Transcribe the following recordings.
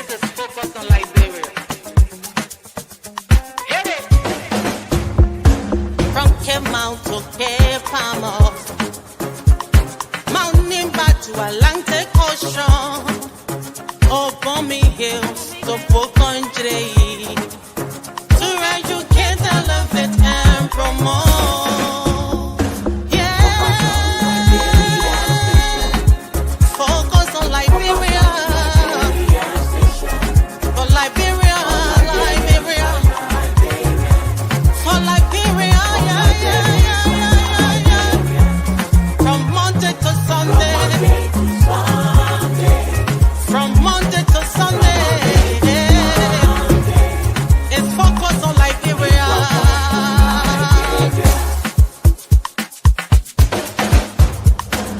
This is focused on Liberia. Hit it. From Kemau to Cape Palmas, Mount Nimba to Atlantic Ocean, Obomi Hills to Bokonjre, to educate, elevate, and promote. Yeah, focus on Liberia. For Liberia, Liberia. For Liberia, yeah, yeah, yeah, yeah, yeah. From Monday to Sunday. From Monday to Sunday. It's focused on Liberia.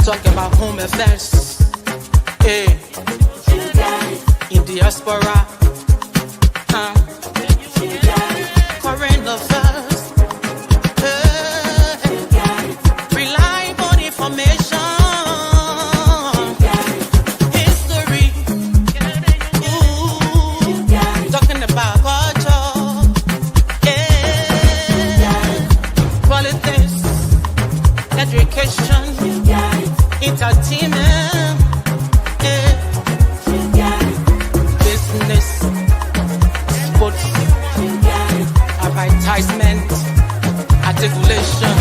Talk about home affairs. Hey. In diaspora. Foreign affairs. Reliable information. History. Ooh. Talking about culture. Politics. Education. Entertainment. Business. Sports. Advertisement. Articulation.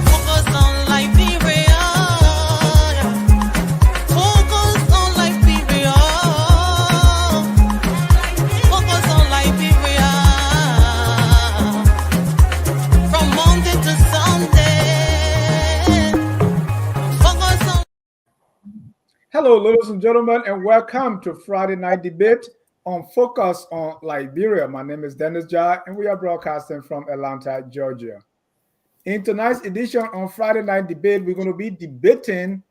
Focus on Liberia. Focus on Liberia. Focus on Liberia. From Monday to Sunday. Focus on. Hello, ladies and gentlemen, and welcome to Friday Night Debate on Focus on Liberia. My name is Dennis Jai, and we are broadcasting from Atlanta, Georgia. In tonight's edition on Friday Night Debate, we're going to be debating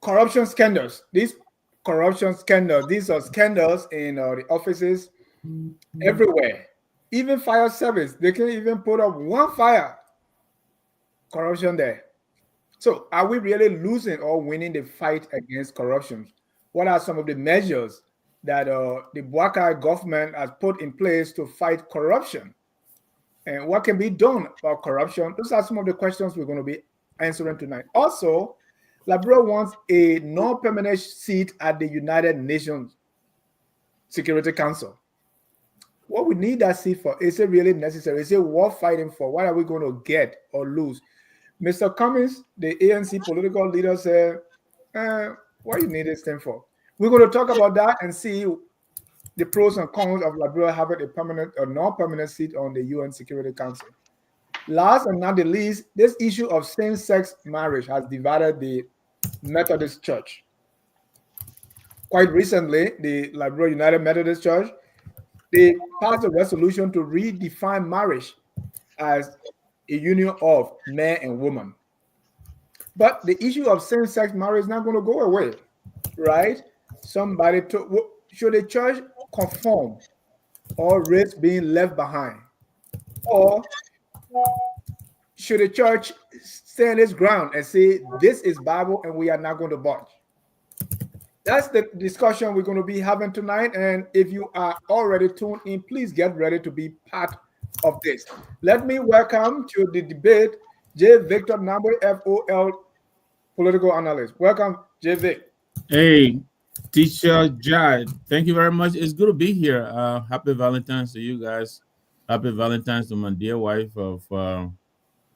corruption scandals. These corruption scandals, these are scandals in the offices everywhere. Even fire service, they can even put up one fire. Corruption there. So, are we really losing or winning the fight against corruption? What are some of the measures that the Bouakai government has put in place to fight corruption? And what can be done about corruption? Those are some of the questions we're going to be answering tonight. Also, Liberia wants a non-permanent seat at the United Nations Security Council. What we need that seat for? Is it really necessary? Is it worth fighting for? What are we going to get or lose? Mr. Cummings, the ANC political leader, said, what do you need this thing for? We're going to talk about that and see the pros and cons of Liberia having a permanent or non-permanent seat on the UN Security Council. Last and not the least, this issue of same-sex marriage has divided the Methodist Church. Quite recently, the Liberia United Methodist Church, they passed a resolution to redefine marriage as a union of man and woman. But the issue of same-sex marriage is not going to go away, right? Should the church conform or risk being left behind? Or should the church stand its ground and say, this is Bible and we are not going to budge? That's the discussion we're going to be having tonight. And if you are already tuned in, please get ready to be part of this. Let me welcome to the debate J. Victor Nambe, FOL political analyst. Welcome, J. Vic. Hey, Teacher Jai. Thank you very much. It's good to be here. Happy Valentine's to you guys. Happy Valentine's to my dear wife of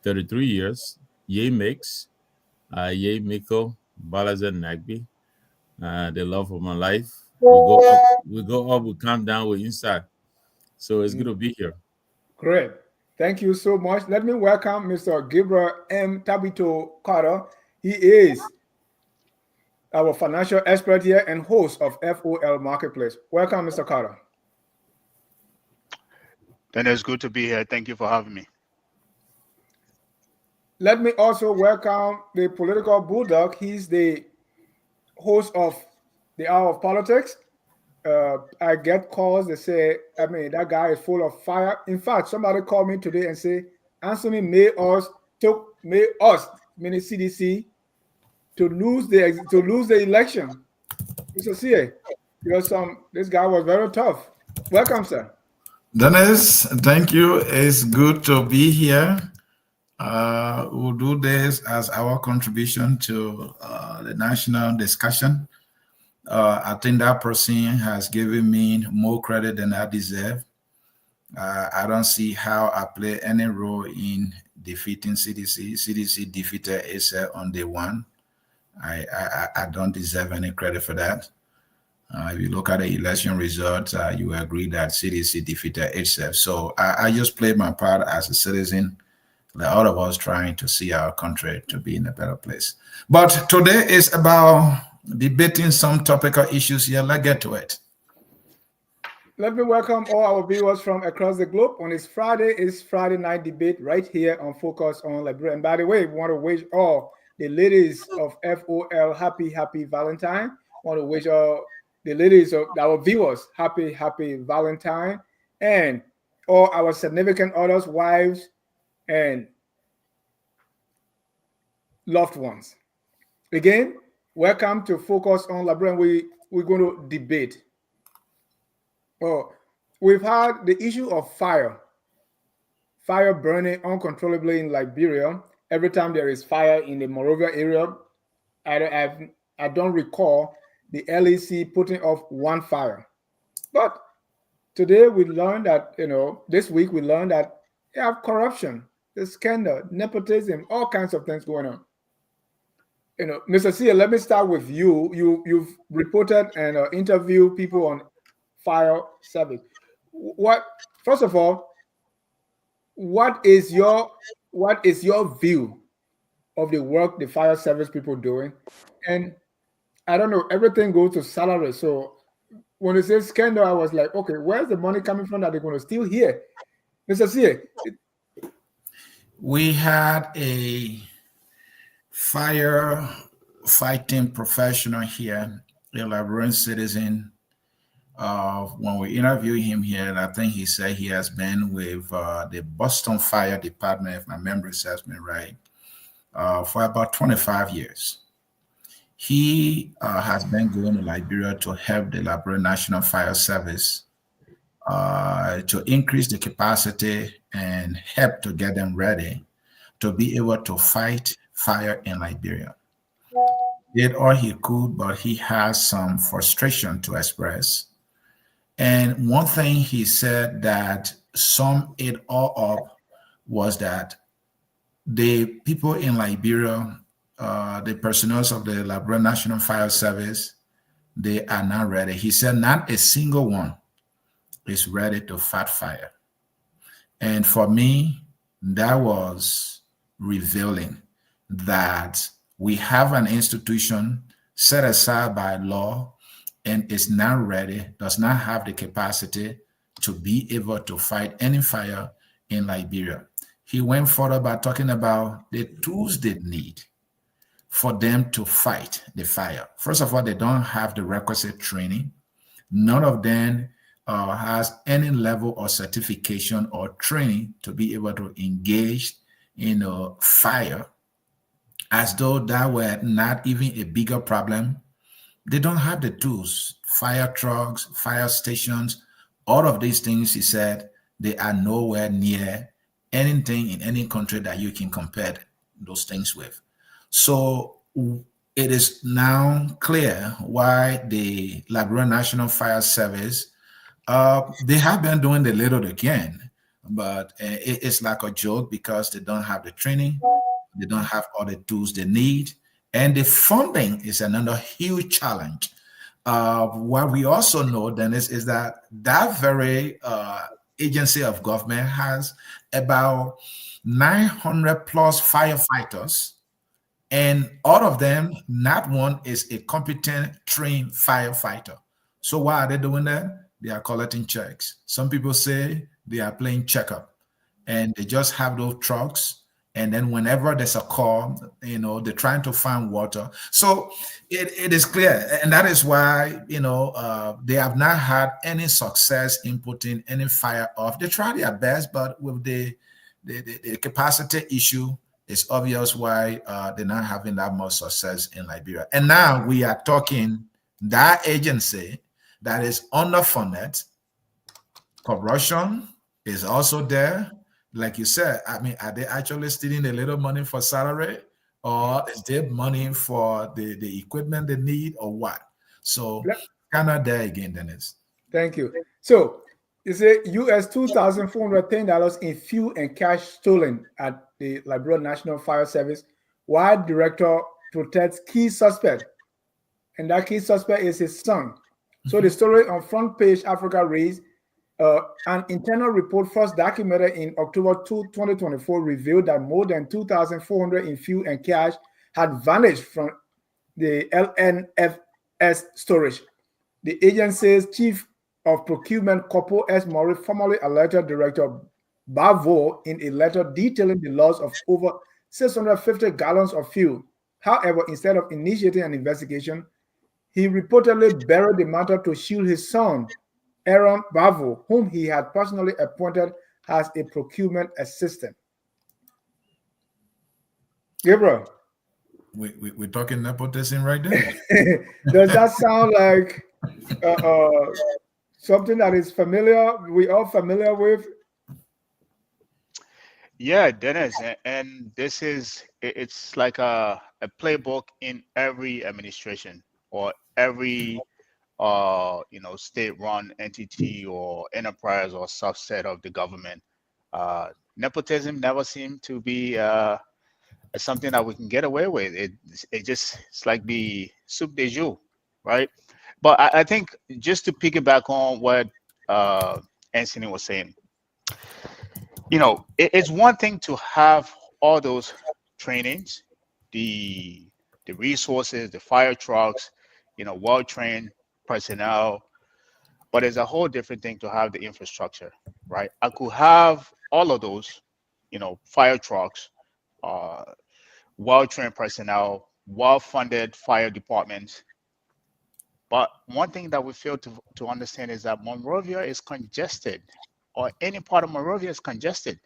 33 years, Ye Mix, Ye Miko, Balaza Nagbi. The love of my life. We go up, we come down, we're inside. So it's good to be here. Great. Thank you so much. Let me welcome Mr. Gabriel M. Tabito Carter. He is our financial expert here and host of FOL Marketplace. Welcome, Mr. Carter. Then it's good to be here. Thank you for having me. Let me also welcome the political bulldog. He's the host of The Hour of Politics. I get calls that say, that guy is full of fire. In fact, somebody called me today and say, Anthony made us, meaning CDC, to lose the election. Mr. CA, this guy was very tough. Welcome, sir. Dennis, thank you. It's good to be here. We'll do this as our contribution to the national discussion. I think that person has given me more credit than I deserve. I don't see how I play any role in defeating CDC. CDC defeated itself on day one. I don't deserve any credit for that. If you look at the election results, you agree that CDC defeated itself. So I just played my part as a citizen, like all of us trying to see our country to be in a better place. But today is about debating some topical issues here. Let's get to it. Let me welcome all our viewers from across the globe. On this Friday is Friday night debate right here on Focus on Liberia. And by the way, we want to wish all the ladies of FOL happy Valentine. We want to wish all the ladies of our viewers happy Valentine, and all our significant others, wives and loved ones. Again, welcome to Focus on Liberia. We're going to debate. We've had the issue of fire burning uncontrollably in Liberia. Every time there is fire in the Monrovia area, I don't recall the LEC putting off one fire. But today we learned that, this week we learned that you have corruption, the scandal, nepotism, all kinds of things going on. Mr. Sia, let me start with you. You've reported and interviewed people on fire service. First of all, what is your view of the work the fire service people doing? And I don't know, everything goes to salary. So when you say scandal, I was like, okay, where's the money coming from that they're going to steal here? Mr. C. We had a firefighting professional here, a Liberian citizen. When we interviewed him here, I think he said he has been with the Boston Fire Department, if my memory serves me right, for about 25 years. He has been going to Liberia to help the Liberia National Fire Service to increase the capacity and help to get them ready to be able to fight fire in Liberia. He did all he could, but he has some frustration to express. And one thing he said that summed it all up was that the people in Liberia, the personnel of the Liberia National Fire Service, they are not ready. He said not a single one is ready to fight fire. And for me, that was revealing that we have an institution set aside by law and is not ready, does not have the capacity to be able to fight any fire in Liberia. He went further by talking about the tools they need for them to fight the fire. First of all, they don't have the requisite training. None of them has any level of certification or training to be able to engage in a fire, as though that were not even a bigger problem. They don't have the tools, fire trucks, fire stations, all of these things, he said, they are nowhere near anything in any country that you can compare those things with. So it is now clear why the Liberia National Fire Service, they have been doing the little they can, but it's like a joke because they don't have the training, they don't have all the tools they need, and the funding is another huge challenge. What we also know, Dennis, is that very agency of government has about 900 plus firefighters, and all of them, not one is a competent, trained firefighter. So why are they doing that? They are collecting checks. Some people say they are playing checkup, and they just have those trucks. And then whenever there's a call, they're trying to find water. So it is clear. And that is why, they have not had any success in putting any fire off. They try their best, but with the capacity issue, it's obvious why they're not having that much success in Liberia. And now we are talking that agency that is underfunded. Corruption is also there. Like you said, I mean, are they actually stealing a little money for salary, or is there money for the equipment they need, or what? So kind of there again, Dennis. Thank you. So you say US $2,410 in fuel and cash stolen at the Liberia National Fire Service, while director protects key suspect, and that key suspect is his son. So the story on Front Page Africa reads, an internal report first documented in October 2024 revealed that more than 2,400 in fuel and cash had vanished from the LNFS storage. The agency's chief of procurement, Corporal S. Murray, formally alerted Director Bavo in a letter detailing the loss of over 650 gallons of fuel. However, instead of initiating an investigation, he reportedly buried the matter to shield his son, Aaron Bavo, whom he had personally appointed as a procurement assistant. Gabriel. We're talking nepotism right there. Does that sound like something that is familiar, we all familiar with? Yeah, Dennis, and this it's like a playbook in every administration or every state-run entity or enterprise or subset of the government. Nepotism never seemed to be something that we can get away with. It's like the soup de jour, right? But I think just to piggyback on what Anthony was saying, it's one thing to have all those trainings, the resources, the fire trucks, well-trained personnel, but it's a whole different thing to have the infrastructure, right? I could have all of those, fire trucks, well-trained personnel, well-funded fire departments. But one thing that we fail to understand is that Monrovia is congested, or any part of Monrovia is congested.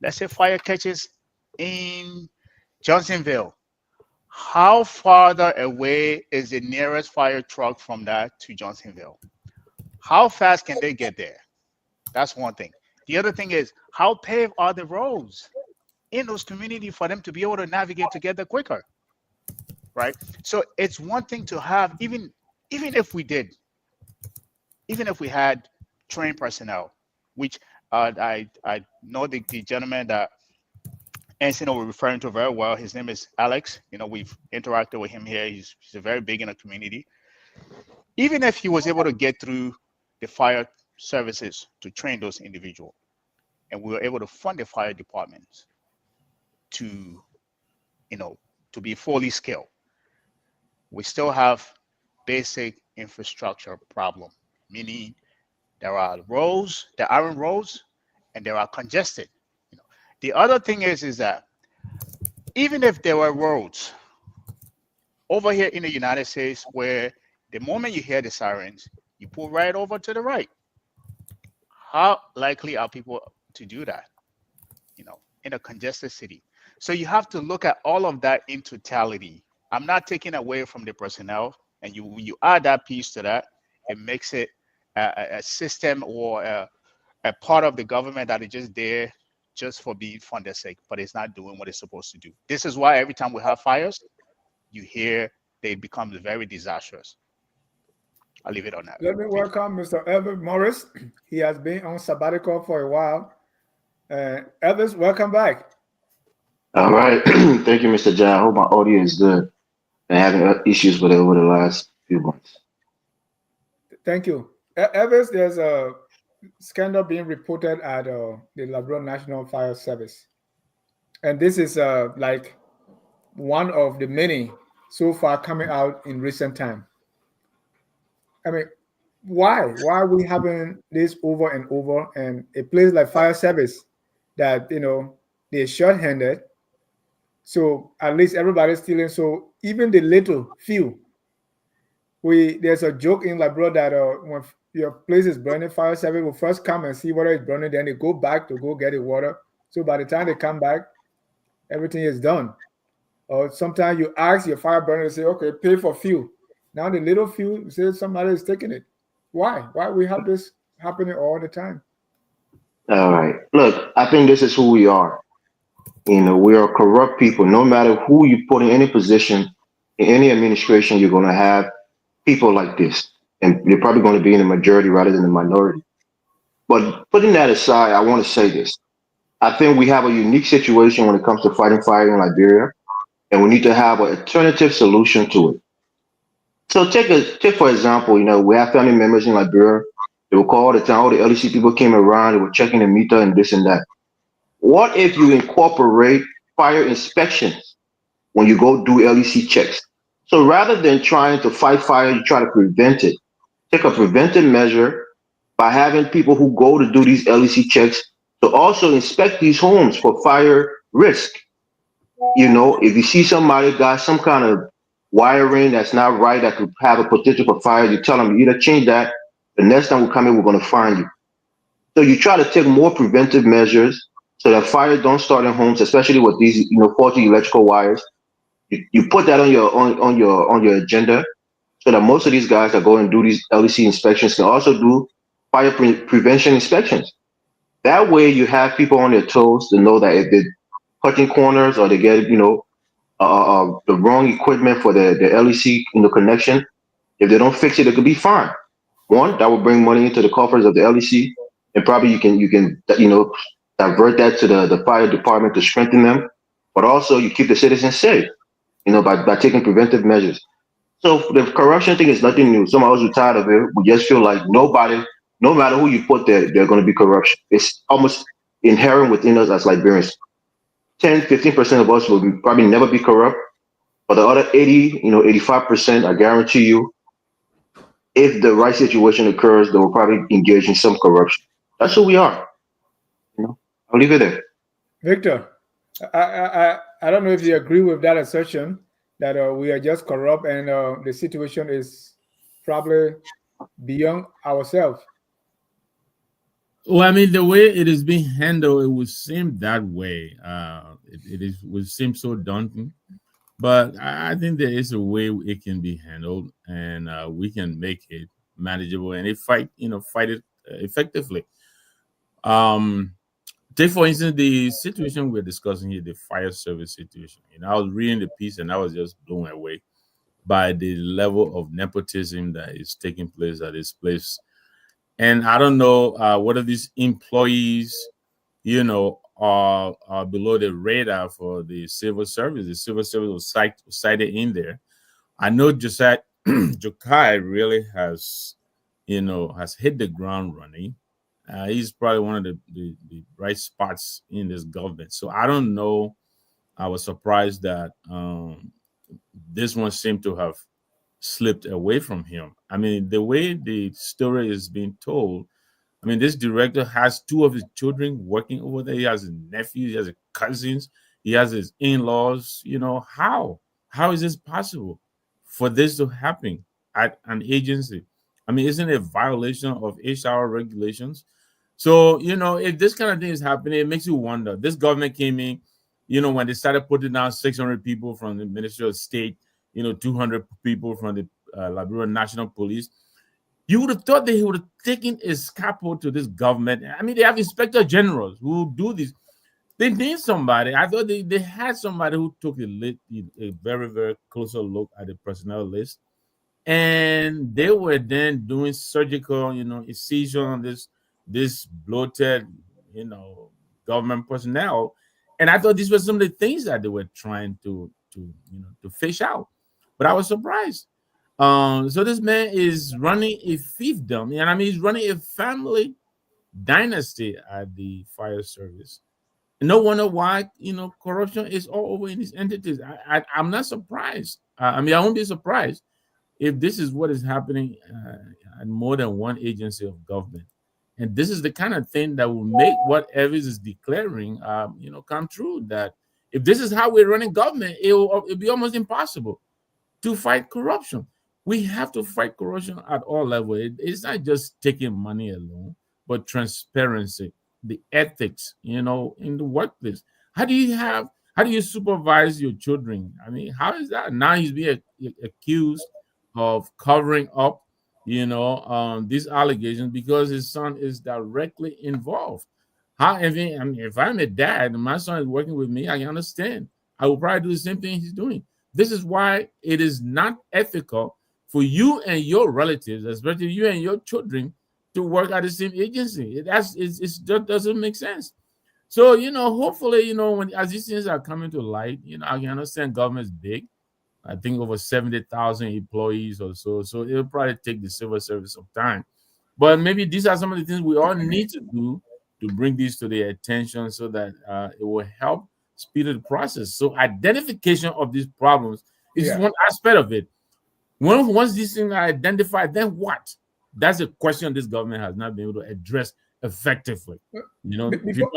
Let's say fire catches in Johnsonville. How farther away is the nearest fire truck from that to Johnsonville? How fast can they get there? That's one thing. The other thing is, how paved are the roads in those communities for them to be able to navigate together quicker, right? So it's one thing to have, even if we had trained personnel, which I know the gentleman that Anthony was referring to very well. His name is Alex. We've interacted with him here. He's very big in the community. Even if he was able to get through the fire services to train those individuals, and we were able to fund the fire departments to be fully skilled, we still have basic infrastructure problem, meaning there are roads, there aren't roads, and they are congested. The other thing is that even if there were roads over here in the United States, where the moment you hear the sirens, you pull right over to the right, how likely are people to do that, in a congested city? So you have to look at all of that in totality. I'm not taking away from the personnel, and you add that piece to that, it makes it a system or a part of the government that is just there just for being funded sake, but it's not doing what it's supposed to do. This is why every time we have fires, you hear they become very disastrous. I'll leave it on that. Let me welcome Mr. Elvis Morris. He has been on sabbatical for a while. Elvis, welcome back. All right. Thank you, Mr. John. I hope my audio is good. I having issues with it over the last few months. Thank you. Elvis, there's a scandal being reported at the Liberia National Fire Service. And this is like one of the many so far coming out in recent time. I mean, why? Why are we having this over and over? And a place like Fire Service that, they're short-handed. So at least everybody's stealing. So even the little few, there's a joke in Liberia that when your place is burning, Fire Service will first come and see whether it's burning, then they go back to go get the water. So by the time they come back, everything is done. Or sometimes you ask your fire burner to say, okay, pay for fuel. Now the little few say somebody is taking it. Why? Why we have this happening all the time? All right. Look, I think this is who we are. We are corrupt people. No matter who you put in any position, in any administration, you're going to have people like this. And they're probably going to be in the majority rather than the minority. But putting that aside, I want to say this. I think we have a unique situation when it comes to fighting fire in Liberia, and we need to have an alternative solution to it. So take for example, we have family members in Liberia. They will call all the time. All the LEC people came around. They were checking the meter and this and that. What if you incorporate fire inspections when you go do LEC checks? So rather than trying to fight fire, you try to prevent it. Take a preventive measure by having people who go to do these LEC checks to also inspect these homes for fire risk. If you see somebody got some kind of wiring that's not right that could have a potential for fire, you tell them either change that. The next time we come in, we're going to find you. So you try to take more preventive measures so that fire don't start in homes, especially with these, faulty electrical wires. You put that on your agenda, so that most of these guys that go and do these LEC inspections can also do fire prevention inspections. That way, you have people on their toes to know that if they're cutting corners or they get, the wrong equipment for the LEC, connection, if they don't fix it, it could be fine. One, that will bring money into the coffers of the LEC, and probably you can divert that to the fire department to strengthen them. But also, you keep the citizens safe, by taking preventive measures. So the corruption thing is nothing new. Some of us are tired of it. We just feel like nobody, no matter who you put there, there's going to be corruption. It's almost inherent within us as Liberians. 10-15% of us will probably never be corrupt, but the other 85%, I guarantee you, if the right situation occurs, they will probably engage in some corruption. That's who we are. I'll leave it there. Victor, I don't know if you agree with that assertion that we are just corrupt and the situation is probably beyond ourselves. Well, I mean, the way it is being handled, it would seem that way. Would seem so daunting, but I think there is a way it can be handled, and we can make it manageable and fight it effectively. Take for instance the situation we're discussing here, the fire service situation. I was reading the piece and I was just blown away by the level of nepotism that is taking place at this place. And I don't know whether these employees, are below the radar for the civil service. The civil service was cited in there. I know Josiah Jokai really has hit the ground running. He's probably one of the bright spots in this government. So I don't know. I was surprised that this one seemed to have slipped away from him. I mean, the way the story is being told, I mean, this director has two of his children working over there. He has his nephews, he has his cousins, he has his in-laws. How is this possible for this to happen at an agency? I mean, isn't it a violation of HR regulations? So, if this kind of thing is happening, it makes you wonder. This government came in, when they started putting down 600 people from the Ministry of State, 200 people from the Liberian National Police. You would have thought that he would have taken a scalpel to this government. I mean, they have inspector generals who do this. They need somebody. I thought they had somebody who took a very, very closer look at the personnel list. And they were then doing surgical, incision on this bloated, government personnel. And I thought these were some of the things that they were trying to fish out. But I was surprised. So this man is running a fiefdom, and I mean he's running a family dynasty at the fire service. And no wonder why corruption is all over in these entities. I'm not surprised. I mean, I won't be surprised if this is what is happening at more than one agency of government. And this is the kind of thing that will make what Evans is declaring, come true. That if this is how we're running government, it'll be almost impossible to fight corruption. We have to fight corruption at all levels. It's not just taking money alone, but transparency, the ethics, in the workplace. How do you supervise your children? I mean, how is that? Now he's being accused of covering up, these allegations because his son is directly involved. If I'm a dad and my son is working with me, I understand. I will probably do the same thing he's doing. This is why it is not ethical for you and your relatives, especially you and your children, to work at the same agency. It just doesn't make sense. So, hopefully, when as these things are coming to light, I can understand government is big. I think over 70,000 employees or so. So it'll probably take the civil service some time. But maybe these are some of the things we all need to do to bring these to their attention so that it will help speed the process. So identification of these problems is one aspect of it. Once these things are identified, then what? That's a question this government has not been able to address effectively. Before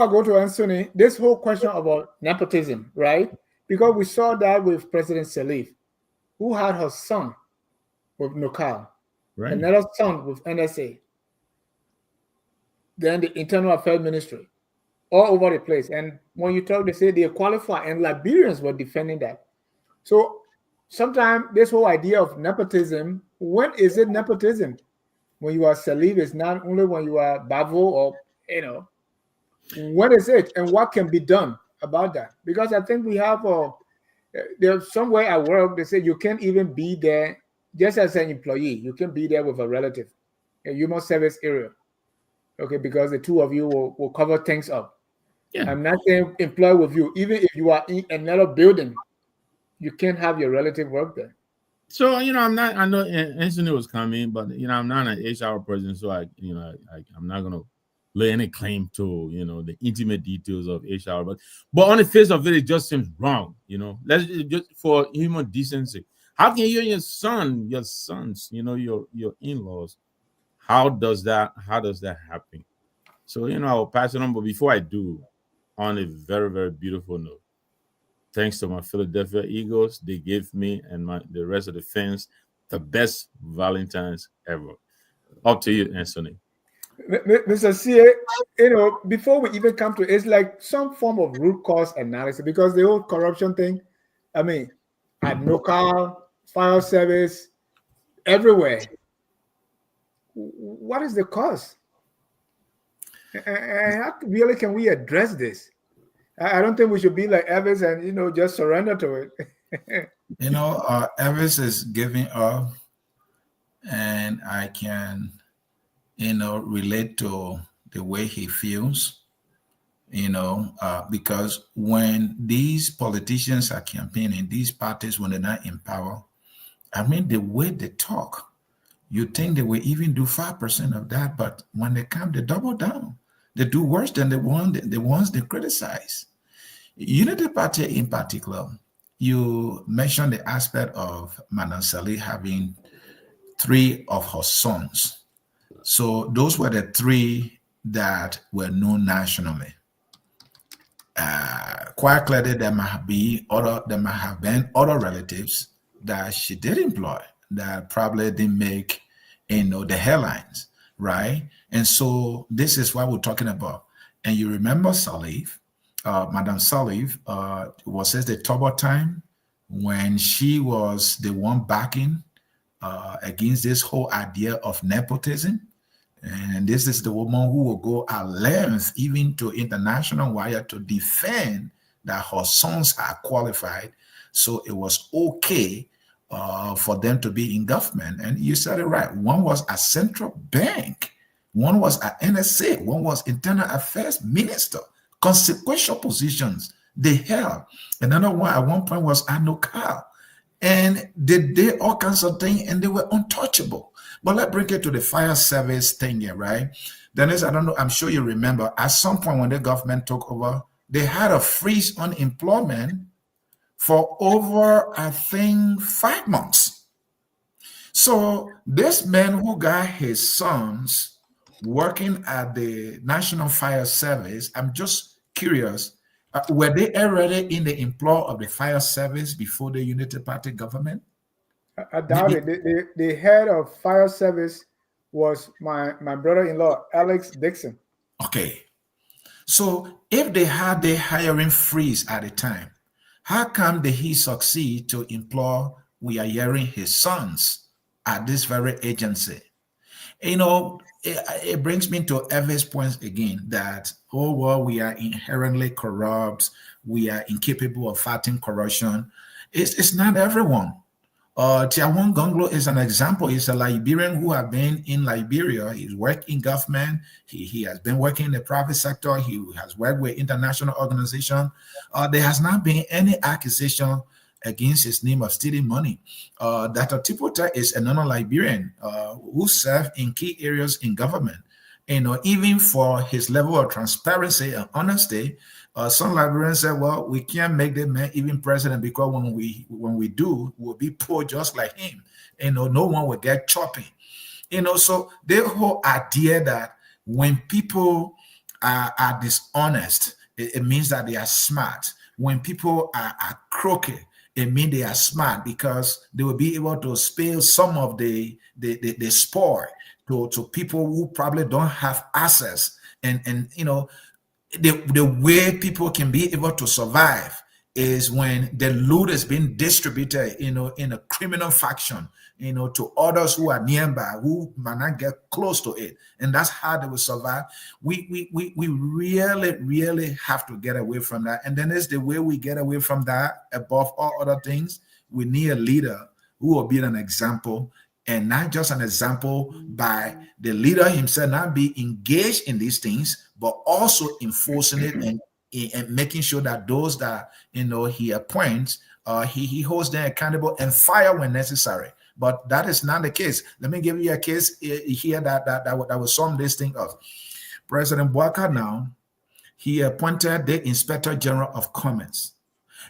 I go to Anthony, this whole question about nepotism, right? Because we saw that with President Salif, who had her son with NOCAL, right, another son with NSA, then the Internal Affairs Ministry, all over the place. And when you talk, they say they qualify, and Liberians were defending that. So sometimes this whole idea of nepotism, when is it nepotism? When you are Salif, it's not only when you are Bavo or, when is it and what can be done about that? Because I think we have there's somewhere at work they say you can't even be there just as an employee. You can be there with a relative, a human service area, okay, because the two of you will cover things up. Yeah. I'm not saying employ with you. Even if you are in another building, you can't have your relative work there. So I know Anthony was coming, but I'm not an HR person, so I'm not gonna lay any claim to the intimate details of HR, but on the face of it just seems wrong. Let's just for human decency. How can you and your sons, your in-laws, how does that happen? So I'll pass it on, but before I do, on a very, very beautiful note, thanks to my Philadelphia Eagles, they gave me and the rest of the fans the best Valentine's ever. Up to you, Anthony. Mr. CA, before we even come to it, it's like some form of root cause analysis, because the whole corruption thing, at NOCAL, fire service, everywhere. What is the cause? And how really can we address this? I don't think we should be like Evans and, just surrender to it. Evans is giving up, and I can relate to the way he feels, because when these politicians are campaigning, these parties, when they're not in power, the way they talk, you think they will even do 5% of that, but when they come, they double down. They do worse than the ones they criticize. Unity Party in particular, you mentioned the aspect of Madam Salih having 3 of her sons. So those were the 3 that were known nationally. Quite clearly, there might have been other relatives that she did employ that probably didn't make the headlines, right? And so this is what we're talking about. And you remember Salif, Madam Salif, was the trouble time when she was the one backing against this whole idea of nepotism. And this is the woman who will go at length, even to international wire, to defend that her sons are qualified. So it was okay for them to be in government. And you said it right. One was a central bank. One was at NSA. One was internal affairs minister. Consequential positions they held. Another one at one point was at NOCAL. And they did all kinds of things, and they were untouchable. But let's bring it to the fire service thing here, right? Dennis, I don't know, I'm sure you remember, at some point when the government took over, they had a freeze on employment for over, I think, 5 months. So this man who got his sons working at the National Fire Service, I'm just curious, were they already in the employ of the fire service before the Unity Party government? I doubt it. The head of fire service was my brother-in-law, Alex Dixon. Okay. So if they had the hiring freeze at the time, How come did he succeed to employ, we are hearing his sons at this very agency? You know, it brings me to Evans' points again that, oh, well, we are inherently corrupt, we are incapable of fighting corruption. It's not everyone. Tiawan Gonglo is an example. He's a Liberian who has been in Liberia. He's worked in government. He has been working in the private sector. He has worked with international organizations. There has not been any accusation against his name of stealing money. Dr. Tipota is another Liberian who served in key areas in government. You know, even for his level of transparency and honesty, some Liberians say, well, we can't make the man even president because when we do, we'll be poor just like him. You know, no one will get chopping. You know, so the whole idea that when people are dishonest, it means that they are smart. When people are crooked, it means they are smart because they will be able to spill some of the spoil to people who probably don't have access. And you know, the way people can be able to survive is when the loot is being distributed, you know, in a criminal faction, you know, to others who are nearby, who might not get close to it. And that's how they will survive. We really have to get away from that. And then there's the way we get away from that, above all other things, we need a leader who will be an example, and not just an example by the leader himself not be engaged in these things, but also enforcing it and making sure that those that, you know, he appoints, he holds them accountable and fire when necessary. But that is not the case. Let me give you a case here that will sum this thing up. President Bouaka now, he appointed the Inspector General of Commerce.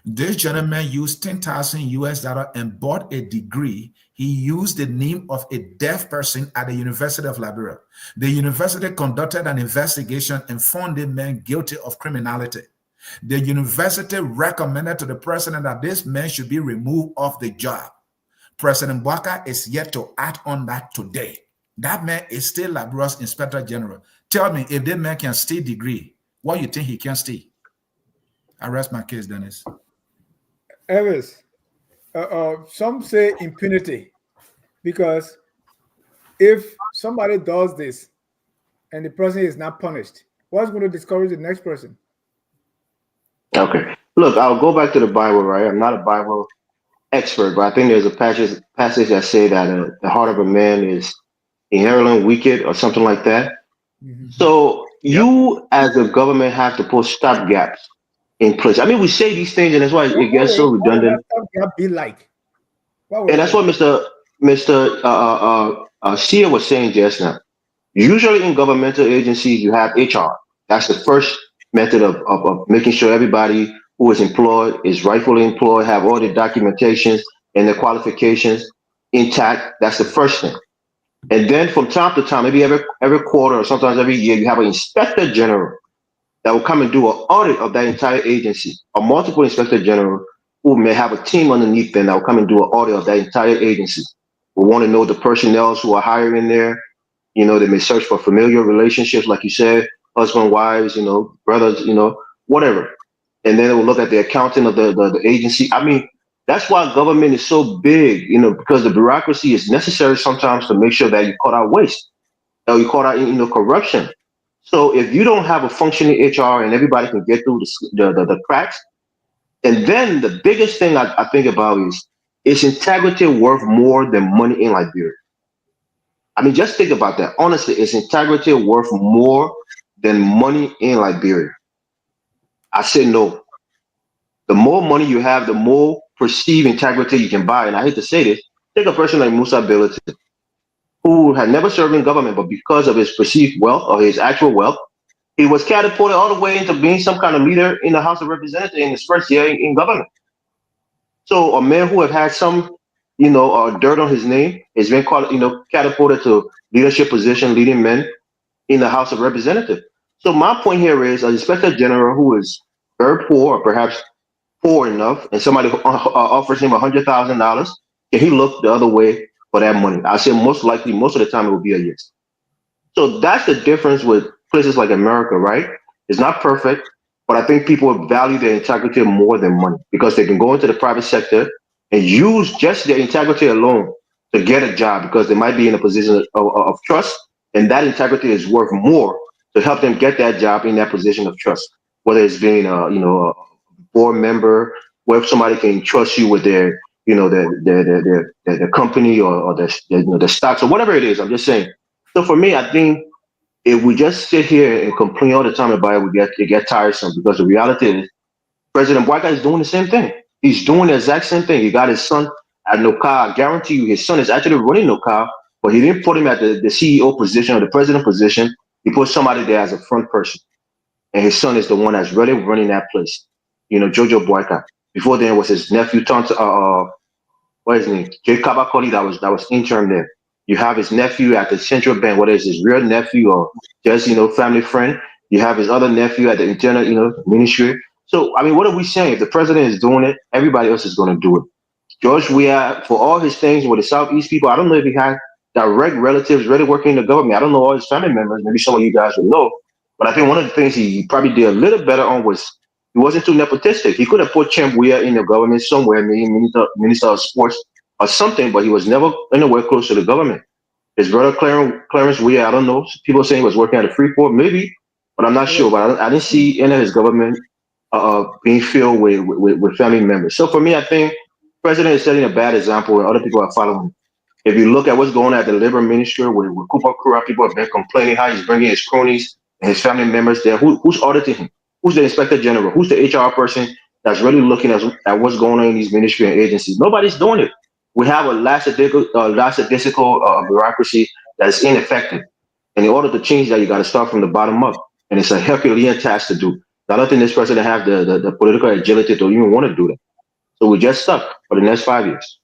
This gentleman used $10,000 and bought a degree. He used the name of a deaf person at the University of Liberia. The university conducted an investigation and found the man guilty of criminality. The university recommended to the president that this man should be removed off the job. President Bouaka is yet to act on that today. That man is still Liberia's Inspector General. Tell me, if that man can steal degree, what you think he can steal? I rest my case, Dennis. Evans, some say impunity, because if somebody does this and the person is not punished, what's going to discourage the next person? Okay. Look, I'll go back to the Bible, right? I'm not a Bible expert, but I think there's a passage that say that the heart of a man is inherently wicked or something like that. Mm-hmm. So you, as a government, have to put stop gaps in place. I mean, we say these things, and that's why it gets so redundant. What would that be like? And that's what Mr. Sia was saying just now. Usually in governmental agencies, you have HR. That's the first method of making sure everybody who is employed is rightfully employed, have all the documentations and the qualifications intact. That's the first thing. And then from time to time, maybe every quarter or sometimes every year, you have an inspector general that will come and do an audit of that entire agency, a multiple inspector general who may have a team underneath them that will come and do an audit of that entire agency. We want to know the personnel who are hired in there. You know, they may search for familiar relationships, like you said, husband, wives, you know, brothers, you know, whatever. And then they will look at the accounting of the agency. I mean, that's why government is so big, you know, because the bureaucracy is necessary sometimes to make sure that you cut out waste, or you cut out, you know, corruption. So if you don't have a functioning HR and everybody can get through the cracks, and then the biggest thing I think about is integrity worth more than money in Liberia? I mean, just think about that. Honestly, is integrity worth more than money in Liberia? I say no. The more money you have, the more perceived integrity you can buy. And I hate to say this, take a person like Musa Bility, who had never served in government, but because of his perceived wealth or his actual wealth, he was catapulted all the way into being some kind of leader in the House of Representatives in his first year in government. So a man who had some, you know, dirt on his name has been called, you know, catapulted to leadership position, leading men in the House of Representatives. So my point here is an inspector general who is very poor, or perhaps poor enough, and somebody offers him $100,000, can he look the other way for that money? I say most likely, most of the time, it will be a yes. So that's the difference with places like America, right? It's not perfect. But I think people value their integrity more than money because they can go into the private sector and use just their integrity alone to get a job because they might be in a position of trust, and that integrity is worth more to help them get that job in that position of trust. Whether it's being a board member, where somebody can trust you with their their company or their stocks or whatever it is. I'm just saying. So for me, I think if we just sit here and complain all the time about it, it get tiresome because the reality is President White Guy is doing the same thing. He's doing the exact same thing. He got his son at NOCA. I guarantee you his son is actually running NOCA, but he didn't put him at the CEO position or the president position. He put somebody there as a front person. And his son is the one that's really running that place. Jojo Boyka. Before then it was his nephew, what is his name? Jay Kabakoli that was intern there. You have his nephew at the central bank, whether it's his real nephew or just family friend. You have his other nephew at the internal ministry. So I mean, what are we saying? If the president is doing it, everybody else is going to do it. George Weah, for all his things with the Southeast people, I don't know if he had direct relatives really working in the government. I don't know all his family members. Maybe some of you guys will know. But I think one of the things he probably did a little better on was he wasn't too nepotistic. He could have put Champ Weah in the government somewhere, maybe minister of sports or something, but he was never anywhere close to the government. His brother Clarence Weah, I don't know. People saying he was working at a Freeport, maybe, but I'm not sure. But I didn't see any of his government being filled with family members. So for me, I think president is setting a bad example and other people are following. If you look at what's going on at the labor ministry with Cooper Kura, people have been complaining how he's bringing his cronies and his family members there. Who's auditing him? Who's the inspector general? Who's the HR person that's really looking at what's going on in these ministry and agencies? Nobody's doing it. We have a lackadaisical bureaucracy that is ineffective. And in order to change that, you got to start from the bottom up. And it's a Herculean task to do. I don't think this president have the political agility to even want to do that. So we're just stuck for the next 5 years.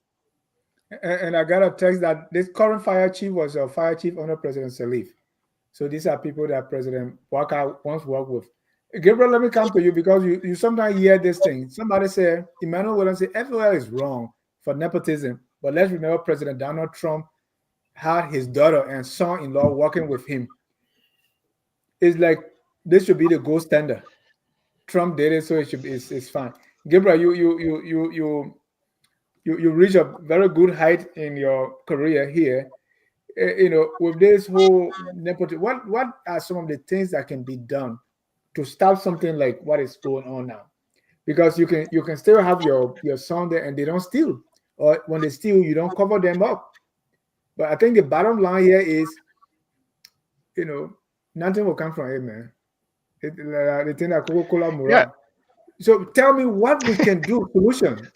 And I got a text that this current fire chief was a fire chief under President Salif. So these are people that President Walker once worked with. Gabriel, let me come to you because you sometimes hear this thing. Somebody say, Emmanuel Williams say, FOL is wrong for nepotism. But let's remember President Donald Trump had his daughter and son-in-law working with him. It's like this should be the gold standard. Trump did it, so it's fine. Gabriel, you reach a very good height in your career here. With this whole nepotism, what are some of the things that can be done to stop something like what is going on now? Because you can still have your son there and they don't steal, or when they steal, you don't cover them up. But I think the bottom line here is, nothing will come from it, man. The thing that Coca-Cola Mura. Yeah. So tell me what we can do. Solution.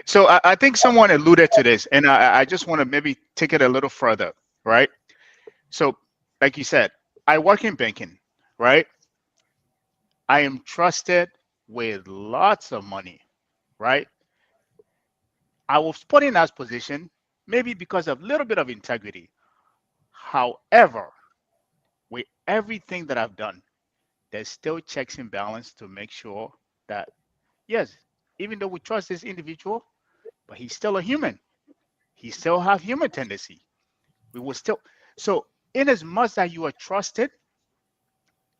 So I think someone alluded to this, and I just want to maybe take it a little further, right? So, like you said, I work in banking, right? I am trusted with lots of money, right? I was put in that position maybe because of a little bit of integrity. However, with everything that I've done, there's still checks and balance to make sure that, yes, even though we trust this individual, but he's still a human. He still have human tendency. We will still. So in as much that you are trusted,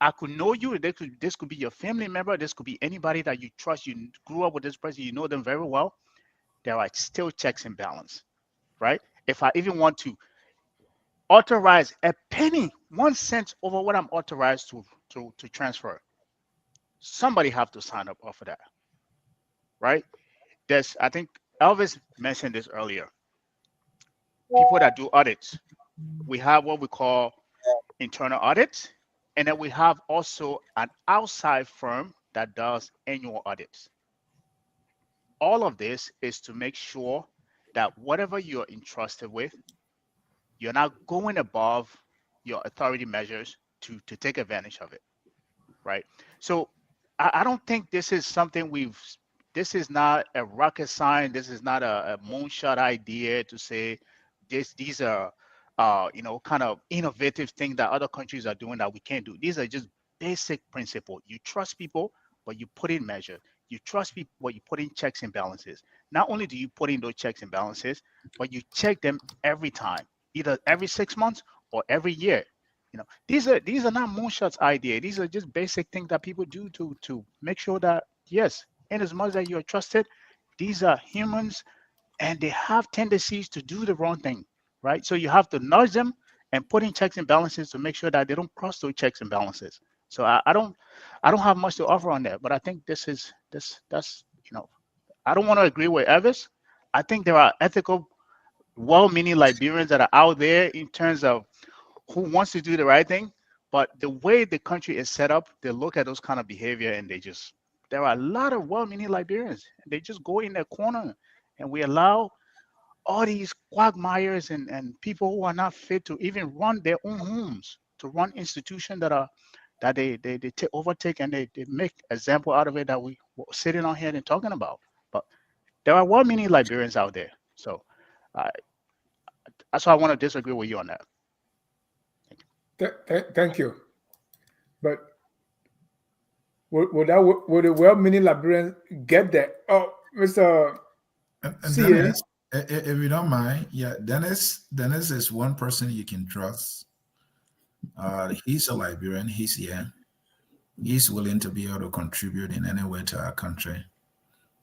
I could know you. This could be your family member. This could be anybody that you trust. You grew up with this person. You know them very well. There are still checks and balance, right? If I even want to authorize a penny, 1 cent over what I'm authorized to transfer, somebody have to sign up off of that, right? I think Elvis mentioned this earlier. People that do audits, we have what we call internal audits, and then we have also an outside firm that does annual audits. All of this is to make sure that whatever you're entrusted with, you're not going above your authority measures to take advantage of it, right? So I don't think this is something this is not a rocket science. This is not a moonshot idea to say these are, kind of innovative things that other countries are doing that we can't do. These are just basic principles. You trust people, but you put in measure. You trust people, but you put in checks and balances. Not only do you put in those checks and balances, but you check them every time, either every 6 months or every year. these are not moonshots idea. These are just basic things that people do to make sure that, yes, in as much as you're trusted, these are humans and they have tendencies to do the wrong thing, right? So you have to nudge them and put in checks and balances to make sure that they don't cross those checks and balances. So I don't have much to offer on that, but I think that's I don't want to agree with Evis. I think there are ethical, well-meaning Liberians that are out there in terms of who wants to do the right thing, but the way the country is set up, they look at those kind of behavior and there are a lot of well-meaning Liberians. They just go in their corner, and we allow all these quagmires and people who are not fit to even run their own homes, to run institutions that they overtake, and they make example out of it that we were sitting on here and talking about. But there are well-meaning Liberians out there. So that's why I want to disagree with you on that. Thank you. But would the well-meaning Liberians get there? Oh, Mr. And CA. Dennis, if you don't mind, yeah, Dennis is one person you can trust. He's a Liberian. He's here. He's willing to be able to contribute in any way to our country.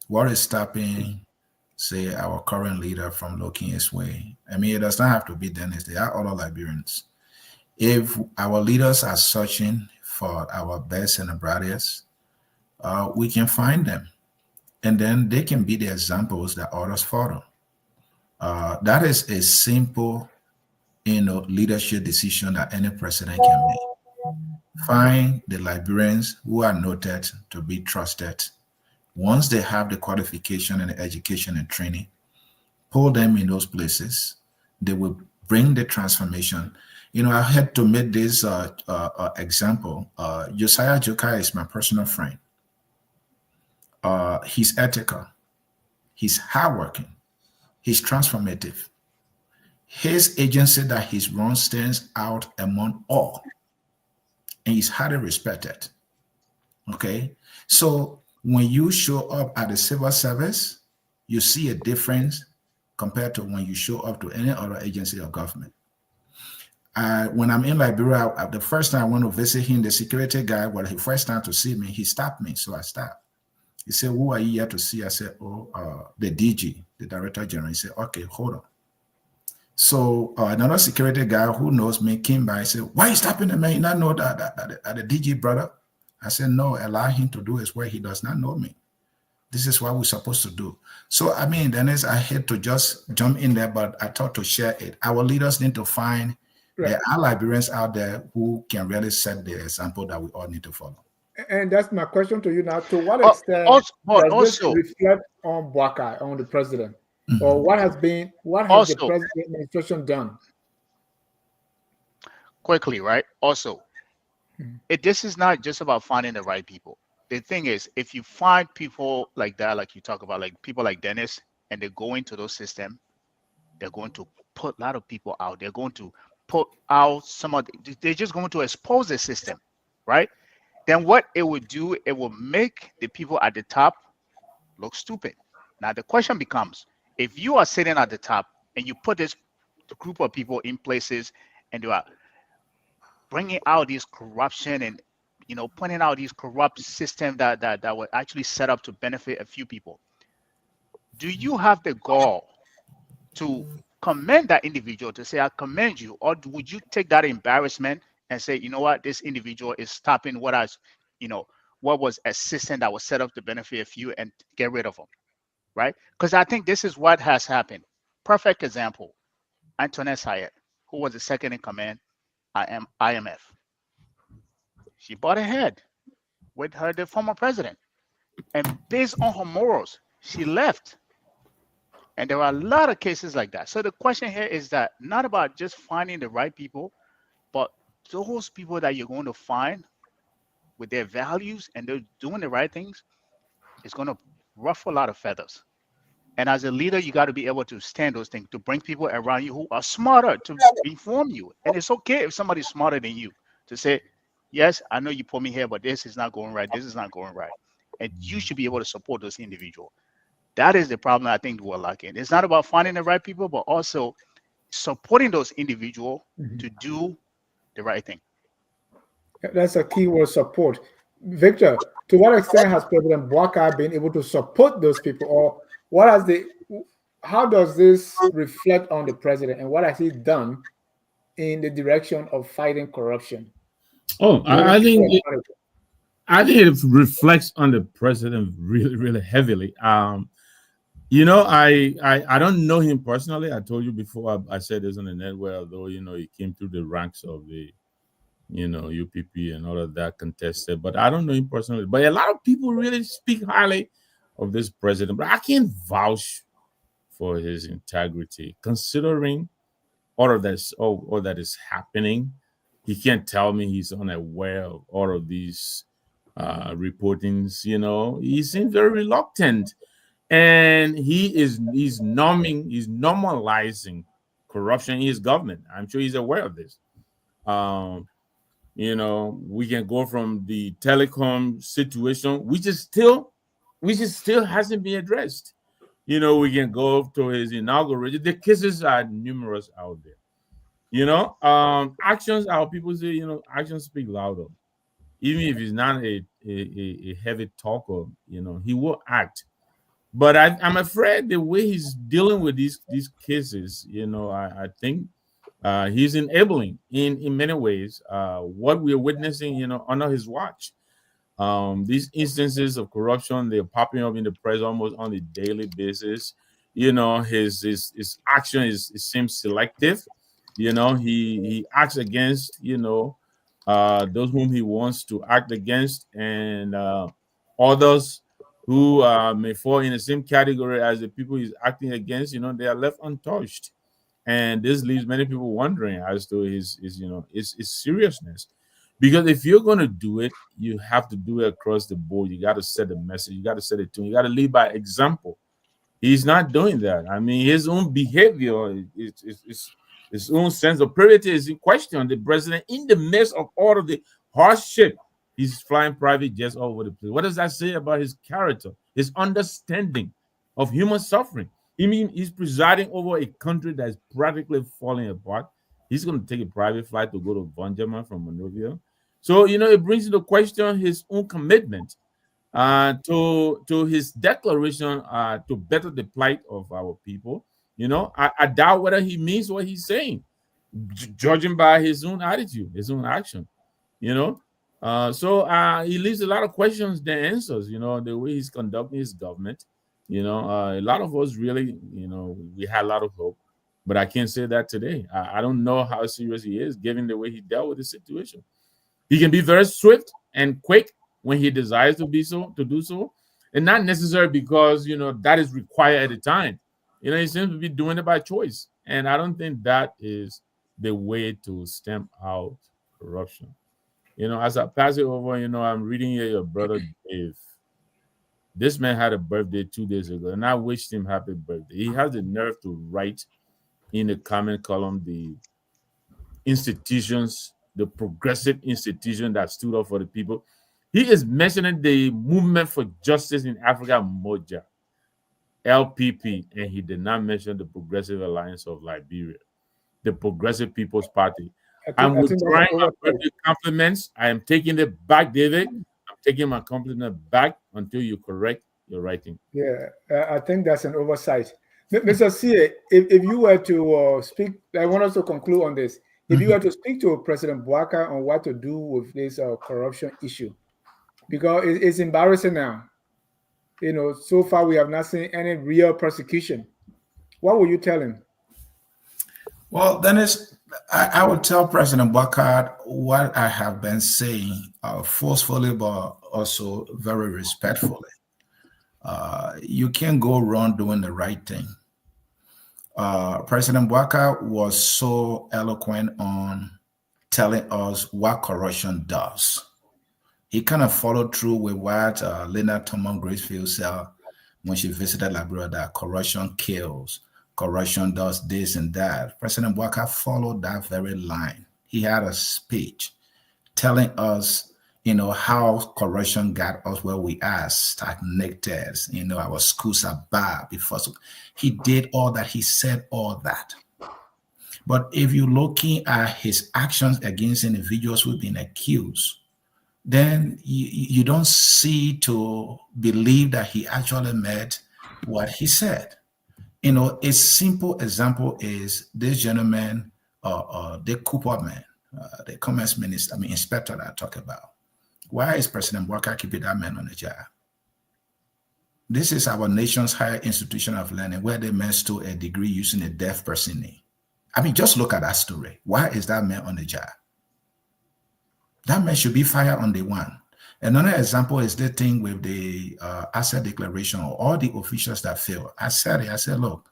What is stopping, say, our current leader from looking his way? I mean, it does not have to be Dennis. There are other Liberians. If our leaders are searching for our best and the brightest, we can find them. And then they can be the examples that others follow. That is a simple, leadership decision that any president can make. Find the Liberians who are noted to be trusted. Once they have the qualification and the education and training, pull them in those places. They will bring the transformation. I had to make this example. Josiah Jokai is my personal friend. He's ethical. He's hardworking. He's transformative. His agency that he's run stands out among all, and he's highly respected. Okay, so when you show up at the civil service, you see a difference compared to when you show up to any other agency of government. When I'm in Liberia, the first time I went to visit him, the security guy, well, he first time to see me, he stopped me, so I stopped. He said, "Who are you here to see?" I said, "Oh, the DG, the Director General." He said, "Okay, hold on." So another security guy who knows me came by and said, "Why are you stopping the man? You not know that the DG brother?" I said, "No, allow him to do his work. He does not know me. This is what we're supposed to do." So, I mean, Dennis, I hate to just jump in there, but I thought to share it. Our leaders need to find there are Liberians out there who can really set the example that we all need to follow. And that's my question to you now. To what extent does this reflect on Boakai, on the president? Mm-hmm. Or what has the president administration done? Quickly, right? Also, this is not just about finding the right people. The thing is, if you find people like that, like you talk about, like people like Dennis, and they go into those systems, they're going to put a lot of people out. They're going to put out they're just going to expose the system, right? Then what it would do, it will make the people at the top look stupid. Now the question becomes, if you are sitting at the top and you put this group of people in places and you are bringing out this corruption and pointing out these corrupt systems that were actually set up to benefit a few people, do you have the gall to commend that individual, to say, "I commend you," or would you take that embarrassment and say, "You know what, this individual is stopping what was a system that was set up to benefit a few, and get rid of them," right? Because I think this is what has happened. Perfect example, Antoinette Sayed, who was the second in command at IMF. She bought ahead with the former president, and based on her morals, she left. And there are a lot of cases like that. So the question here is that not about just finding the right people, but those people that you're going to find with their values and they're doing the right things, is going to ruffle a lot of feathers. And as a leader, you got to be able to stand those things, to bring people around you who are smarter to inform you. And it's okay if somebody's smarter than you to say, "Yes, I know you put me here, but this is not going right. This is not going right." And you should be able to support those individuals. That is the problem I think we're lacking. It's not about finding the right people, but also supporting those individuals to do the right thing. That's a key word, support. Victor, to what extent has President Bouakai been able to support those people, or what has the how does this reflect on the president, and what has he done in the direction of fighting corruption? Oh, I think it reflects on the president really, really heavily. You know, I don't know him personally. I told you before. I said this on the network. Although he came through the ranks of the UPP and all of that contested, but I don't know him personally. But a lot of people really speak highly of this president. But I can't vouch for his integrity, considering all of this, all that is happening. He can't tell me he's unaware of all of these reportings. He seems very reluctant, and he's normalizing corruption in his government. I'm sure he's aware of this. We can go from the telecom situation, which is still hasn't been addressed. We can go to his inauguration. The cases are numerous out there. Actions, how people say, actions speak louder. Even if he's not a heavy talker, he will act. But I'm afraid the way he's dealing with these cases, I think he's enabling in many ways what we're witnessing, under his watch. These instances of corruption, they're popping up in the press almost on a daily basis. His action it seems selective. He acts against those whom he wants to act against, and others who may fall in the same category as the people he's acting against. They are left untouched, and this leaves many people wondering as to his seriousness. Because if you're going to do it, you have to do it across the board. You got to set a message. You got to set a tone. You got to lead by example. He's not doing that. I mean, his own behavior, his own sense of purity is in question. The president, in the midst of all of the hardship, he's flying private jets all over the place. What does that say about his character, his understanding of human suffering? He's presiding over a country that is practically falling apart. He's going to take a private flight to go to Banjama from Monrovia. So, it brings into question his own commitment to his declaration to better the plight of our people. I doubt whether he means what he's saying, judging by his own attitude, his own action, So he leaves a lot of questions than answers, the way he's conducting his government. A lot of us really, we had a lot of hope. But I can't say that today. I don't know how serious he is, given the way he dealt with the situation. He can be very swift and quick when he desires to do so, and not necessarily because that is required at the time. He seems to be doing it by choice, and I don't think that is the way to stamp out corruption. As I pass it over, I'm reading here your brother Dave. This man had a birthday 2 days ago, and I wished him happy birthday. He has the nerve to write in the comment column the institutions, the progressive institution that stood up for the people. He is mentioning the Movement for Justice in Africa, MOJA, LPP, and he did not mention the Progressive Alliance of Liberia, the Progressive People's Party. I'm withdrawing my birthday compliments. I am taking it back, David. I'm taking my compliment back until you correct your writing. Yeah, I think that's an oversight. Mr. C, if you were to speak, I want us to conclude on this. If you were to speak to President Bouakai on what to do with this corruption issue, because it's embarrassing now. So far we have not seen any real prosecution. What would you tell him? Well, Dennis, I would tell President Bouakai what I have been saying forcefully, but also very respectfully. You can't go wrong doing the right thing. President Bouakai was so eloquent on telling us what corruption does. He kind of followed through with what Lena Thurman Gracefield said when she visited Liberia, that corruption kills, corruption does this and that. President Bouakai followed that very line. He had a speech telling us how corruption got us where we are, stagnated. Our schools are bad before. So he did all that. He said all that. But if you're looking at his actions against individuals who've been accused, then you don't see to believe that he actually meant what he said. You know, a simple example is this gentleman, the Cooper man, the commerce minister, inspector that I talk about. Why is President Walker keeping that man on the job? This is our nation's higher institution of learning where they man stole a degree using a deaf person name. Just look at that story. Why is that man on the job? That man should be fired on day one. Another example is the thing with the asset declaration or all the officials that fail. I said, look,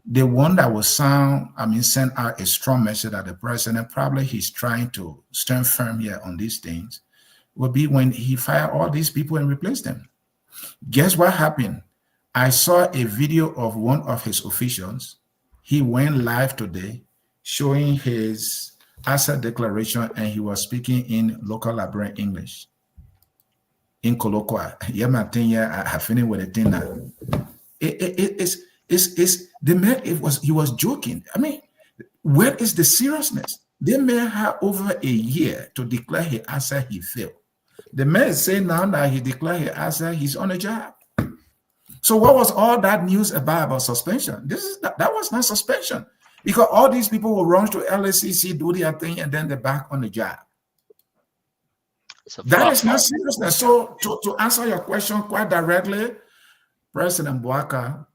the one that will send out a strong message that the president probably he's trying to stand firm here on these things will be when he fire all these people and replace them. Guess what happened? I saw a video of one of his officials. He went live today showing his asset declaration and he was speaking in local Liberian English. In colloquial. Yeah, my thing, yeah, I finished with the thing now. It's the man, he was joking. Where is the seriousness? The man had over a year to declare his asset, he failed. The man is saying now that he declared his asset, he's on a job. So what was all that news about suspension? That was not suspension. Because all these people will run to LACC, do their thing, and then they're back on the job. That is not seriousness. So to answer your question quite directly, President Bouaka,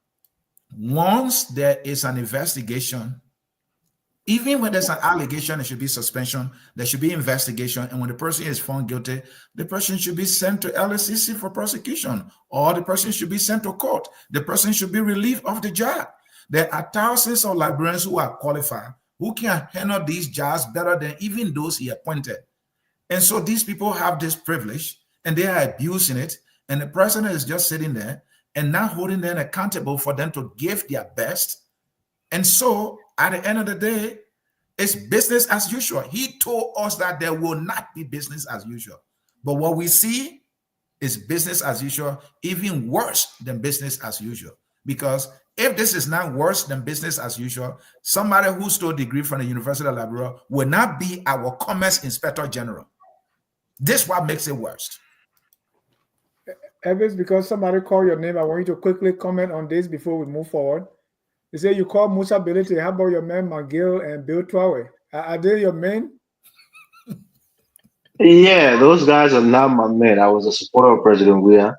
once there is an investigation, even when there's an allegation, there should be suspension, there should be investigation, and when the person is found guilty, the person should be sent to LACC for prosecution, or the person should be sent to court. The person should be relieved of the job. There are thousands of librarians who are qualified, who can handle these jobs better than even those he appointed. And so these people have this privilege, and they are abusing it, and the president is just sitting there and not holding them accountable for them to give their best. And so at the end of the day, it's business as usual. He told us that there will not be business as usual. But what we see is business as usual, even worse than business as usual. Because if this is not worse than business as usual, somebody who stole a degree from the University of Liberia will not be our Commerce Inspector General. This is what makes it worse. Evans, because somebody called your name, I want you to quickly comment on this before we move forward. You say you call Musa Bility. How about your men, McGill and Bill Traore? Are they your men? Yeah, those guys are not my men. I was a supporter of President Weah,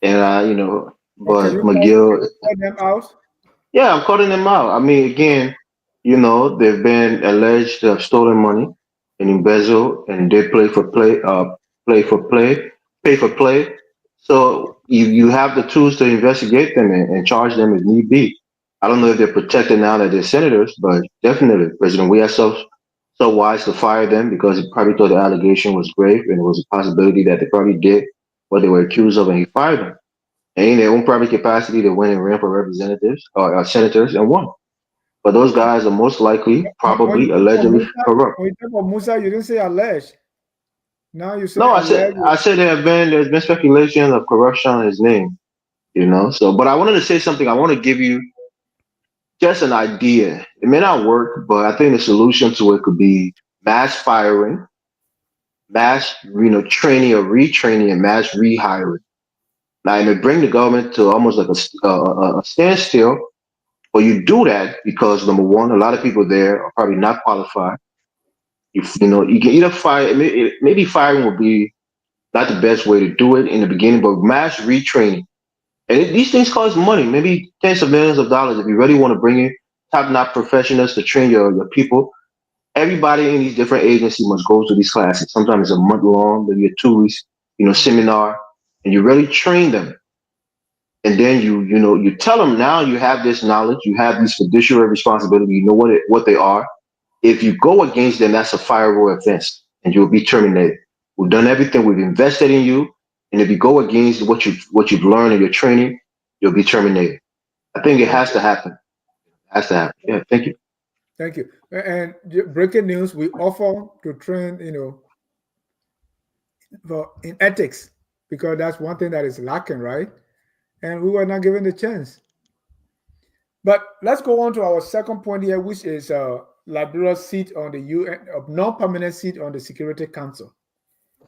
and but McGill. Call them out? Yeah, I'm calling them out. Again, they've been alleged to have stolen money and embezzle, and they pay for play. So you have the tools to investigate them and charge them if need be. I don't know if they're protected now that they're senators, but definitely President Weah so wise to fire them because he probably thought the allegation was grave and it was a possibility that they probably did what they were accused of, and he fired them. And in their own private capacity, they went and ran for representatives or senators and won. But those guys are most likely, probably, allegedly corrupt. When you talk about Musa, you didn't say alleged. Now you say no. alleged. I said there's been speculation of corruption on his name. So, but I wanted to say something. I want to give you just an idea. It may not work, but I think the solution to it could be mass firing, mass training or retraining, and mass rehiring. Now, it may bring the government to almost like a standstill, but you do that because, number one, a lot of people there are probably not qualified. You can either fire, maybe firing would be not the best way to do it in the beginning, but mass retraining. And these things cost money, maybe tens of millions of dollars. If you really want to bring in top-notch professionals to train your people, everybody in these different agencies must go to these classes. Sometimes it's a month long, maybe a 2 weeks, seminar, and you really train them. And then you tell them now you have this knowledge, you have these fiduciary responsibilities, you know what they are. If you go against them, that's a fireable offense, and you'll be terminated. We've done everything. We've invested in you. And if you go against what you've learned in your training, you'll be terminated. I think it has to happen. It has to happen. Yeah, thank you. Thank you. And breaking news, we offer to train, in ethics, because that's one thing that is lacking, right? And we were not given the chance. But let's go on to our second point here, which is Liberia's seat on the UN, non-permanent seat on the Security Council.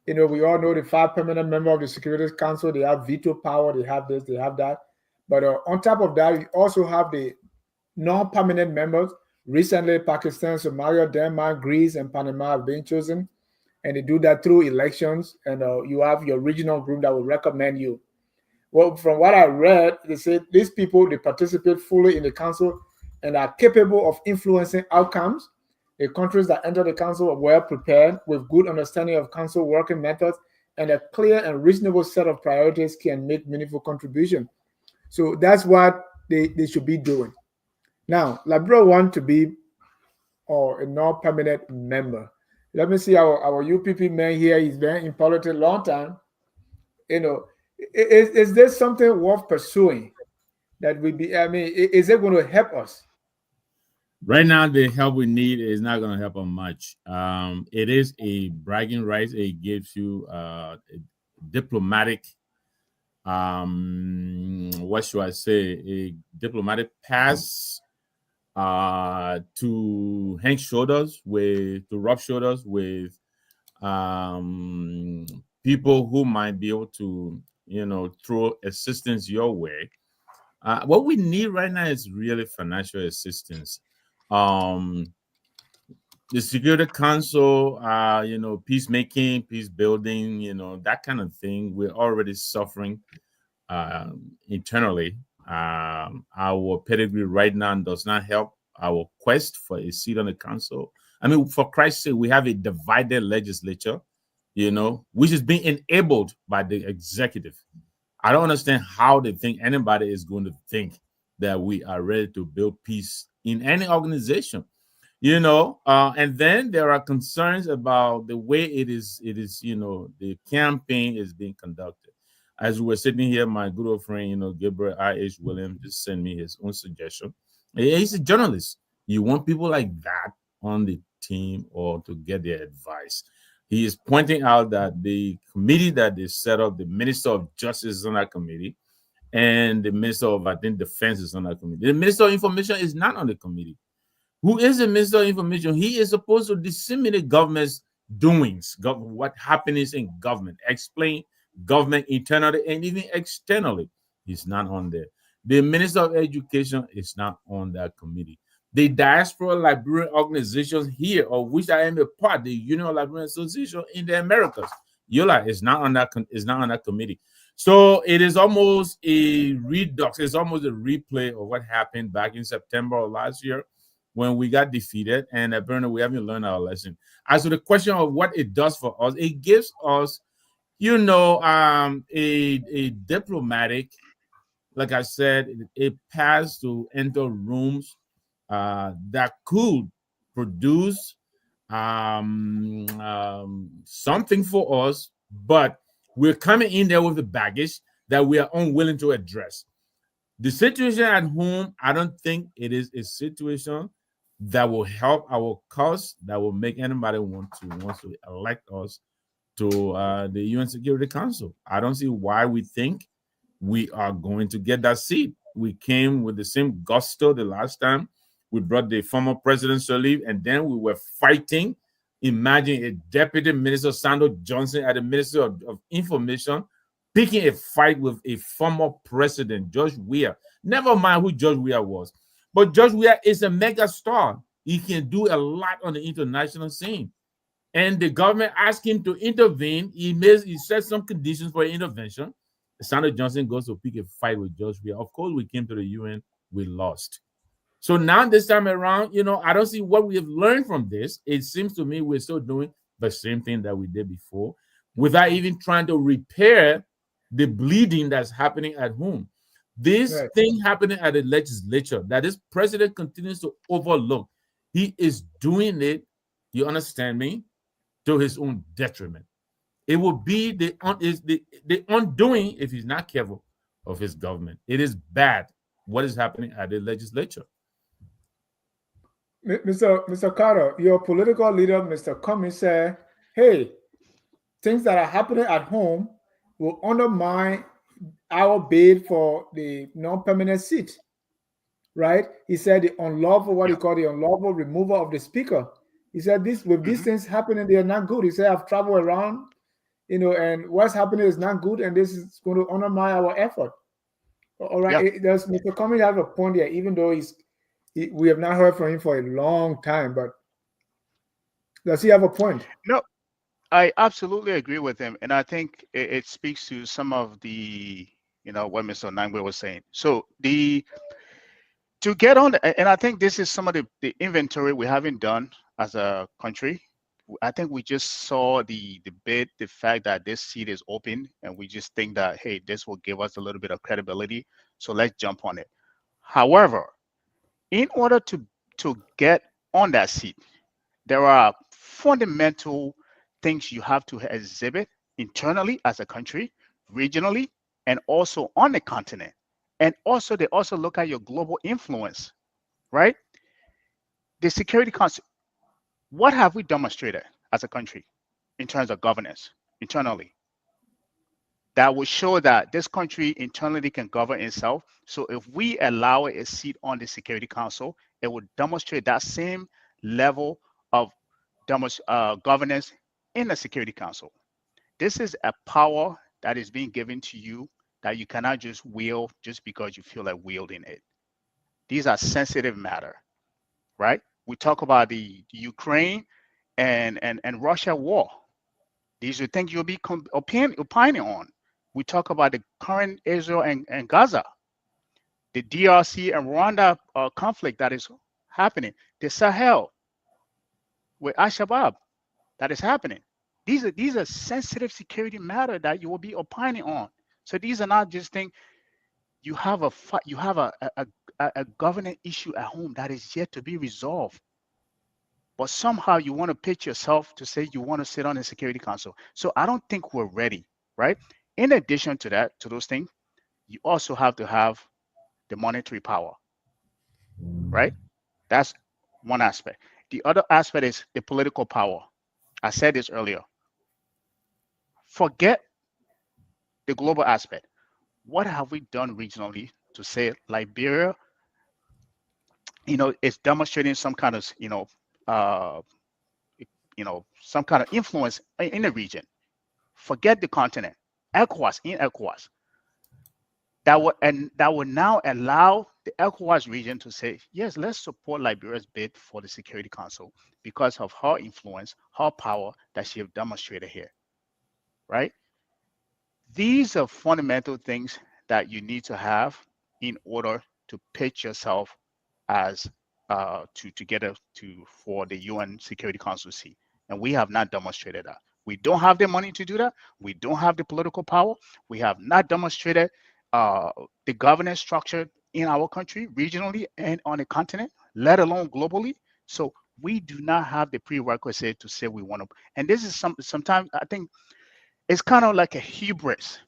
We all know the 5 permanent members of the Security Council. They have veto power. They have this. They have that. But on top of that, you also have the non-permanent members. Recently, Pakistan, Somalia, Denmark, Greece, and Panama have been chosen, and they do that through elections. And you have your regional group that will recommend you. Well, from what I read, they say these people, they participate fully in the council and are capable of influencing outcomes. The countries that enter the council are well prepared with good understanding of council working methods and a clear and reasonable set of priorities can make meaningful contribution. So that's what they should be doing. Now, Liberia want to be a non-permanent member. Let me see our UPP man here. He's been in politics a long time. Is there something worth pursuing that would be, is it going to help us? Right now, the help we need is not going to help us much. It is a bragging rights. It gives you a diplomatic, what should I say, a diplomatic pass to hang shoulders to rub shoulders with people who might be able to, throw assistance your way. What we need right now is really financial assistance. The Security Council, peacemaking, peace building, that kind of thing. We're already suffering internally. Our pedigree right now does not help our quest for a seat on the council. For Christ's sake, we have a divided legislature, which is being enabled by the executive. I don't understand how they think anybody is going to think that we are ready to build peace in any organization, and then there are concerns about the way it is, the campaign is being conducted. As we were sitting here, my good old friend, Gabriel I.H. Williams just sent me his own suggestion. He's a journalist. You want people like that on the team or to get their advice. He is pointing out that the committee that they set up, the Minister of Justice is on that committee, and the Minister of, Defense is on that committee. The Minister of Information is not on the committee. Who is the Minister of Information? He is supposed to disseminate government's doings, what happens in government, explain government internally and even externally. He's not on there. The Minister of Education is not on that committee. The Diaspora Liberian organizations here, of which I am a part, the Union of Liberian Association in the Americas, YOLA is not on that committee. So it is almost a redux. It's almost a replay of what happened back in September of last year when we got defeated, and apparently we haven't learned our lesson. As to the question of what it does for us, it gives us, a diplomatic, like I said, a pass to enter rooms that could produce something for us, but we're coming in there with the baggage that we are unwilling to address. The situation at home, I don't think it is a situation that will help our cause, that will make anybody want to elect us to the UN Security Council. I don't see why we think we are going to get that seat. We came with the same gusto the last time. We brought the former President Sirleaf, and then we were fighting. Imagine a Deputy Minister, Sandro Johnson, at the Ministry of Information, picking a fight with a former President, George Weah. Never mind who George Weah was. But George Weah is a mega star. He can do a lot on the international scene. And the government asked him to intervene. He set some conditions for intervention. Sandro Johnson goes to pick a fight with George Weah. Of course, we came to the UN, we lost. So now this time around, I don't see what we have learned from this. It seems to me we're still doing the same thing that we did before without even trying to repair the bleeding that's happening at home. This thing happening at the legislature that this president continues to overlook, he is doing it, you understand me, to his own detriment. It will be the undoing, if he's not careful, of his government. It is bad what is happening at the legislature. Mr. Carter, your political leader, Mr. Cummings, said, hey, things that are happening at home will undermine our bid for the non-permanent seat. right? He said the unlawful, what Yeah. he called the unlawful removal of the speaker. He said this with these Mhm. things happening, they are not good. He said, I've traveled around, and what's happening is not good, and this is going to undermine our effort. All right, Yeah. does Mr. Cummings have a point here, even though we have not heard from him for a long time, but does he have a point? No, I absolutely agree with him, and I think it speaks to some of the, what Mr. Nangwe was saying. So to get on, and I think this is some of the inventory we haven't done as a country. I think we just saw the bid, the fact that this seat is open, and we just think that, hey, this will give us a little bit of credibility, so let's jump on it. However, in order to get on that seat, there are fundamental things you have to exhibit internally as a country, regionally, and also on the continent. And also, they also look at your global influence, right? The Security Council, what have we demonstrated as a country in terms of governance internally? That will show that this country internally can govern itself. So if we allow a seat on the Security Council, it would demonstrate that same level of governance in the Security Council. This is a power that is being given to you that you cannot just wield just because you feel like wielding it. These are sensitive matter, right? We talk about the Ukraine and Russia war. These are things you'll be opining on. We talk about the current Israel and Gaza, the DRC and Rwanda conflict that is happening, the Sahel with Al-Shabaab that is happening. These are sensitive security matter that you will be opining on. So these are not just things. You have a governance issue at home that is yet to be resolved, but somehow you want to pitch yourself to say you want to sit on the Security Council. So I don't think we're ready, right? In addition to that, to those things, you also have to have the monetary power, right? That's one aspect. The other aspect is the political power. I said this earlier. Forget the global aspect. What have we done regionally to say Liberia, is demonstrating some kind of, uh, some kind of influence in the region? Forget the continent. ECOWAS, that will now allow the ECOWAS region to say, yes, let's support Liberia's bid for the Security Council because of her influence, her power that she have demonstrated here, right? These are fundamental things that you need to have in order to pitch yourself as for the UN Security Council seat, and we have not demonstrated that. We don't have the money to do that. We don't have the political power. We have not demonstrated the governance structure in our country, regionally and on the continent, let alone globally. So we do not have the prerequisite to say we want to. And this is sometimes I think it's kind of like a hubris.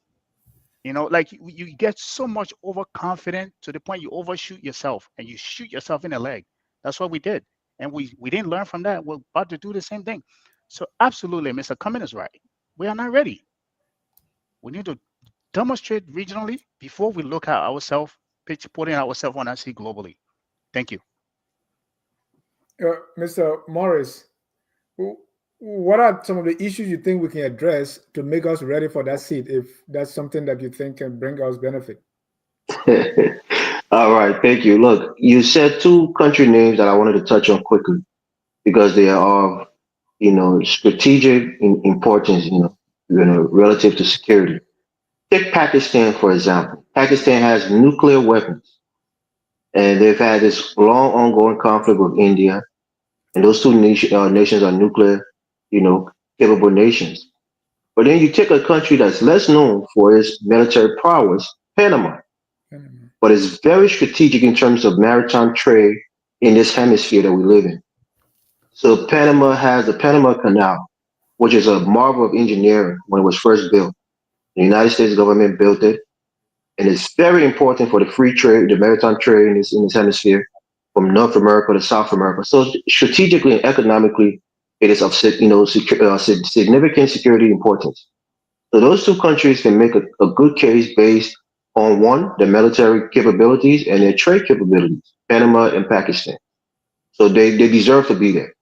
Like you get so much overconfident to the point you overshoot yourself and you shoot yourself in the leg. That's what we did. And we didn't learn from that. We're about to do the same thing. So absolutely, Mr. Cummings is right. We are not ready. We need to demonstrate regionally before we look at ourselves, putting ourselves on our seat globally. Thank you. Mr. Morris, what are some of the issues you think we can address to make us ready for that seat, if that's something that you think can bring us benefit? All right, thank you. Look, you said two country names that I wanted to touch on quickly because they are of, strategic importance, relative to security. Take Pakistan, for example. Pakistan has nuclear weapons, and they've had this long ongoing conflict with India, and those two nations are nuclear, capable nations. But then you take a country that's less known for its military prowess, Panama, but it's very strategic in terms of maritime trade in this hemisphere that we live in. So Panama has the Panama Canal, which is a marvel of engineering when it was first built. The United States government built it, and it's very important for the free trade, the maritime trade in this hemisphere, from North America to South America. So strategically and economically, it is of significant security importance. So those two countries can make a good case based on one, their military capabilities and their trade capabilities, Panama and Pakistan. So they deserve to be there.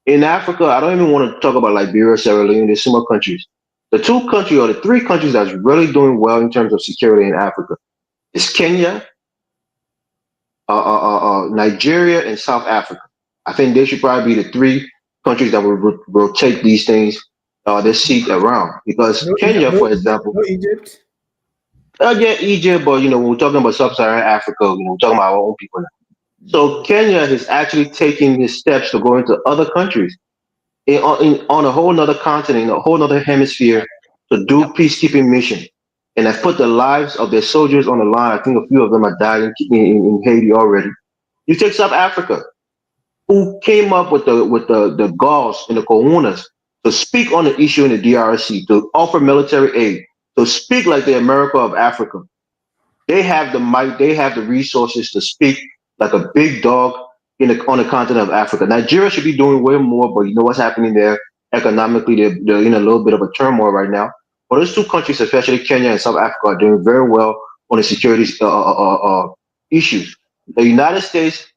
In Africa, I don't even want to talk about Liberia, Sierra Leone. There's some more countries. The two countries or the three countries that's really doing well in terms of security in Africa is Kenya, Nigeria, and South Africa. I think they should probably be the three countries that will rotate these things, this seat around. Because No, Kenya, no, for example, no Egypt. yeah, Egypt, but when we're talking about sub-Saharan Africa, we're talking about our own people now. So Kenya is actually taking his steps to go into other countries on a whole nother continent, a whole nother hemisphere to do Yep. peacekeeping mission. And have put the lives of their soldiers on the line. I think a few of them have died in Haiti already. You take South Africa, who came up with the galls and the cojones to speak on the issue in the DRC, to offer military aid, to speak like the America of Africa. They have the might, they have the resources to speak like a big dog on the continent of Africa. Nigeria should be doing way more, but you know what's happening there economically? They're in a little bit of a turmoil right now. But those two countries, especially Kenya and South Africa, are doing very well on the security issues. The United States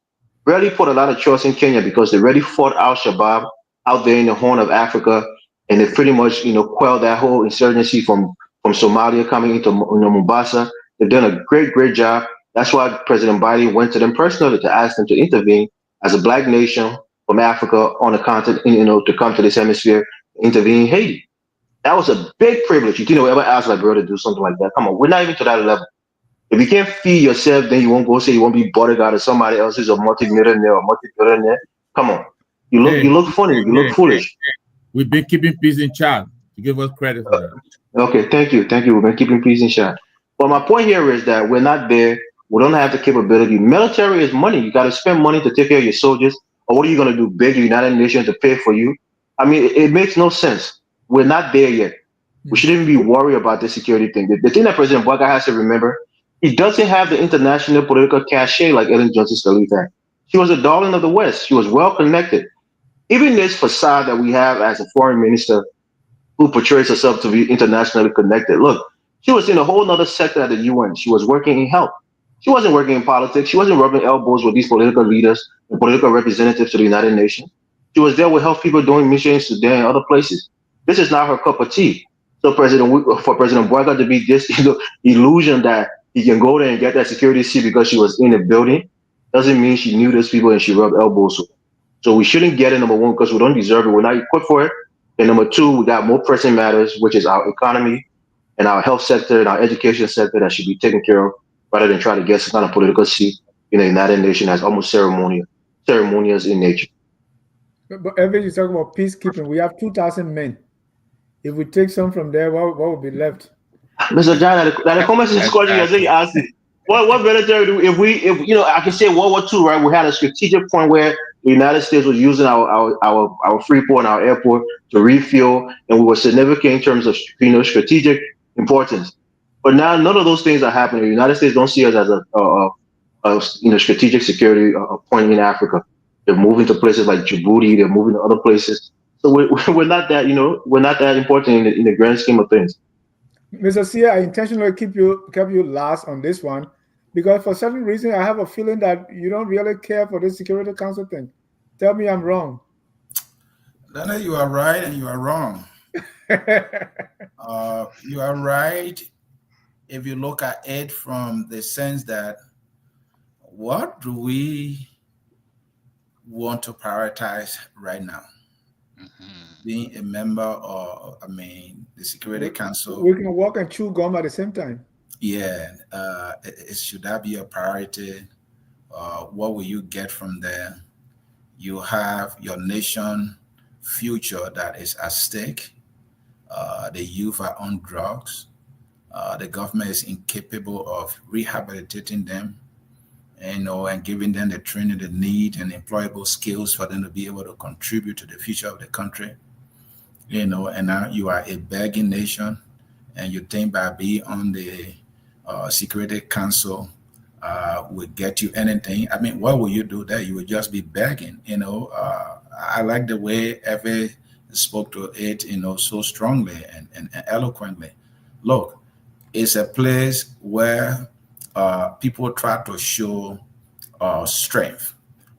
really put a lot of trust in Kenya because they already fought Al Shabaab out there in the Horn of Africa, and they pretty much quelled that whole insurgency from Somalia coming into Mombasa. They've done a great job. That's why President Biden went to them personally to ask them to intervene as a black nation from Africa on the continent, to come to this hemisphere, intervene in Haiti. That was a big privilege. You think they ever ask Liberia to do something like that? Come on, we're not even to that level. If you can't feed yourself, then you won't go say you won't be bodyguard of somebody else who's a multi-millionaire or multi-billionaire. Come on, you look funny, you look foolish. We've been keeping peace in Chad. You give us credit for that. Okay, thank you. We've been keeping peace in Chad. But my point here is that we're not there. We don't have the capability. Military is money. You got to spend money to take care of your soldiers. Or what are you going to do? Beg the United Nations to pay for you? I mean, it makes no sense. We're not there yet. We shouldn't be worried about the security thing. The thing that President Boaga has to remember, he doesn't have the international political cachet like Ellen Johnson Sirleaf had. She was a darling of the West. She was well connected. Even this facade that we have as a foreign minister who portrays herself to be internationally connected. Look, she was in a whole other sector at the UN. She was working in health. She wasn't working in politics. She wasn't rubbing elbows with these political leaders and political representatives to the United Nations. She was there with health people doing missions in Sudan and other places. This is not her cup of tea. So for President Boaga to be this illusion that he can go there and get that security seat because she was in the building doesn't mean she knew those people and she rubbed elbows with them. So we shouldn't get it, number one, because we don't deserve it. We're not equipped for it. And number two, we got more pressing matters, which is our economy and our health sector and our education sector that should be taken care of rather than try to get some kind of political seat in the United Nations that's almost ceremonious in nature. But Evan, you talk about peacekeeping. We have 2,000 men. If we take some from there, what will be left? Mr. John, the comments is question you asked it. What military do if I can say World War II, right? We had a strategic point where the United States was using our free port and our airport to refuel, and we were significant in terms of strategic importance. But now none of those things are happening. The United States don't see us as a strategic security point in Africa. They're moving to places like Djibouti. They're moving to other places. So we're not that we're not that important in the grand scheme of things. Mr. Sia, I intentionally kept you last on this one because for certain reason I have a feeling that you don't really care for this Security Council thing. Tell me I'm wrong. Dana, you are right and you are wrong. You are right if you look at it from the sense that what do we want to prioritize right now? Being a member of, the Security Council. We can walk and chew gum at the same time. Yeah, should that be a priority? What will you get from there? You have your nation future that is at stake. The youth are on drugs. The government is incapable of rehabilitating them, and giving them the training they need and employable skills for them to be able to contribute to the future of the country. And now you are a begging nation, and you think by being on the Security Council would get you anything. I mean, what will you do there? You would just be begging. I like the way Eve spoke to it, so strongly and eloquently. Look, It's a place where people try to show strength,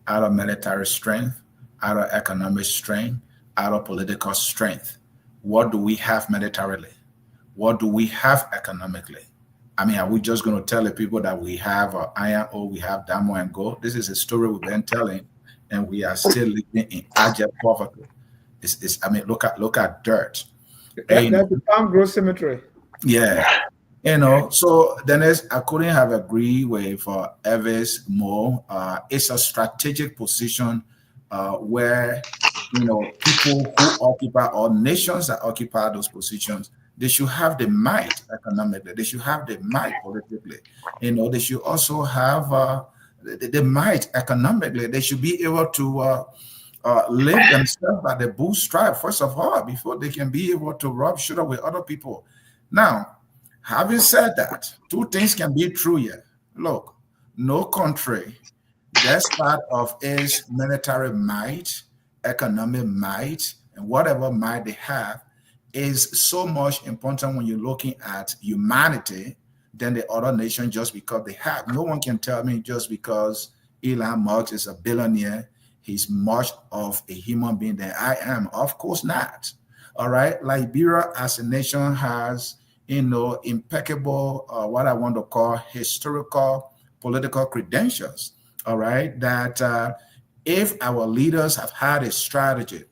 either military strength, either economic strength, either political strength. What do we have militarily? What do we have economically? I mean, are we just going to tell the people that we have iron ore, we have diamond and gold? This is a story we've been telling, and we are still living in abject poverty. I mean, look at dirt. That's the farm growth cemetery. Yeah. So Dennis, I couldn't have agreed with Elvis more. It's a strategic position where, people who occupy, or nations that occupy those positions, they should have the might economically. They should have the might politically. They should also have the might economically. They should be able to live themselves by the bootstrap, first of all, before they can be able to rub shoulder with other people. Now, having said that, two things can be true here. Look, no country, despite of its military might, economic might, and whatever might they have, is so much important when you're looking at humanity than the other nation just because they have. No one can tell me just because Elon Musk is a billionaire, he's much of a human being than I am. Of course not. All right. Liberia as a nation has, impeccable, what I want to call historical political credentials. All right. That if our leaders have had a strategy,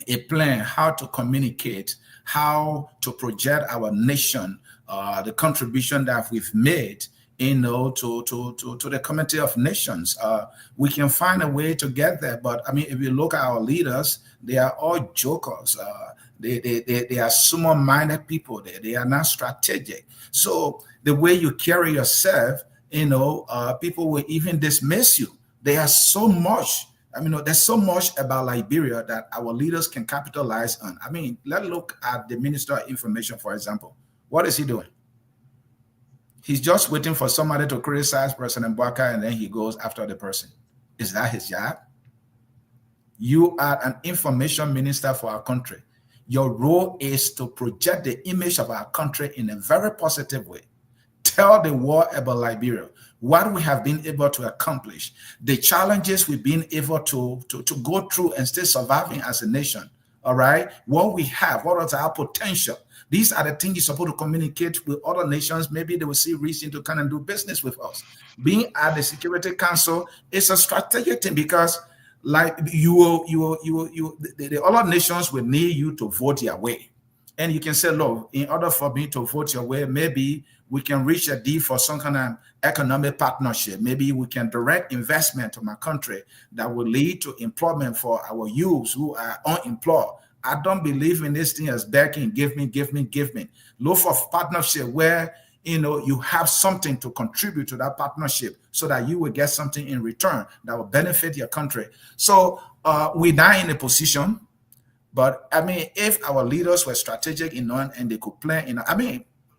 a plan, how to communicate, how to project our nation, the contribution that we've made, to the Committee of Nations, we can find a way to get there. But I mean, if you look at our leaders, they are all jokers. They are small-minded people. They are not strategic. So the way you carry yourself, people will even dismiss you. There are so much. I mean, there's so much about Liberia that our leaders can capitalize on. I mean, let's look at the Minister of Information, for example. What is he doing? He's just waiting for somebody to criticize President Bouaka, and then he goes after the person. Is that his job? You are an information minister for our country. Your role is to project the image of our country in a very positive way. Tell the world about Liberia, what we have been able to accomplish, the challenges we've been able to go through and still surviving as a nation. All right, what we have, what is our potential? These are the things you're supposed to communicate with other nations. Maybe they will see reason to come and do business with us. Being at the Security Council is a strategic thing because, like, the other nations will need you to vote your way. And you can say, look, in order for me to vote your way, maybe we can reach a deal for some kind of economic partnership. Maybe we can direct investment to my country that will lead to employment for our youths who are unemployed. I don't believe in this thing as begging, give me. Look for partnership where, you have something to contribute to that partnership so that you will get something in return that will benefit your country. So we're not in a position, but I mean, if our leaders were strategic enough and they could plan,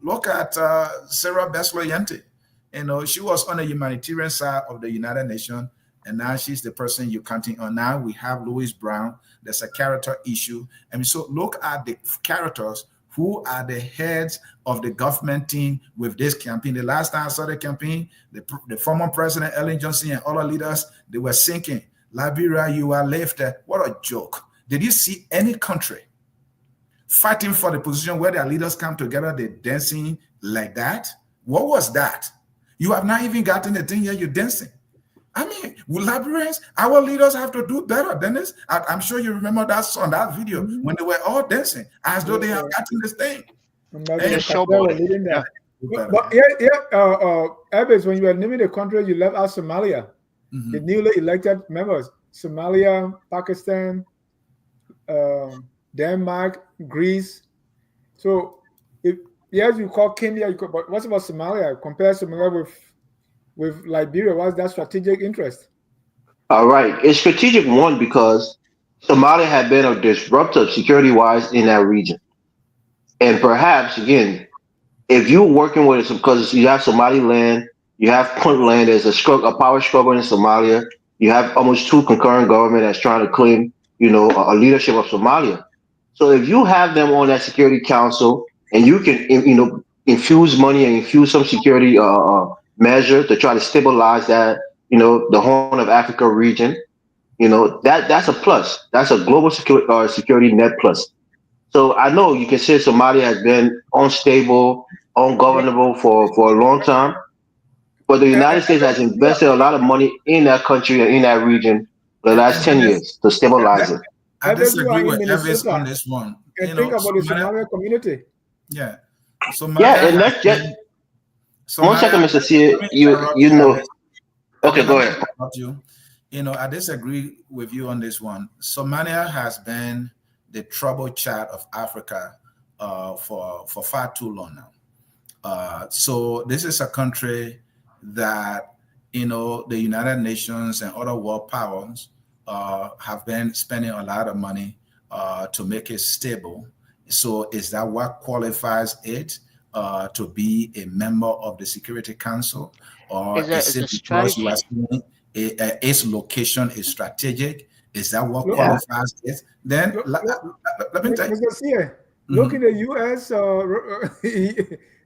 look at Sarah Bachelet. She was on the humanitarian side of the United Nations, and now she's the person you're counting on. Now we have Louis Brown. There's a character issue. So look at the characters who are the heads of the government team with this campaign. The last time I saw the campaign, the former president, Ellen Johnson, and other leaders, they were sinking. Liberia, you are left there. What a joke. Did you see any country fighting for the position where their leaders come together, they're dancing like that? What was that? You have not even gotten the thing yet, you're dancing. I mean, Liberians, our leaders have to do better than this. I'm sure you remember that song, that video, when they were all dancing as though they have gotten this thing. But Elvis, when you were naming the country, you left out Somalia. The newly elected members, Somalia, Pakistan, Denmark, Greece. So, yes, you call Kenya, but what about Somalia? Compare Somalia with Liberia, what's that strategic interest? All right. It's strategic, one, because Somalia had been a disruptor security-wise in that region. And perhaps, again, if you're working with it, because you have Somaliland, you have Puntland, there's a power struggle in Somalia. You have almost two concurrent government that's trying to claim, a leadership of Somalia. So if you have them on that Security Council and you can, infuse money and infuse some security measure to try to stabilize that, the Horn of Africa region. That's a plus. That's a global security net plus. So I know you can say Somalia has been unstable, ungovernable for a long time, but the United States has invested a lot of money in that country and in that region for the last And 10 Dennis, years to stabilize it. I Others who are disagree in with Elvis on Minnesota this one. can think about the Somalia, Somali community. yeah, Yeah, Somalia and has that's just been one second, Somalia. Mr. C. Let me You interrupt you you, know. Elvis. Okay, Let go me ahead. interrupt you. I disagree with you on this one. Somalia has been the trouble child of Africa for far too long now. So this is a country that the United Nations and other world powers have been spending a lot of money to make it stable. So is that what qualifies it to be a member of the Security Council, or is Is a it because you are strategy. saying its location is strategic? Is that what Look, Yeah. qualifies it? Then look, look, let me tell you. Mr. Sear, look in the U.S.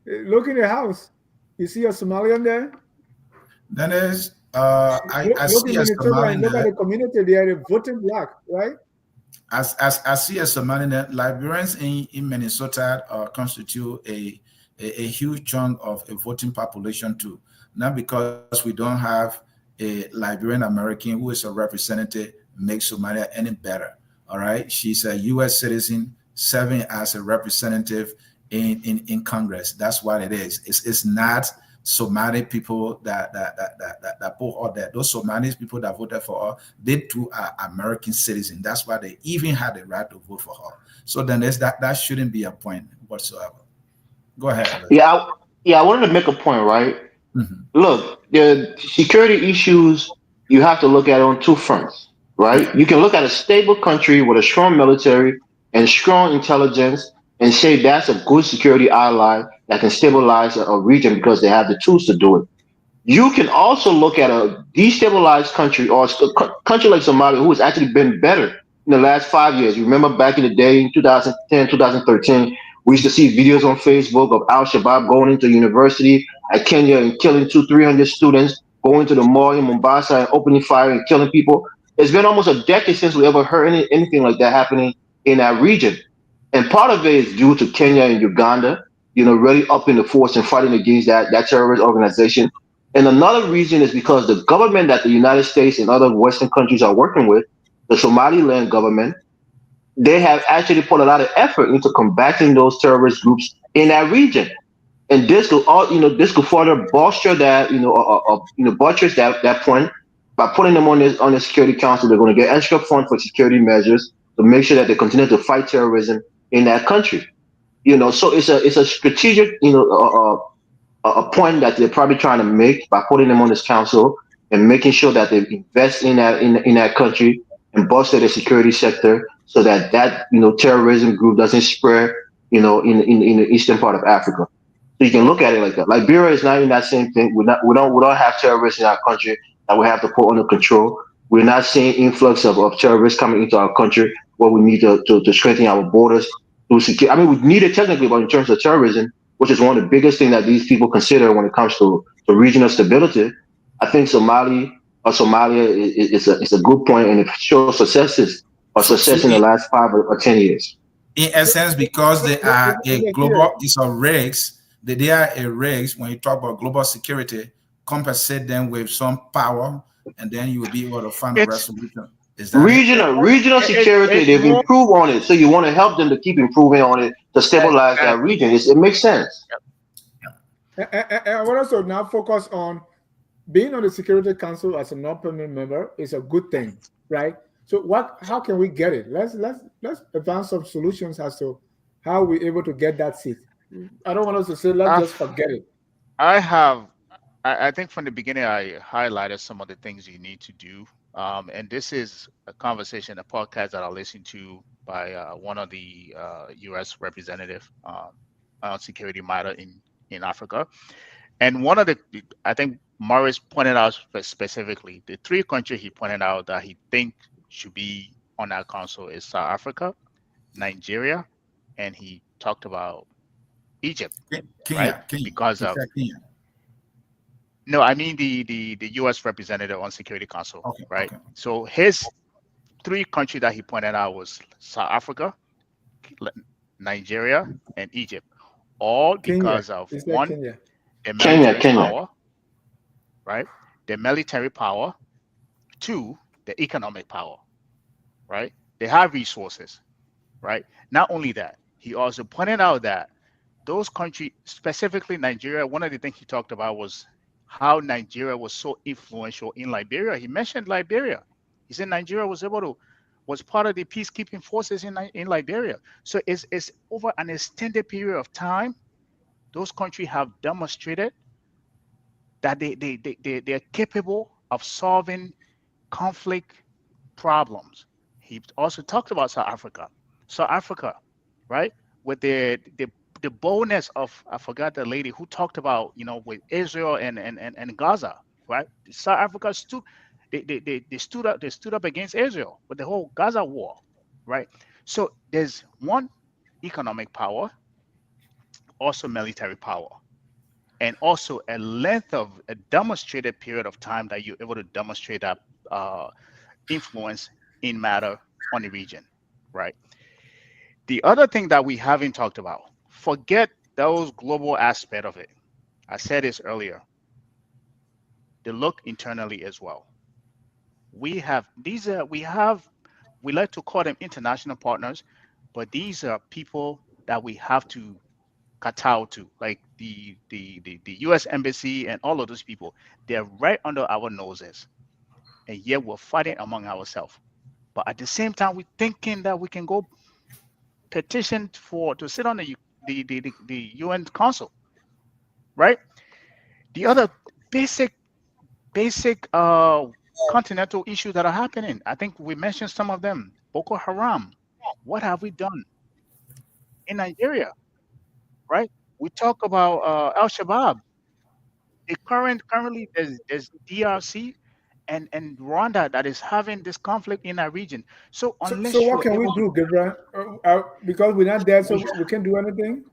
Look in the house. You see a Somalian there? Then there's I Look see in a Minnesota Somali and look at there. the community. They are voting black, right? As I see a Somali that Liberians in Minnesota constitute a huge chunk of a voting population too. Not because we don't have a Liberian American who is a representative makes Somalia any better. All right. She's a US citizen serving as a representative in Congress. That's what it is. It's not Somali people that vote out there. Those Somali people that voted for her, they too are American citizens. That's why they even had the right to vote for her. So then there's that shouldn't be a point whatsoever. Go ahead, Alex. I wanted to make a point, right? Mhm. Look, the security issues you have to look at on two fronts, Yeah. right? You can look at a stable country with a strong military and strong intelligence and say that's a good security ally that can stabilize a region because they have the tools to do it. You can also look at a destabilized country or a country like Somalia who has actually been better in the last 5 years. You remember back in the day in 2010, 2013, we used to see videos on Facebook of Al Shabaab going into university at Kenya and killing 300 students, going to the mall in Mombasa and opening fire and killing people. It's been almost a decade since we ever heard anything like that happening in that region. And part of it is due to Kenya and Uganda, really upping the force and fighting against that terrorist organization. And another reason is because the government that the United States and other Western countries are working with, the Somaliland government, they have actually put a lot of effort into combating those terrorist groups in that region. And this could further bolster that, buttress that point by putting them on the Security Council. They're going to get extra funds for security measures to make sure that they continue to fight terrorism in that country. So it's a strategic, a point that they're probably trying to make by putting them on this council and making sure that they invest in that country and bolster the security sector so that terrorism group doesn't spread in the eastern part of Africa. So you can look at it like that. Liberia is not in that same thing. We don't have terrorists in our country that we have to put under control. We're not seeing influx of terrorists coming into our country where we need to strengthen our borders to secure. I mean, we need it technically, but in terms of terrorism, which is one of the biggest things that these people consider when it comes to regional stability, I think Somalia is a good point, and it shows So success in the last 5 or 10 years. in essence, because they are a Mr. global, Sear, it's a rigs, they are a rigs. When you talk about global security, compensate them with some power, and then you will be able to find a It's resolution. Is that it? Regional security, it's they've more. improved on it, so you want to help them to keep improving on it to stabilize that Exactly. region. It makes sense. I want us to now focus on being on the Security Council as a non-permanent member is a good thing, right? So how can we get it? Let's advance some solutions as to how we're able to get that seat. I don't want us to say let's just I've, forget it. I have. I think from the beginning I highlighted some of the things you need to do. And this is a conversation, a podcast that I listened to by one of the U.S. representative on security matter in Africa. And one of I think Morris pointed out specifically, the three countries he pointed out that he think should be on that council is South Africa, Nigeria, and he talked about Egypt, Kenya, right? Kenya. Because He of said Kenya. no, I mean the U.S. representative on Security Council, Okay, right? okay. So his three countries that he pointed out was South Africa, Nigeria, and Egypt, all Kenya. because of Is that one, Kenya? their Kenya, military Kenya. power, right? Their military power. Two, the economic power, right? They have resources, right? Not only that, he also pointed out that those countries, specifically Nigeria, one of the things he talked about was how Nigeria was so influential in Liberia. He mentioned Liberia. He said Nigeria was part of the peacekeeping forces in Liberia. So it's over an extended period of time, those countries have demonstrated that they're capable of solving conflict problems. He also talked about South Africa. South Africa, right? With the boldness of, I forgot the lady who talked about, with Israel and Gaza, right? South Africa stood up against Israel with the whole Gaza war, right? So there's one, economic power, also military power, and also a length of a demonstrated period of time that you're able to demonstrate that influence in matter on the region, right? The other thing that we haven't talked about, forget those global aspect of it. I said this earlier. They look internally as well. We like to call them international partners, but these are people that we have to kowtow to, like the U.S. Embassy and all of those people. They're right under our noses, and yet we're fighting among ourselves. But at the same time, we're thinking that we can go petition to sit on the UN Council, right? The other basic continental issues that are happening. I think we mentioned some of them. Boko Haram. What have we done in Nigeria, right? We talk about Al Shabaab. Currently there's DRC and Rwanda that is having this conflict in our region. So So unless what you're can we able to, do, Gabriel? Because we're not there, so we we can't do anything.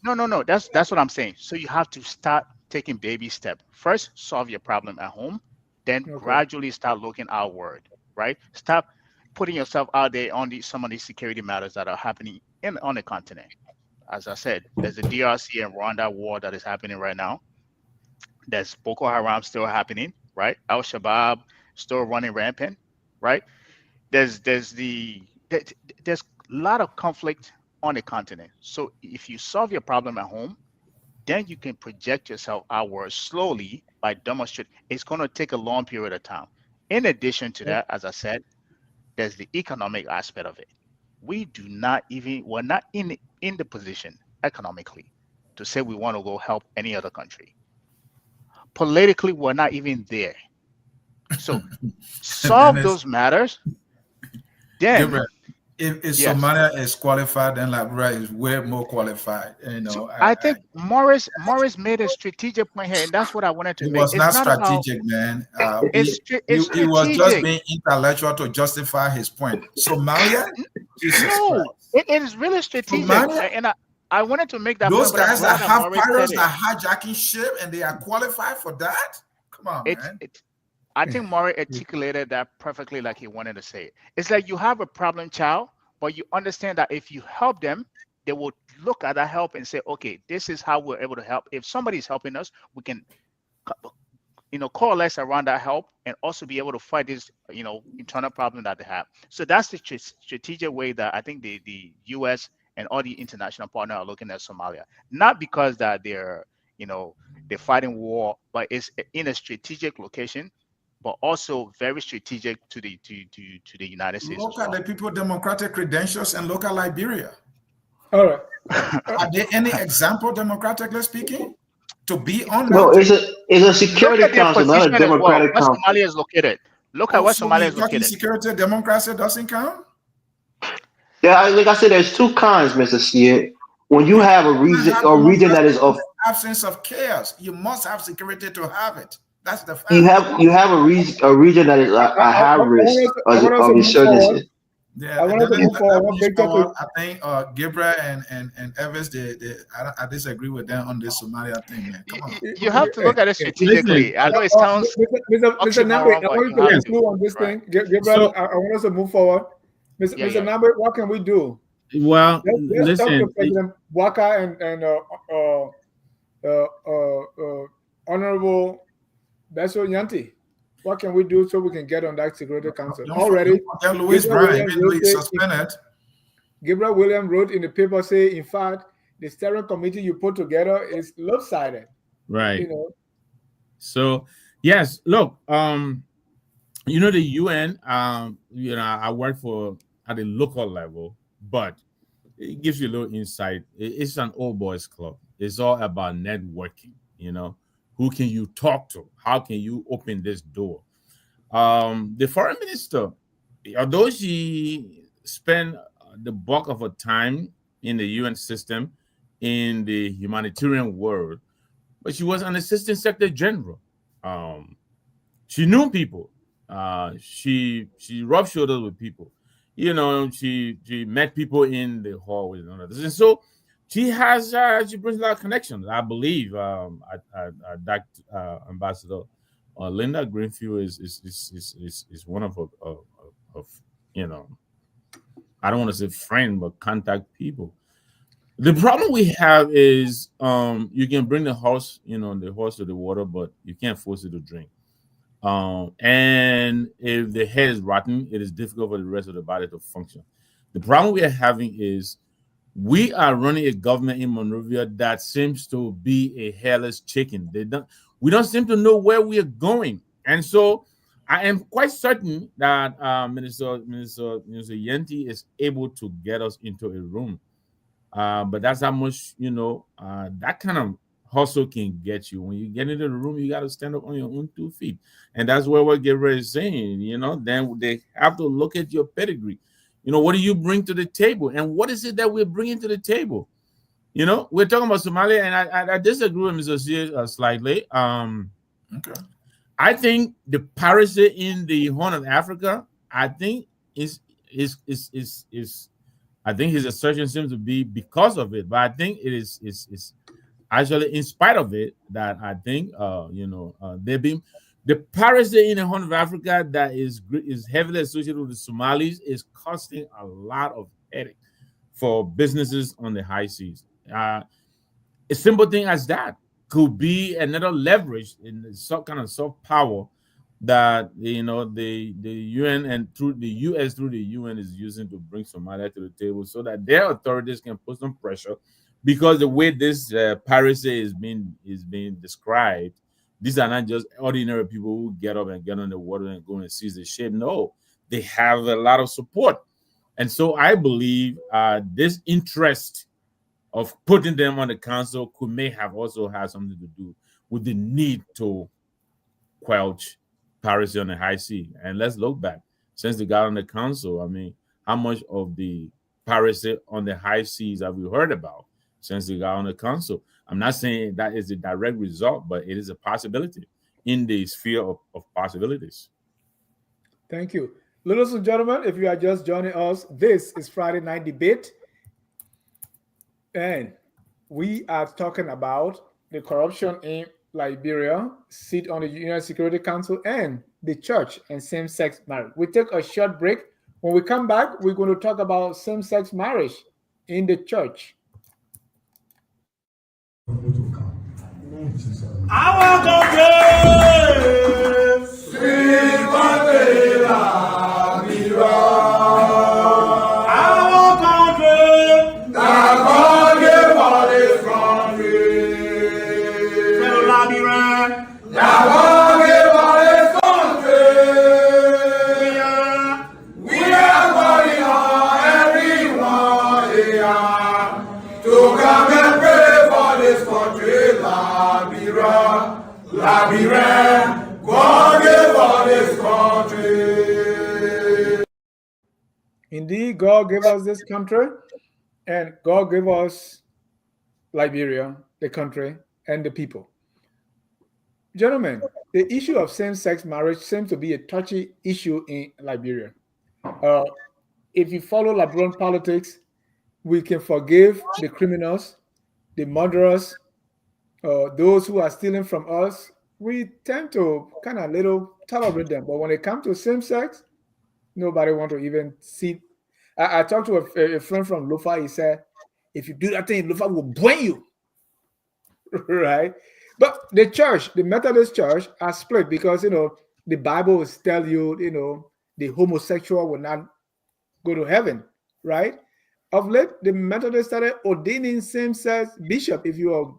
no, that's what I'm saying. So you have to start taking baby steps. First, solve your problem at home, then Okay. gradually start looking outward, right? Stop putting yourself out there on some of these security matters that are happening on the continent. As I said, there's a DRC and Rwanda war that is happening right now. There's Boko Haram still happening, right? Al Shabaab still running rampant, right? There's there's the there- there's a lot of conflict on the continent. So if you solve your problem at home, then you can project yourself outward slowly by demonstrating. It's going to take a long period of time. In addition to that, as I said, there's the economic aspect of it. We're not in the position economically to say we want to go help any other country. Politically, we're not even there. So Then solve it's those matters. Then Gabriel. If yes, Somalia is qualified, then Liberia is way more qualified. so I think Morris made a strategic point here, and that's what I wanted to It make. was It's not not about strategic, man. it's He was just strategic. being intellectual to justify his point. Somalia, Jesus No, Christ. it is really strategic, Somalia, and I wanted to make that those point, but I'm guys that glad that have Morris said pirates it. that hijacking ship and they are qualified for that? Come on, It's man. it. I think Morris articulated that perfectly, like he wanted to say it. It's like you have a problem child, but you understand that if you help them, they will look at that help and say, okay, this is how we're able to help. If somebody's helping us, we can coalesce around that help and also be able to fight this internal problem that they have. So that's the strategic way that I think the US and all the international partners are looking at Somalia, not because that they're fighting war, but it's in a strategic location, but also very strategic to the United States as Look at well. the people democratic credentials and look at Liberia. All right. Are there any example democratically speaking to be on No, that? it's a Look security at their council, not a position as well. democratic Where council. Somalia is located. Look at Oh, where so Somalia we're is talking located. security, democracy doesn't count? Yeah, like I said, there's two kinds, Mr. Sear. When you have a You region, have a region that democracy is in of the absence of chaos. You must have security to have it. That's the you fact. have a region that is a high risk I want us to of move forward. insurgency. Yeah, I want us to move forward. I want Victor to. I think Gabriel and Evans, I disagree with them on this Somalia thing, man. Come on. You have to look at it strategically. I know it sounds Mr. Nambi, I oxymoron, but want you you to have conclude to. on this Right. thing. Gabriel, So- I want us to move forward. Yeah, Mr. yeah. Nambi, what can we do? Well, Let's talk to listen. President Waka and Honorable Beso Yanti. What can we do so we can get on that Security Council? Already, Don't Louis Gabriel Bryan, Williams even though he's suspended. Gabriel Williams wrote in the paper, say, in fact, the steering committee you put together is lopsided. Right. You know, So yes, look, you know, the UN, you know, I work for at the local level, but it gives you a little insight. It's an old boys club. It's all about networking, you know. Who can you talk to? How can you open this door? The foreign minister, although she spent the bulk of her time in the UN system in the humanitarian world, but she was an assistant secretary general. She knew people. She rubbed shoulders with people. You know, she met people in the hallways and others. And so she brings a lot of connections. I believe Dr. Ambassador Linda Greenfield is one of you know, I don't want to say friend, but contact people. The problem we have is you can bring the horse to the water, but you can't force it to drink. And if the head is rotten, it is difficult for the rest of the body to function. The problem we are having is we are running a government in Monrovia that seems to be a hairless chicken. We don't seem to know where we are going. And so I am quite certain that Minister Yenti is able to get us into a room. But that's how much, you know, that kind of hustle can get you. When you get into the room, you got to stand up on your own 2 feet. And that's what Gabriel is saying, you know. Then they have to look at your pedigree. You know, what do you bring to the table? And what is it that we're bringing to the table? You know, we're talking about Somalia, and I disagree with Mr. Sears slightly. Okay. I think the piracy in the Horn of Africa, I think is I think his assertion seems to be because of it, but I think it is actually in spite of it that I think they've been the piracy in the Horn of Africa that is heavily associated with the Somalis is costing a lot of headache for businesses on the high seas. A simple thing as that could be another leverage in some kind of soft power that the UN and through the US through the UN is using to bring Somalia to the table so that their authorities can put some pressure, because the way this piracy is being described, these are not just ordinary people who get up and get on the water and go and seize the ship. No, they have a lot of support. And so I believe this interest of putting them on the council may have also had something to do with the need to quelch piracy on the high sea. And let's look back. Since they got on the council, I mean, how much of the piracy on the high seas have we heard about since they got on the council? I'm not saying that is a direct result, but it is a possibility in the sphere of possibilities. thank you. Ladies and gentlemen, if you are just joining us, this is Friday Night Debate. And we are talking about the corruption in Liberia, seat on the UN Security Council, and the church and same-sex marriage. We take a short break. When we come back, we're going to talk about same-sex marriage in the church. Our country, sweet Mandela, our country, that God gave us this country. Fellow Liberian, that God gave us this country. We are calling on everyone here to come and pray for this country, Liberia, God gave us this country. Indeed, God gave us this country, and God gave us Liberia, the country, and the people. Gentlemen, the issue of same-sex marriage seems to be a touchy issue in Liberia. if you follow LeBron politics, we can forgive the criminals, the murderers, those who are stealing from us. We tend to kind of little tolerate them. But when it comes to same sex, nobody want to even see. I talked to a friend from Lufa. He said, if you do that thing, Lufa will burn you. Right? But the church, the Methodist church, are split because, the Bible will tell you, the homosexual will not go to heaven, right? Of late, the Methodists started ordaining same-sex bishop. If you are,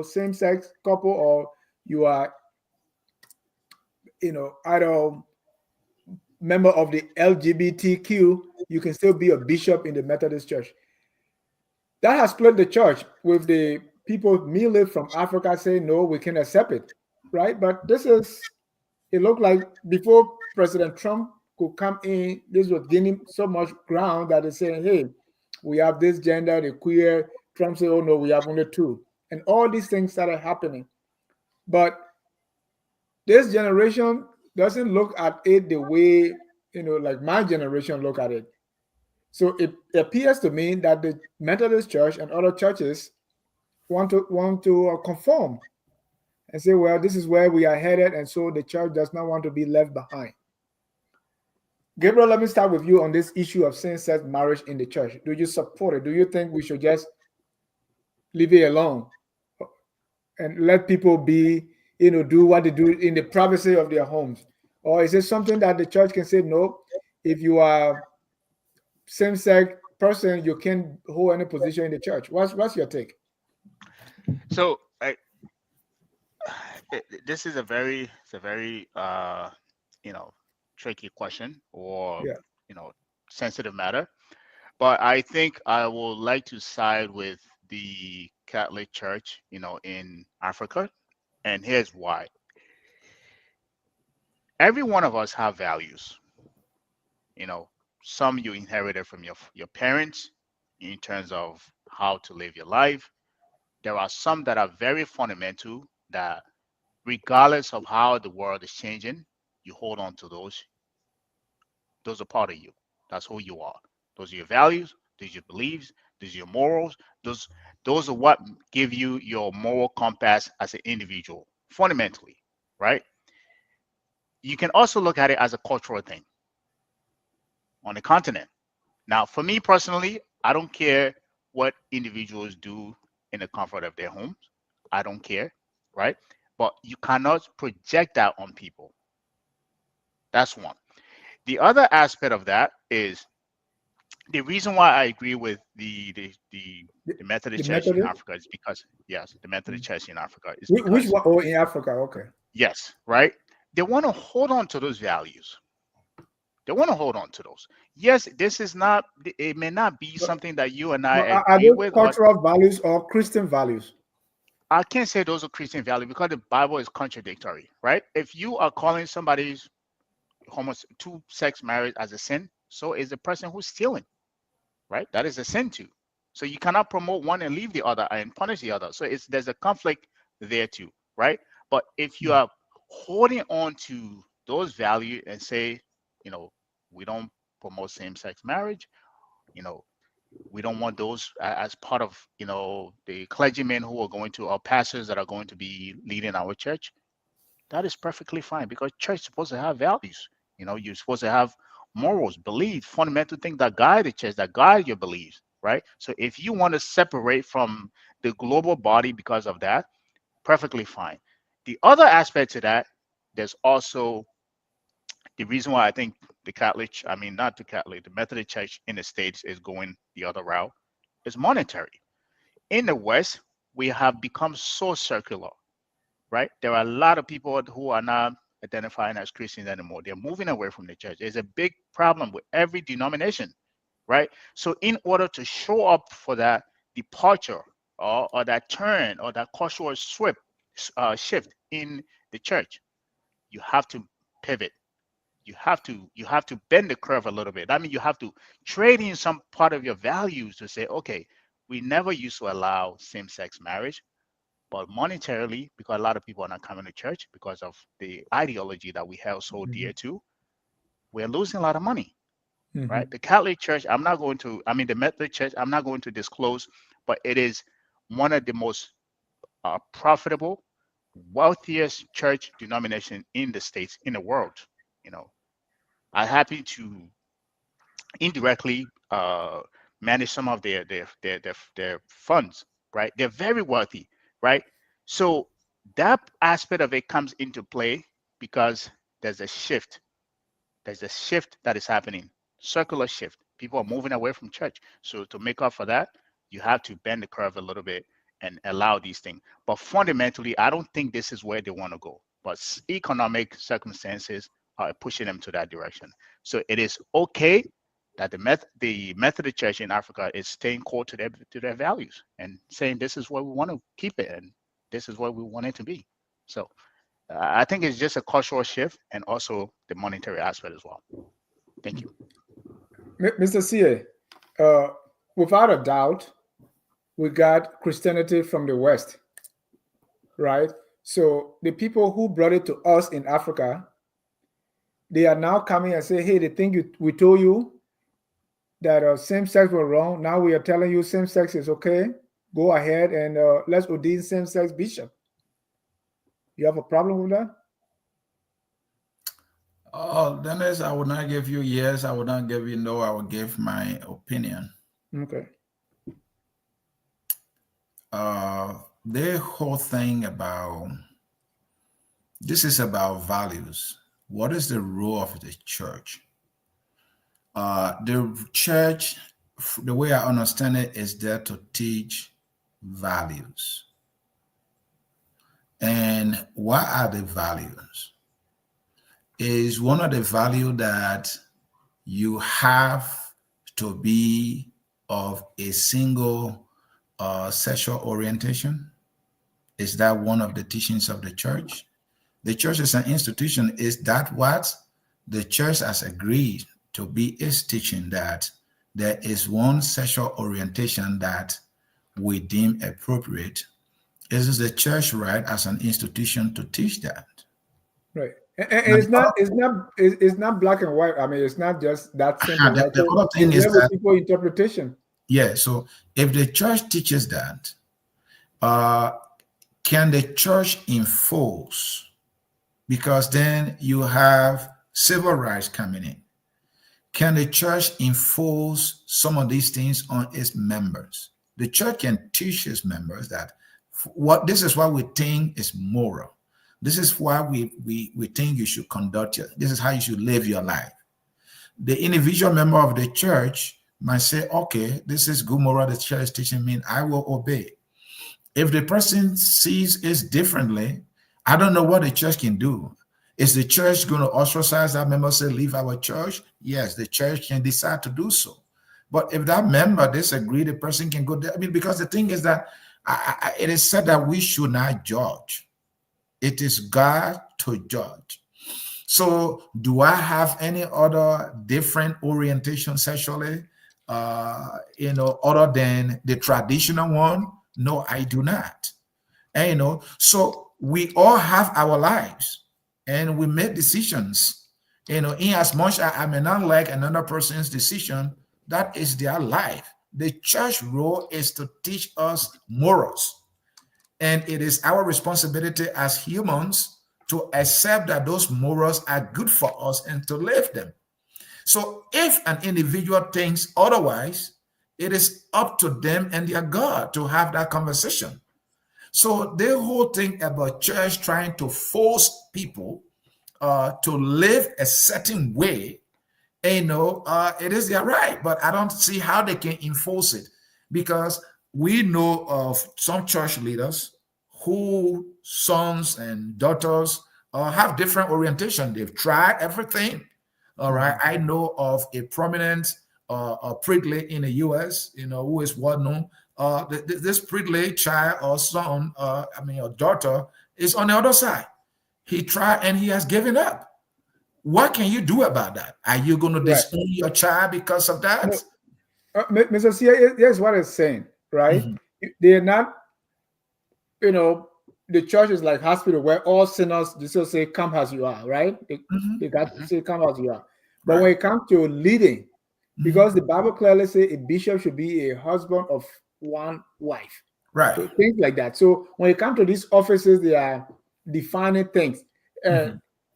same-sex couple, or you are, either member of the LGBTQ, you can still be a bishop in the Methodist church. That has split the church, with the people merely from Africa saying, no, we can accept it, right? But it looked like before President Trump could come in, this was gaining so much ground that they're saying, hey, we have this gender, the queer. Trump said, oh no, we have only two. And all these things started happening. But this generation doesn't look at it the way, like my generation look at it. So it appears to me that the Methodist Church and other churches want to conform and say, well, this is where we are headed, and so the church does not want to be left behind. Gabriel, let me start with you on this issue of same-sex marriage in the church. Do you support it? Do you think we should just leave it alone and let people be, do what they do in the privacy of their homes? Or is it something that the church can say, no, if you are same-sex person, you can't hold any position in the church? What's your take? So this is a very tricky question, or sensitive matter. But I think I would like to side with the Catholic Church, in Africa, and here's why. Every one of us have values. Some you inherited from your parents in terms of how to live your life. There are some that are very fundamental, that regardless of how the world is changing, you hold on to those. Those are part of you. That's who you are. Those are your values. Those are your beliefs. Those are your morals. Those are what give you your moral compass as an individual, fundamentally, right? You can also look at it as a cultural thing on the continent. Now, for me personally, I don't care what individuals do in the comfort of their homes. I don't care, right? But you cannot project that on people. That's one. The other aspect of that is the reason why I agree with the Methodist Church in Africa is because, yes, the Methodist Church in Africa is because, which one? Oh, in Africa, okay. Yes, right. They want to hold on to those values. They want to hold on to those. Yes, this is not. It may not be something that you and I agree with. Cultural values or Christian values? I can't say those are Christian values because the Bible is contradictory, right? If you are calling somebody's two-sex marriage as a sin, so is the person who's stealing, right? That is a sin too. So you cannot promote one and leave the other and punish the other. So there's a conflict there too, right? But if you are holding on to those values and say, we don't promote same-sex marriage, we don't want those as part of, the clergymen who are going to, our pastors that are going to be leading our church, that is perfectly fine, because church is supposed to have values. You're supposed to have morals, beliefs, fundamental things that guide the church, that guide your beliefs, right? So if you want to separate from the global body because of that, perfectly fine. The other aspect to that, there's also the reason why I think the Methodist Church in the States is going the other route is monetary. In the West, we have become so circular, right? There are a lot of people who are not identifying as Christians anymore. They're moving away from the church. There's a big problem with every denomination, right? So in order to show up for that departure or that turn or that cultural shift in the church, you have to pivot. You have to bend the curve a little bit. I mean, you have to trade in some part of your values to say, okay, we never used to allow same-sex marriage, but monetarily, because a lot of people are not coming to church because of the ideology that we held so dear to, we're losing a lot of money. right? The Catholic Church, I'm not going to, I mean, the Methodist Church, I'm not going to disclose, but it is one of the most profitable, wealthiest church denomination in the States, in the world. You know, I'm happy to indirectly manage some of their funds, right? They're very wealthy, right? So that aspect of it comes into play because there's a shift. There's a shift that is happening, circular shift. People are moving away from church. So to make up for that, you have to bend the curve a little bit and allow these things. But fundamentally, I don't think this is where they want to go. But economic circumstances are pushing them to that direction. So it is okay that the Methodist Church in Africa is staying core to their values and saying this is where we want to keep it and this is where we want it to be. So I think it's just a cultural shift and also the monetary aspect as well. Thank you. Mr. CA, without a doubt, we got Christianity from the West, right? So the people who brought it to us in Africa, they are now coming and say, hey, the thing we told you that same-sex was wrong, now we are telling you same-sex is okay. Go ahead and let's ordain same-sex bishop. You have a problem with that? Oh, Dennis, I will not give you yes. I will not give you no. I will give my opinion. Okay. The whole thing about this is about values. What is the role of the church? The church, the way I understand it, is there to teach values. And what are the values? Is one of the value that you have to be of a single sexual orientation? Is that one of the teachings of the church? The church is an institution. Is that what the church has agreed to be its teaching, that there is one sexual orientation that we deem appropriate? Is the church right as an institution to teach that? Right. And it's not black and white. I mean, it's not just that simple. The other thing is that people interpretation. Yeah. So if the church teaches that, can the church enforce? Because then you have civil rights coming in. Can the church enforce some of these things on its members? The church can teach its members that this is what we think is moral. This is why we think you should conduct it. This is how you should live your life. The individual member of the church might say, okay, this is good moral the church is teaching me, I will obey. If the person sees it differently, I don't know what the church can do. Is the church going to ostracize that member, say, leave our church? Yes, the church can decide to do so. But if that member disagrees, the person can go there. I mean, because the thing is that it is said that we should not judge. It is God to judge. So do I have any other different orientation sexually, other than the traditional one? No, I do not. And, so we all have our lives and we make decisions, in as much as I may not like another person's decision, that is their life. The church role is to teach us morals. And it is our responsibility as humans to accept that those morals are good for us and to live them. So if an individual thinks otherwise, it is up to them and their God to have that conversation. So the whole thing about church trying to force people to live a certain way, it is their right, but I don't see how they can enforce it, because we know of some church leaders whose sons and daughters have different orientation. They've tried everything. All right. I know of a prominent priestly in the U.S., who is well known. This priestly child or son, or daughter, is on the other side. He tried and he has given up. What can you do about that? Are you going to disown your child because of that? Mr. C, here's what it's saying, right? Mm-hmm. They're not, the church is like hospital where all sinners just say, come as you are, right? They got to say, come as you are. But when it comes to leading, because the Bible clearly says a bishop should be a husband of one wife. Right. So things like that. So when it comes to these offices, they are defining things.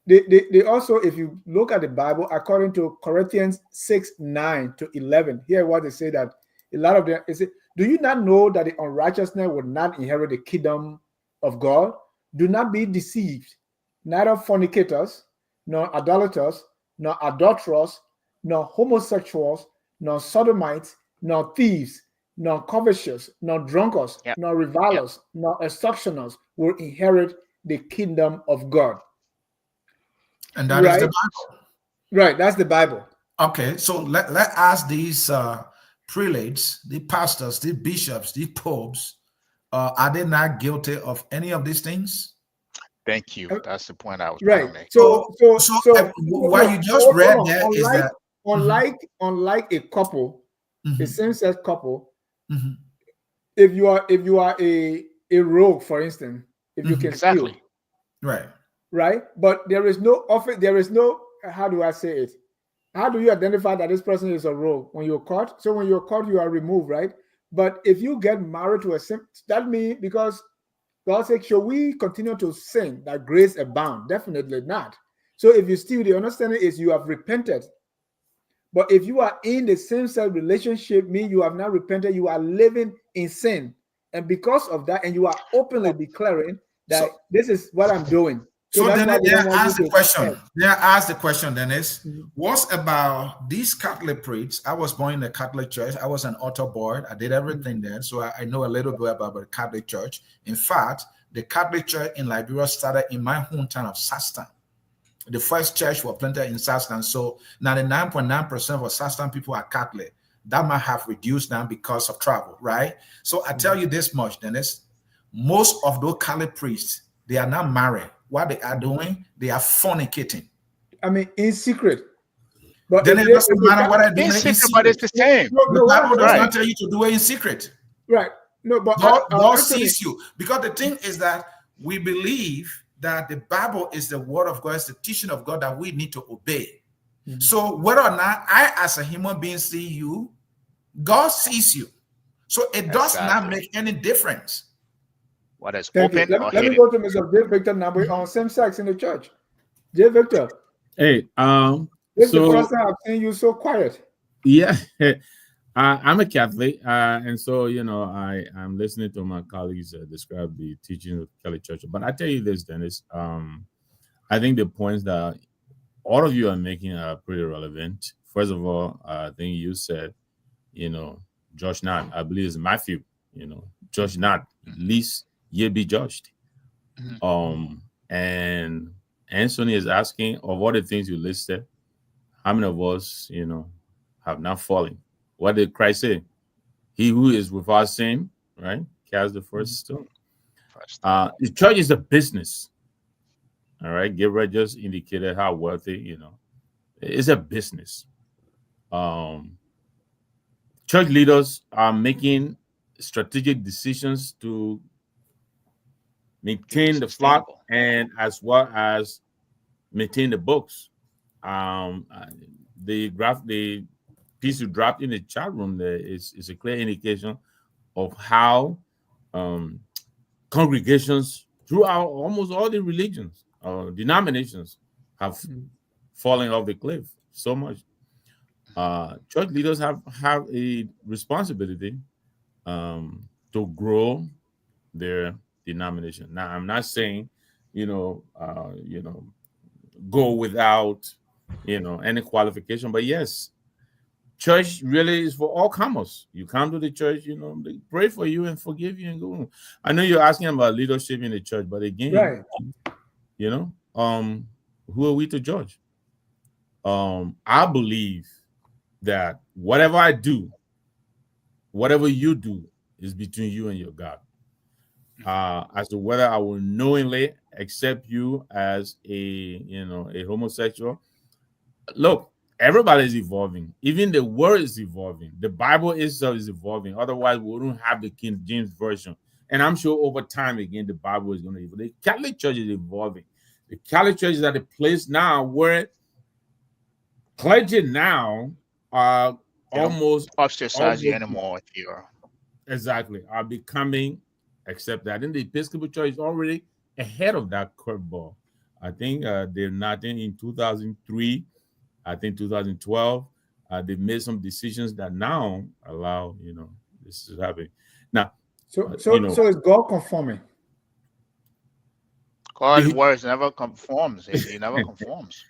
They also, if you look at the Bible, according to Corinthians 6:9-11, hear what they say, that a lot of them is it, do you not know that the unrighteousness will not inherit the kingdom of God? Do not be deceived, neither fornicators, nor idolaters, nor adulterers, nor homosexuals, nor sodomites, nor thieves, nor covetous, nor drunkards, nor revilers, nor extortioners will inherit the kingdom of God. And that is the Bible. Right, that's the Bible. Okay, so let ask these prelates, the pastors, the bishops, the popes, are they not guilty of any of these things? Thank you. That's the point I was right. trying to make. So what you just read there is that unlike a couple, a same-sex couple, if you are a rogue, for instance, if you can steal, right, but there is no office, there is no, how do I say it? How do you identify that this person is a rogue? When you're caught. So when you're caught, you are removed, right? But if you get married to a sin, that means, because God said, shall we continue to sin that grace abound? Definitely not. So if you steal, the understanding is you have repented. But if you are in the same-sex relationship, mean you have not repented, you are living in sin. And because of that, and you are openly declaring that this is what I'm doing. So then ask the question. Ask the question, Dennis. What about these Catholic priests? I was born in the Catholic Church. I was an altar board. I did everything there. So I know a little bit about the Catholic Church. In fact, the Catholic Church in Liberia started in my hometown of Sastan. The first church was planted in Sastan. So 99.9% of Sastan people are Catholic. That might have reduced now because of travel, right? So I tell you this much, Dennis. Most of those Catholic priests, they are not married. What they are doing, they are fornicating. I mean, in secret. But then it doesn't matter what I do in secret, but it's the same. The Bible does not tell you to do it in secret. Right. No, but God sees you. Because the thing is that we believe that the Bible is the word of God, it's the teaching of God that we need to obey. So whether or not I, as a human being, see you, God sees you. So it does not make any difference. What is open let me go to Mr. J. Victor now on same sex in the church. J. Victor. Hey, this is the first time I've seen you so quiet. Yeah, I'm a Catholic, and so I'm listening to my colleagues describe the teaching of the Catholic Church. But I tell you this, Dennis, I think the points that all of you are making are pretty relevant. First of all, I think you said, judge not. I believe it's Matthew. Judge not, least ye be judged. And Anthony is asking, of all the things you listed, how many of us, have not fallen? What did Christ say? He who is without sin, right, cast the first stone. The church is a business. All right, Gabriel just indicated how wealthy, it's a business. Church leaders are making strategic decisions to maintain the flock and as well as maintain the books. The piece you dropped in the chat room there is a clear indication of how congregations throughout almost all the religions or denominations have fallen off the cliff so much. Church leaders have a responsibility to grow their denomination. Now, I'm not saying, go without, any qualification, but yes, church really is for all comers. You come to the church, they pray for you and forgive you and go on. I know you're asking about leadership in the church, but again, who are we to judge? I believe that whatever I do, whatever you do, is between you and your God. As to whether I will knowingly accept you as a homosexual. Look, everybody is evolving. Even the word is evolving. The Bible itself is evolving. Otherwise, we wouldn't have the King James Version. And I'm sure over time, again, the Bible is going to evolve. The Catholic Church is evolving. The Catholic Church is at a place now where clergy now are almost ostracize you anymore here. exactly are becoming accepted. I think the Episcopal Church is already ahead of that curveball. I think they're not in 2003. I think 2012. They made some decisions that now allow this to happen. Now, So is God conforming? God's words never conforms. He never conforms.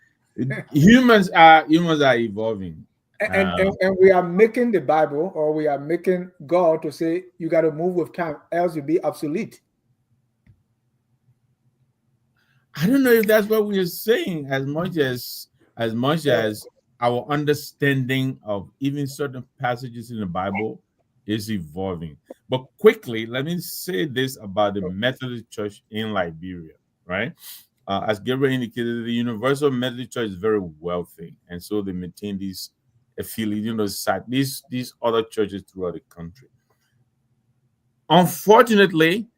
humans are evolving. And we are making the Bible, or we are making God to say you got to move with time, else you'll be obsolete. I don't know if that's what we are saying, as much as our understanding of even certain passages in the Bible is evolving. But quickly, let me say this about the Methodist Church in Liberia, right? As Gabriel indicated, the Universal Methodist Church is very wealthy, and so they maintain these affiliates, these other churches throughout the country. Unfortunately,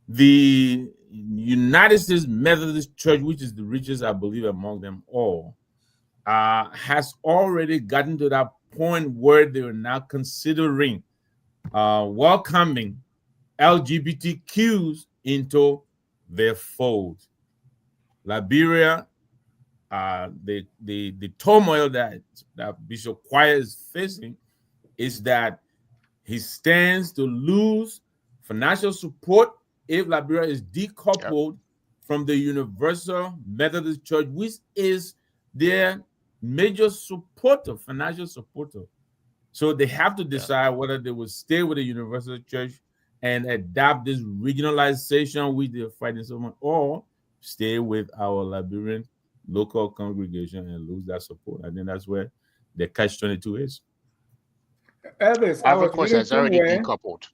the United States Methodist Church, which is the richest, I believe, among them all, has already gotten to that point where they are now considering welcoming LGBTQs into their fold. Liberia, the turmoil that Bishop Quire is facing is that he stands to lose financial support if Liberia is decoupled from the Universal Methodist Church, which is their major supporter, financial supporter. So they have to decide whether they will stay with the Universal Church and adapt this regionalization which they're fighting so much, or stay with our Liberian local congregation and lose that support. I think that's where the catch-22 is. Elvis, Africa has already decoupled.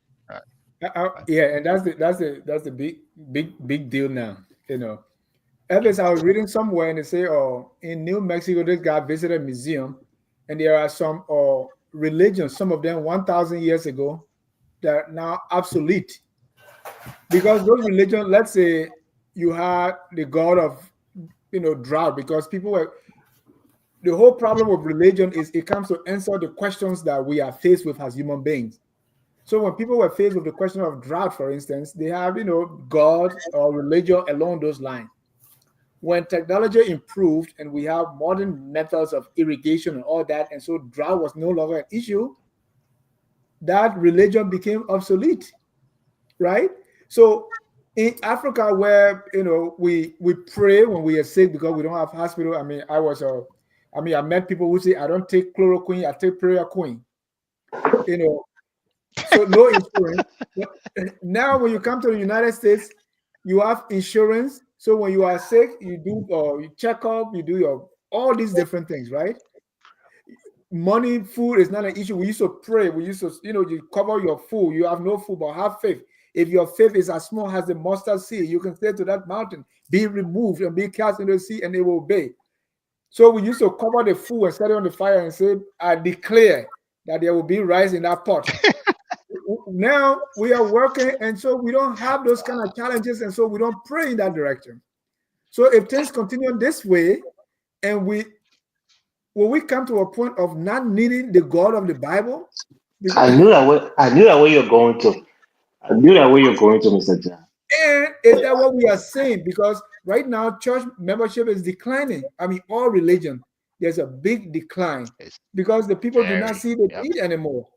Yeah, and that's the big deal now. Elvis, I was reading somewhere and they say, in New Mexico, this guy visited a museum, and there are some religions, some of them 1,000 years ago, that are now obsolete. Because those religions, let's say you had the god of drought, because people were, the whole problem with religion is it comes to answer the questions that we are faced with as human beings. So when people were faced with the question of drought, for instance, they have God or religion along those lines. When technology improved and we have modern methods of irrigation and all that, and so drought was no longer an issue, that religion became obsolete, right? So in Africa, where we pray when we are sick because we don't have hospital. I met people who say, I don't take chloroquine, I take prayer queen. So no insurance. Now when you come to the United States, you have insurance. So when you are sick, you do you check up, you do all these different things, right? Money, food is not an issue. We used to pray. We used to, you cover your food. You have no food, but have faith. If your faith is as small as the mustard seed, you can say to that mountain, be removed and be cast into the sea, and they will obey. So we used to cover the food and set it on the fire and say, I declare that there will be rice in that pot. Now we are working, and so we don't have those kind of challenges, and so we don't pray in that direction. So if things continue this way, and will we come to a point of not needing the God of the Bible? I knew that way you're going to. I knew that way you're going to, Mr. John. And is that what we are saying? Because right now, church membership is declining. All religion, there's a big decline because the people do not see the need anymore.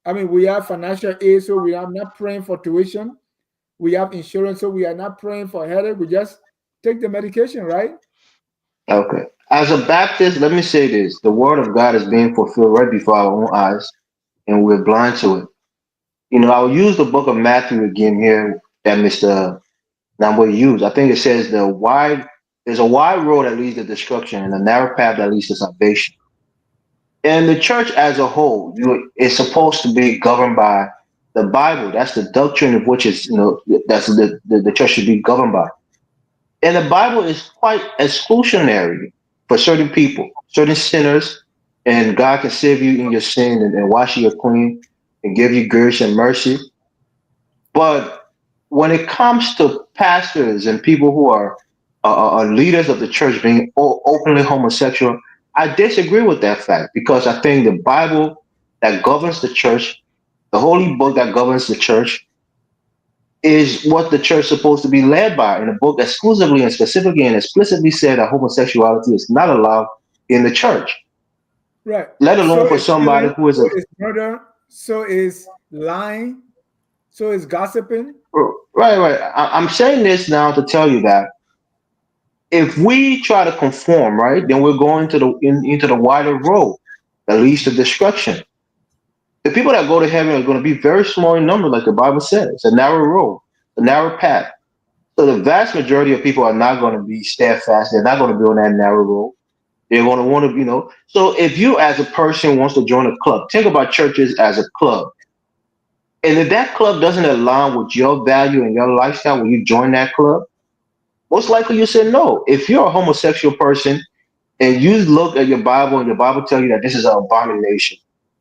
We have financial aid, so we are not praying for tuition. We have insurance, so we are not praying for headache. We just take the medication, right? Okay. As a Baptist, let me say this. The word of God is being fulfilled right before our own eyes, and we're blind to it. I'll use the book of Matthew again here that Mr. Nambo used. I think it says there's a wide road that leads to destruction and a narrow path that leads to salvation. And the church as a whole, is supposed to be governed by the Bible. That's the doctrine of which is, that's the church should be governed by. And the Bible is quite exclusionary for certain people, certain sinners, and God can save you in your sin and wash you clean and give you grace and mercy. But when it comes to pastors and people who are leaders of the church being openly homosexual, I disagree with that fact, because I think the Bible that governs the church, the holy book that governs the church, is what the church is supposed to be led by. And the book exclusively and specifically and explicitly said that homosexuality is not allowed in the church, Right. let alone So for is somebody stealing, who is a so is murder, so is lying, so is gossiping. right. I'm saying this now to tell you that if we try to conform, right, then we're going to into the wider road that leads to destruction. The people that go to heaven are going to be very small in number, like the Bible says. It's a narrow road, a narrow path. So the vast majority of people are not going to be steadfast. They're not going to be on that narrow road. They're going to want to, So if you as a person wants to join a club, think about churches as a club. And if that club doesn't align with your value and your lifestyle when you join that club, most likely you say no. If you're a homosexual person and you look at your Bible and your Bible tells you that this is an abomination,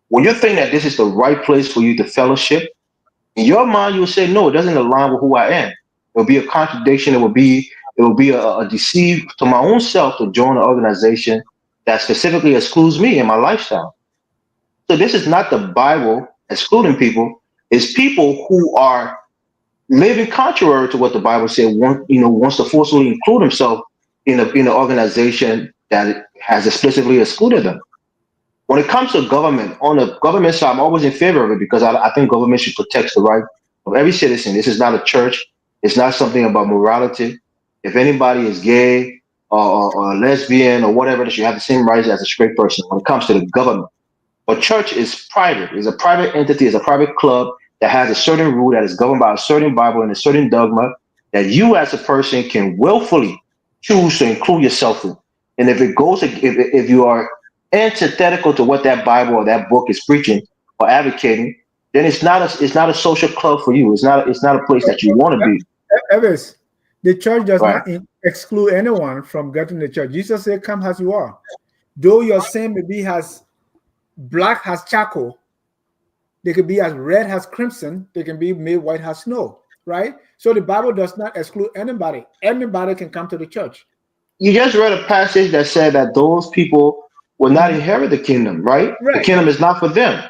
when you think that this is the right place for you to fellowship, in your mind you will say no, it doesn't align with who I am. It will be a contradiction. It will be a deceive to my own self to join an organization that specifically excludes me and my lifestyle. So this is not the Bible excluding people. It's people who are living contrary to what the Bible said. Wants to forcefully include himself in an organization that has explicitly excluded them. When it comes to government, on the government side, I'm always in favor of it because I think government should protect the right of every citizen. This is not a church. It's not something about morality. If anybody is gay or lesbian or whatever, they should have the same rights as a straight person when it comes to the government. But church is private. It's a private entity. It's a private club that has a certain rule that is governed by a certain Bible and a certain dogma that you as a person can willfully choose to include yourself in. And if it goes, if you are antithetical to what that Bible or that book is preaching or advocating, then it's not a social club for you. It's not a place that you want to be. Evis, the church does Right. not exclude anyone from getting the church. Jesus said, "Come as you are." Though your sin may be as black as charcoal, they can be as red as crimson, they can be made white as snow, right? So the Bible does not exclude anybody. Anybody can come to the church. You just read a passage that said that those people will not inherit the kingdom, right? The Right. kingdom is not for them.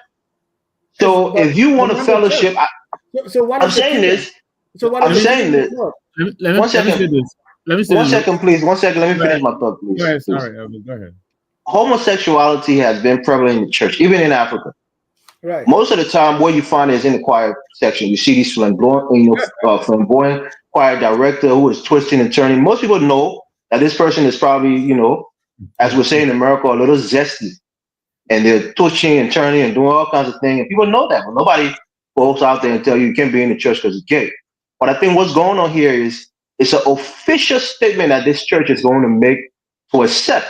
So But- if you want but to not the fellowship, church. So what I'm is the saying kingdom? this. So what I'm is the saying kingdom this. of God? Let me One say second. this. Let me say One this. second, please. One second. Let me Go finish ahead. my thought, please. Go ahead. Please. Sorry, Elvis, go ahead. Homosexuality has been prevalent in the church, even in Africa. Right. Most of the time, what you find is in the choir section. You see these flamboyant choir director who is twisting and turning. Most people know that this person is probably, as we're saying in America, a little zesty, and they're twitching and turning and doing all kinds of things. And people know that, but nobody goes out there and tell you can't be in the church because you're gay. But I think what's going on here is it's an official statement that this church is going to make to accept.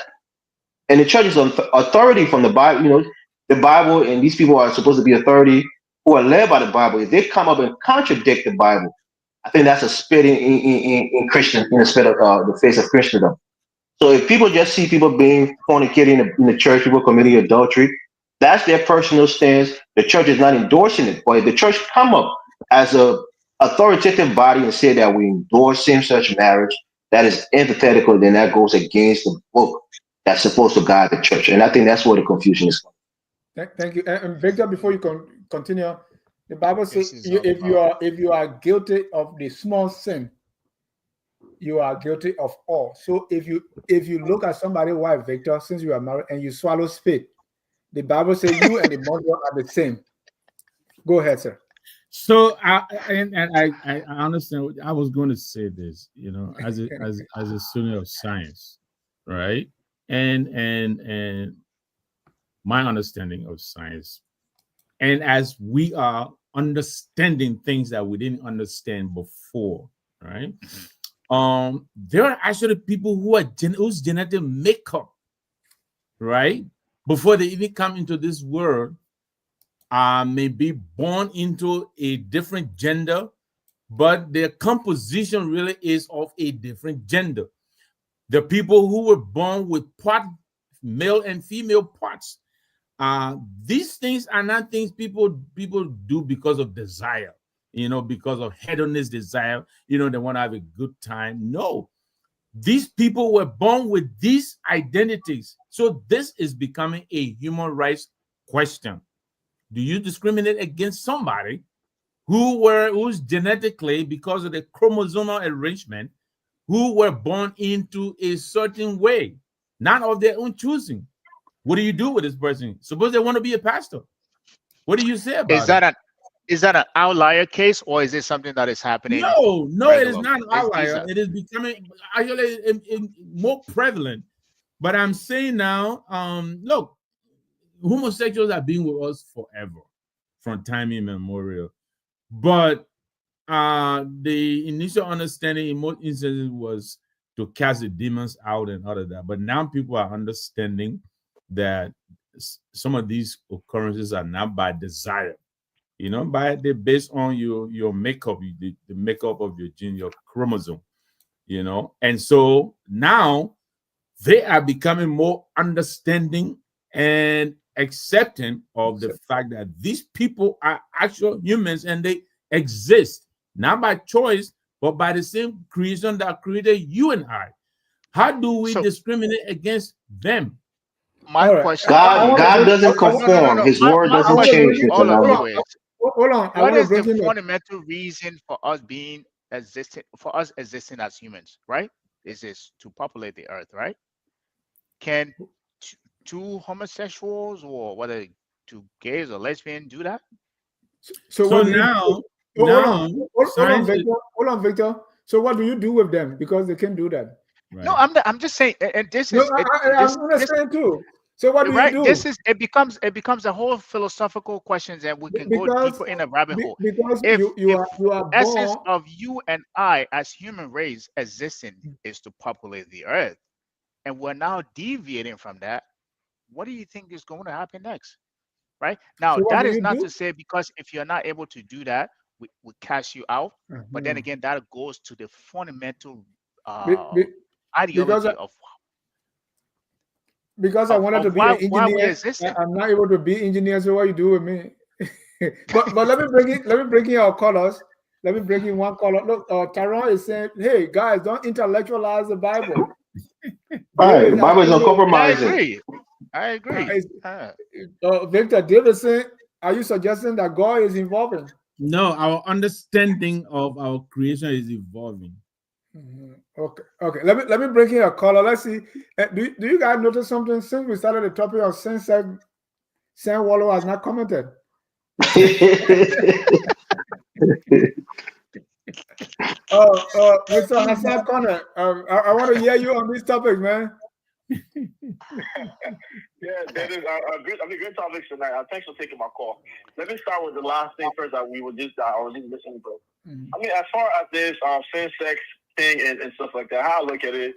And the church is on authority from the Bible. The Bible, and these people are supposed to be authority who are led by the Bible. If they come up and contradict the Bible, I think that's a spit in Christian, in the spit of the face of Christendom. So if people just see people being fornicating in the church, people committing adultery, that's their personal stance. The church is not endorsing it. But if the church come up as a authoritative body and say that we endorse same-sex marriage, that is antithetical, then that goes against the book that's supposed to guide the church. And I think that's where the confusion is coming. Thank you. And Victor, before you continue, the Bible says This is if you are guilty of the small sin, you are guilty of all. So if you look at somebody's wife, Victor, since you are married and you swallow spit, the Bible says you and the mother are the same. Go ahead, sir. So I understand. I was going to say this, as a student of science, right? And my understanding of science, and as we are understanding things that we didn't understand before, right? There are actually people whose genetic makeup, right, before they even come into this world, may be born into a different gender, but their composition really is of a different gender. The people who were born with male and female parts, these things are not things people do because of desire, because of hedonist desire, they want to have a good time. No, these people were born with these identities. So this is becoming a human rights question. do you discriminate against somebody who's genetically, because of the chromosomal arrangement, who were born into a certain way, not of their own choosing? What do you do with this person? Suppose they want to be a pastor. What do you say about it? Is that an outlier case, or is it something that is happening? No, it is not an It's- outlier. It is becoming actually more prevalent. But I'm saying now, look, homosexuals have been with us forever, from time immemorial. But the initial understanding in most instances was to cast the demons out and all of that. But now people are understanding that some of these occurrences are not by desire. You know, they're based on your makeup, the makeup of your gene, your chromosome, you know. And so now they are becoming more understanding and accepting of the fact that these people are actual humans and they exist, not by choice, but by the same creation that created you and I. How do we discriminate against them? My question. God doesn't conform. His word doesn't change. All of you is, Hold on. what is the fundamental reason for us existing as humans, right? Is this to populate the earth, right? Can two homosexuals, or whether two gays or lesbians, do that? So now, hold on, Victor. So what do you do with them? Because they can do that. Right. No, I'm just saying, and this is. I'm understanding too. So what do you do? It becomes a whole philosophical questions, and we can go deeper in a rabbit hole. Because if you are essence born of you and I as human race existing is to populate the earth, and we're now deviating from that, what do you think is going to happen next? Right now, So that is not to say because if you're not able to do that, we cast you out. But then again, that goes to the fundamental ideology of. Because I wanted to be an engineer, I'm not able to be engineer. So what you do with me? but let me bring in our colors. Let me bring in one color. Look, Tyrone is saying, "Hey guys, don't intellectualize the Bible." Right, the Bible is uncompromising. I agree. Victor Davidson, are you suggesting that God is evolving? No, our understanding of our creation is evolving. Okay. Let me bring in a caller. Let's see. Do you guys notice something since we started the topic of same-sex? Sam Wallow has not commented. Mr. Hassan Connor, I want to hear you on this topic, man. Yeah, that is good topics tonight. Thanks for taking my call. Let me start with the last thing first that I was just listening to. I mean, as far as this same-sex thing and stuff like that, how I look at it,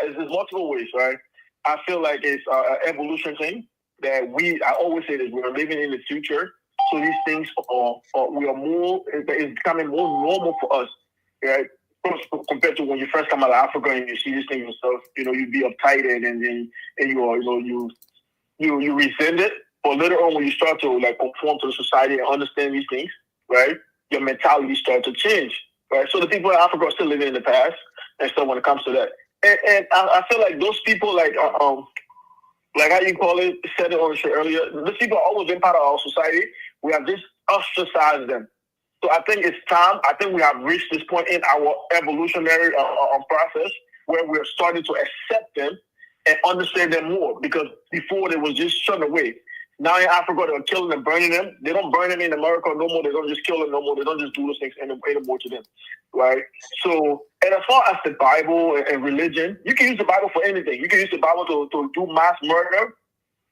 there's multiple ways, right? I feel like it's an evolution thing that I always say that we're living in the future, so these things it's becoming more normal for us, right? Compared to when you first come out of Africa and you see these things and stuff, you'd be uptight and you resent it. But later on, when you start to conform to the society and understand these things, right, your mentality starts to change, right? So the people in Africa are still living in the past and stuff when it comes to that. And I feel like those people, like how you call it, said it on the show earlier, those people are always been part of our society. We have just ostracized them. So I think it's time. I think we have reached this point in our evolutionary process where we're starting to accept them and understand them more, because before they was just shunned away. Now in Africa, they're killing and burning them. They don't burn them in America no more. They don't just kill them no more. They don't just do those things anymore to them, right? So, and as far as the Bible and religion, you can use the Bible for anything. You can use the Bible to do mass murder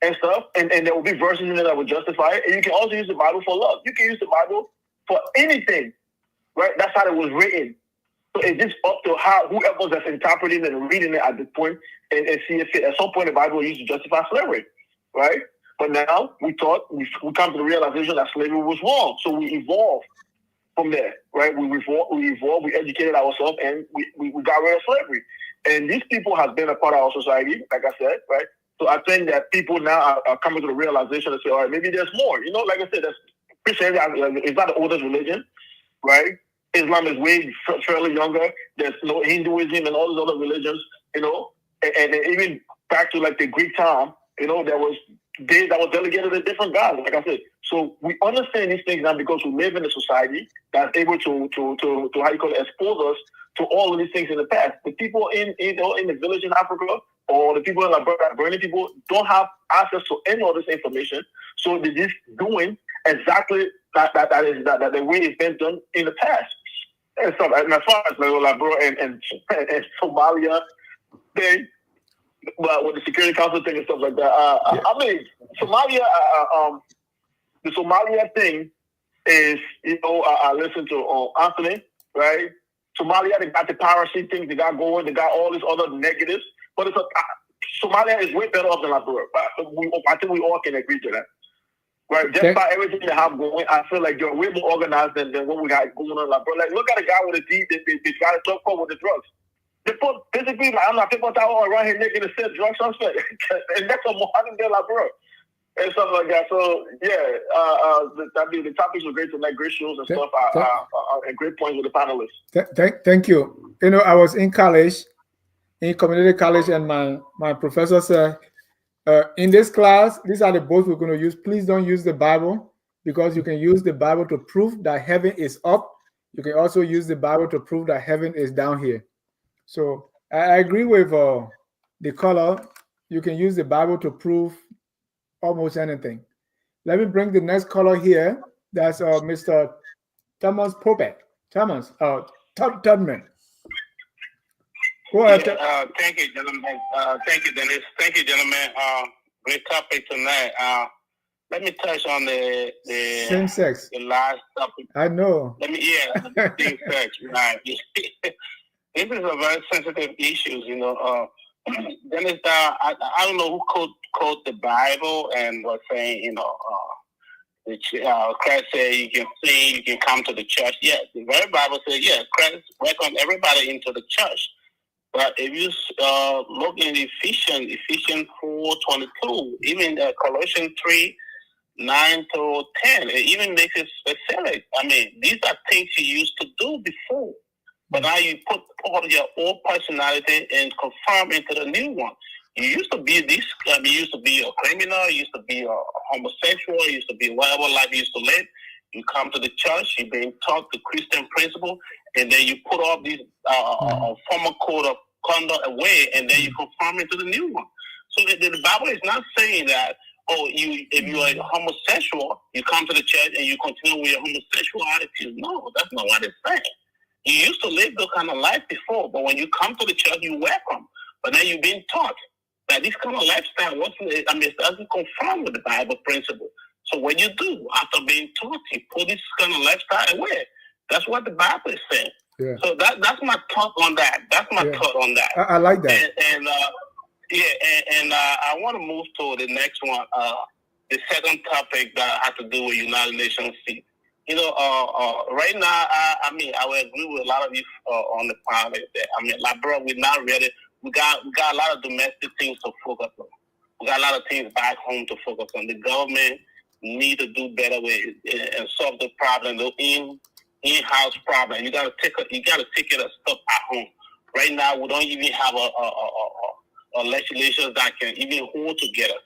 and stuff, and there will be verses in there that will justify it. And you can also use the Bible for love. You can use the Bible for anything, right? That's how it was written. So it's just up to whoever that's interpreting and reading it at the point and see if at some point the Bible was used to justify slavery, right? But now we come to the realization that slavery was wrong. So we evolved from there, right? We evolved, we educated ourselves, and we got rid of slavery. And these people have been a part of our society, like I said, right? So I think that people now are coming to the realization and say, all right, maybe there's more. Like I said, Christianity is not the oldest religion, right? Islam is way fairly younger. There's Hinduism and all those other religions, and even back to the Greek time, there was that was delegated to different guys, like I said. So we understand these things now because we live in a society that's able to how you call it, expose us to all of these things in the past. The people in the village in Africa or the people in Liberia, Burning people don't have access to any of this information. So they're just doing exactly that the way it's been done in the past. And so, and as far as Liberia and Somalia thing, but with the Security Council thing and stuff like that, I mean, Somalia, the Somalia thing is, I listened to Anthony, right? Somalia, they got the piracy thing, they got going, they got all these other negatives, but Somalia is way better off than Liberia. I think we all can agree to that. Right, just by everything they have going, I feel like you're way more organized than what we got going on. Like, look at a guy with a D. They got to talk with the drugs. They put basically, like, I'm not people out around here naked and said drug suspect, and that's a more than Liberia and stuff like that. So yeah, the topics were great tonight, great shows and stuff, and great points with the panelists. Thank you. I was in college, in community college, and my professor said, in this class, these are the books we're going to use. Please don't use the Bible, because you can use the Bible to prove that heaven is up. You can also use the Bible to prove that heaven is down here. So I agree with the caller. You can use the Bible to prove almost anything. Let me bring the next caller here. That's Mr. Thomas Popek. Thomas, Tubman. Go ahead. Thank you, gentlemen. Thank you, Dennis. Thank you, gentlemen. Great topic tonight. Let me touch on the same sex. The last topic. I know. Same sex. Right. This is a very sensitive issue. Dennis, I don't know who quote the Bible and was saying, Christ said you can sing, you can come to the church. Yes, the very Bible says, Christ welcomed everybody into the church. But if you look in Ephesians 4:22, even Colossians 3:9-10, it even makes it specific. I mean, these are things you used to do before, but now you put part of your old personality and conform into the new one. You used to be this. You used to be a criminal. You used to be a homosexual. You used to be whatever life you used to live. You come to the church. You're being taught the Christian principle, and then you put all these former code of conduct away, and then you conform into the new one. So the Bible is not saying that, if you are homosexual, you come to the church and you continue with your homosexual attitude. No, that's not what it's saying. You used to live that kind of life before, but when you come to the church, you welcome. But now you've been taught that this kind of lifestyle, it doesn't conform with the Bible principle. So what you do after being taught, you put this kind of lifestyle away. That's what the Bible is saying. Yeah. So that's my thought on that. That's my thought on that. I like that. And I want to move to the next one. The second topic that has to do with United Nations seat. Right now, I will agree with a lot of you on the panel. Liberia, we're not ready. We got a lot of domestic things to focus on. We got a lot of things back home to focus on. The government need to do better with it and solve the problem. The in-house problem. You gotta take care of stuff at home. Right now, we don't even have a legislation that can even hold together.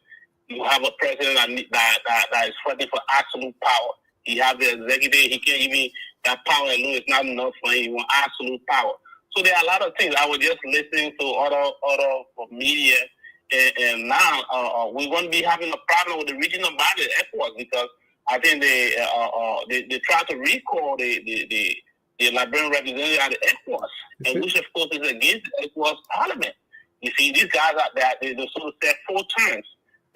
You have a president that is fighting for absolute power. He have the executive. He can't even that power alone is not enough for him. He want absolute power. So there are a lot of things. I was just listening to other media, and now we're going to be having a problem with the regional body, ECOWAS, because I think they try to recall the Liberian representative at the ECOWAS, and which of course is against the ECOWAS parliament. You see, these guys out there, they were supposed to serve 4 terms.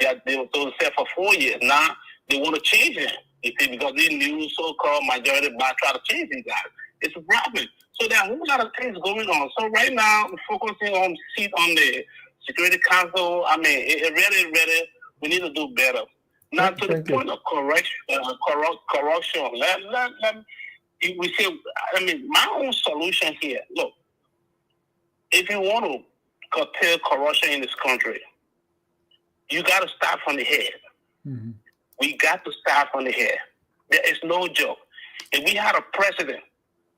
They were supposed to serve for 4 years. Now they want to change them. You see, because these new so-called majority bar try to change these guys. It's a problem. So there are a whole lot of things going on. So right now, focusing on seat on the Security Council, it really, we need to do better. Now, to the point of corruption, we say, my own solution here, look, if you want to curtail corruption in this country, you got to start from the head. Mm-hmm. We got to start from the head. There is no joke. If we had a president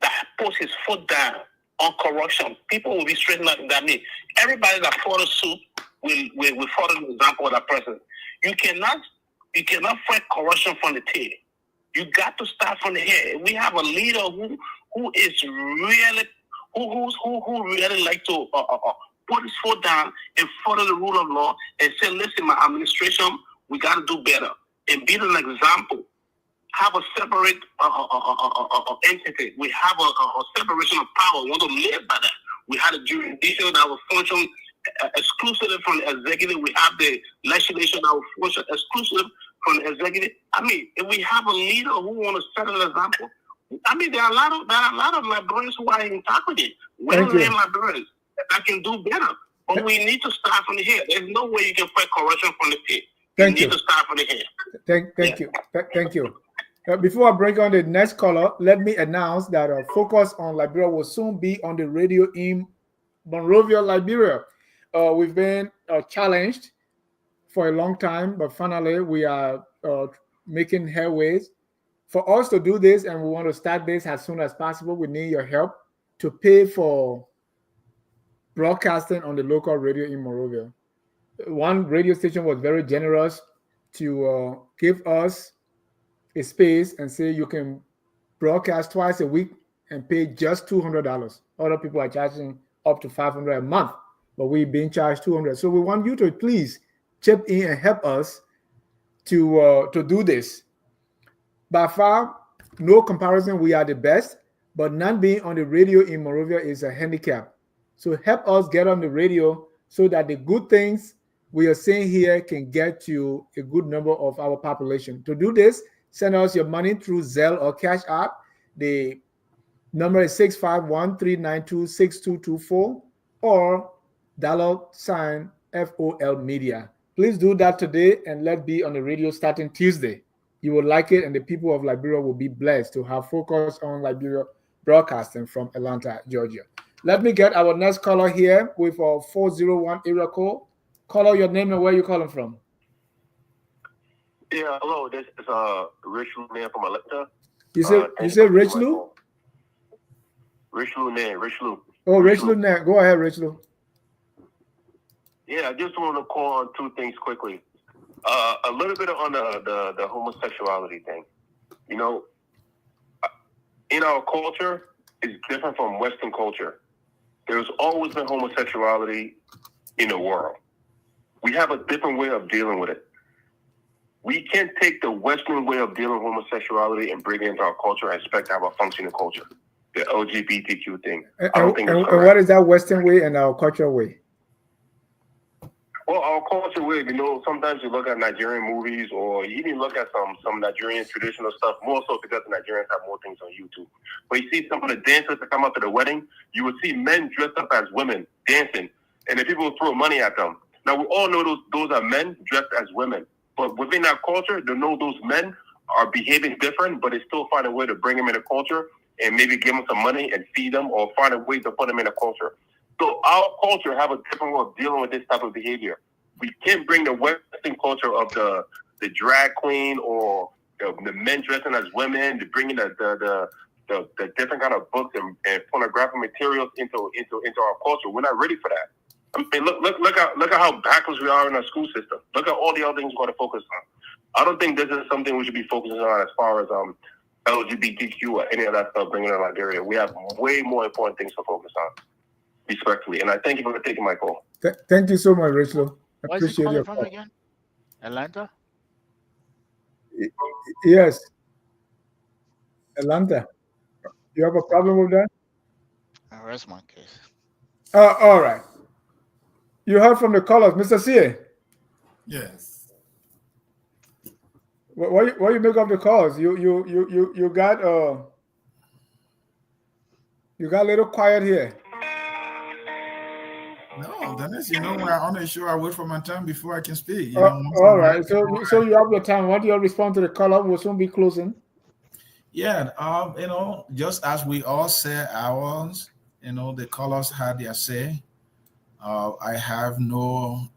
that puts his foot down on corruption, people will be straightened up. That means everybody that follows suit will follow the example of that president. You cannot fight corruption from the tail. You got to start from the head. We have a leader who is really who really like to put his foot down and follow the rule of law and say, listen, my administration, we got to do better and be an example. Have a separate entity. We have a separation of power. We want to live by that. We had a jurisdiction that will function exclusively from the executive. We have the legislation that will function exclusively from the executive. I mean, if we have a leader who want to set an example, I mean, there are a lot of librarians who are in integrity. Well-named librarians that can do better. But we need to start from the head. There's no way you can fight corruption from the head. You need to start from the head. Thank you. Before I bring on the next caller, let me announce that our focus on Liberia will soon be on the radio in Monrovia, Liberia. We've been challenged for a long time, but finally we are making headways. For us to do this, and we want to start this as soon as possible, we need your help to pay for broadcasting on the local radio in Monrovia. One radio station was very generous to give us a space and say you can broadcast twice a week and pay just $200. Other people are charging up to $500 a month, but we're being charged $200. So we want you to please chip in and help us to do this. By far, no comparison, we are the best, but not being on the radio in Monrovia is a handicap. So help us get on the radio so that the good things we are saying here can get to a good number of our population. To do this, send us your money through Zelle or Cash App. The number is 651-392-6224 or $ FOL Media. Please do that today and let's be on the radio starting Tuesday. You will like it, and the people of Liberia will be blessed to have focus on Liberia broadcasting from Atlanta, Georgia. Let me get our next caller here with our 401 area code. Caller, your name and where you calling from? Yeah, hello. This is Rich Lunan from Atlanta. You said Rich Lou? Rich Lunan, Rich Lou. Oh, Rich Lunan. Go ahead, Rich Lou. Yeah, I just want to call on two things quickly. A little bit on the homosexuality thing. You know, in our culture, it's different from Western culture. There's always been homosexuality in the world. We have a different way of dealing with it. We can't take the Western way of dealing with homosexuality and bring it into our culture and expect to have a functioning culture. The LGBTQ thing. I don't think it's correct. And what is that Western way and our cultural way? Well, our culture way, you know, sometimes you look at Nigerian movies or you even look at some Nigerian traditional stuff, more so because the Nigerians have more things on YouTube. But you see some of the dancers that come up to the wedding, you would see men dressed up as women dancing, and then people would throw money at them. Now, we all know those are men dressed as women. But within that culture, they know those men are behaving different, but they still find a way to bring them in the culture and maybe give them some money and feed them or find a way to put them in the culture. So our culture have a different way of dealing with this type of behavior. We can't bring the Western culture of the drag queen or the men dressing as women, to bringing the different kind of books and pornographic materials into our culture. We're not ready for that. I mean, look at how backwards we are in our school system. Look at all the other things we're going to focus on. I don't think this is something we should be focusing on as far as LGBTQ or any of that stuff bringing in Liberia. We have way more important things to focus on, respectfully. And I thank you for taking my call. Thank you so much, Richlo. I Where's he appreciate calling your from call. again? Atlanta? Yes. Atlanta. You have a problem with that? Rest my case. All right. You heard from the callers, Mr. C. Yes. Why you make up the calls? You got a little quiet here. No, Dennis, you know, when I'm on the show, I wait for my time before I can speak. You All know, right. So you have your time. Why do you respond to the caller? We'll soon be closing. Yeah, you know, just as we all say ours, you know, the callers had their say. I have no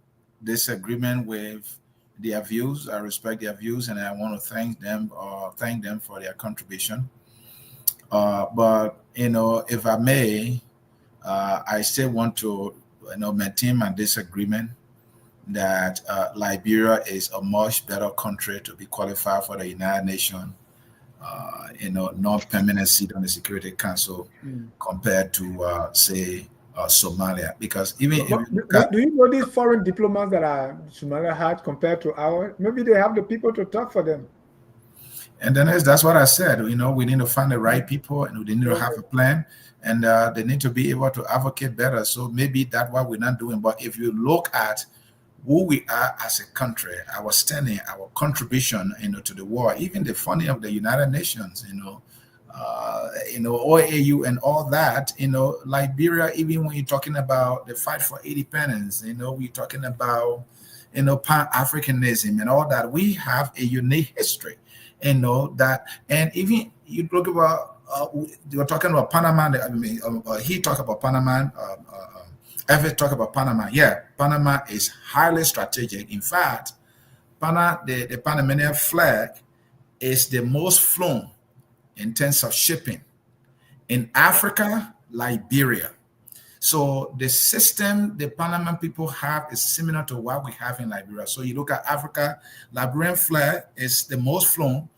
disagreement with their views. I respect their views, and I want to thank them for their contribution. But you know, if I may, I still want to maintain my disagreement that Liberia is a much better country to be qualified for the United Nations, non-permanent seat on the Security Council compared to, say, Somalia. Because even if you look at, do you know these foreign diplomats that Somalia had compared to ours? Maybe they have the people to talk for them. and then that's what I said. We need to find the right people, and we need to have a plan, and they need to be able to advocate better. So maybe that's what we're not doing. But if you look at who we are as a country, our standing, our contribution, to the war, even the funding of the United Nations, OAU and all that, Liberia, even when you're talking about the fight for independence, we're talking about, Pan-Africanism and all that, we have a unique history, that, and even you look about, you were talking about Panama, he talked about Panama, Everett talk about Panama. Yeah, Panama is highly strategic. In fact, the Panamanian flag is the most flown in terms of shipping in Africa, Liberia. So the system the Panama people have is similar to what we have in Liberia. So you look at Africa, Liberian flag is the most flown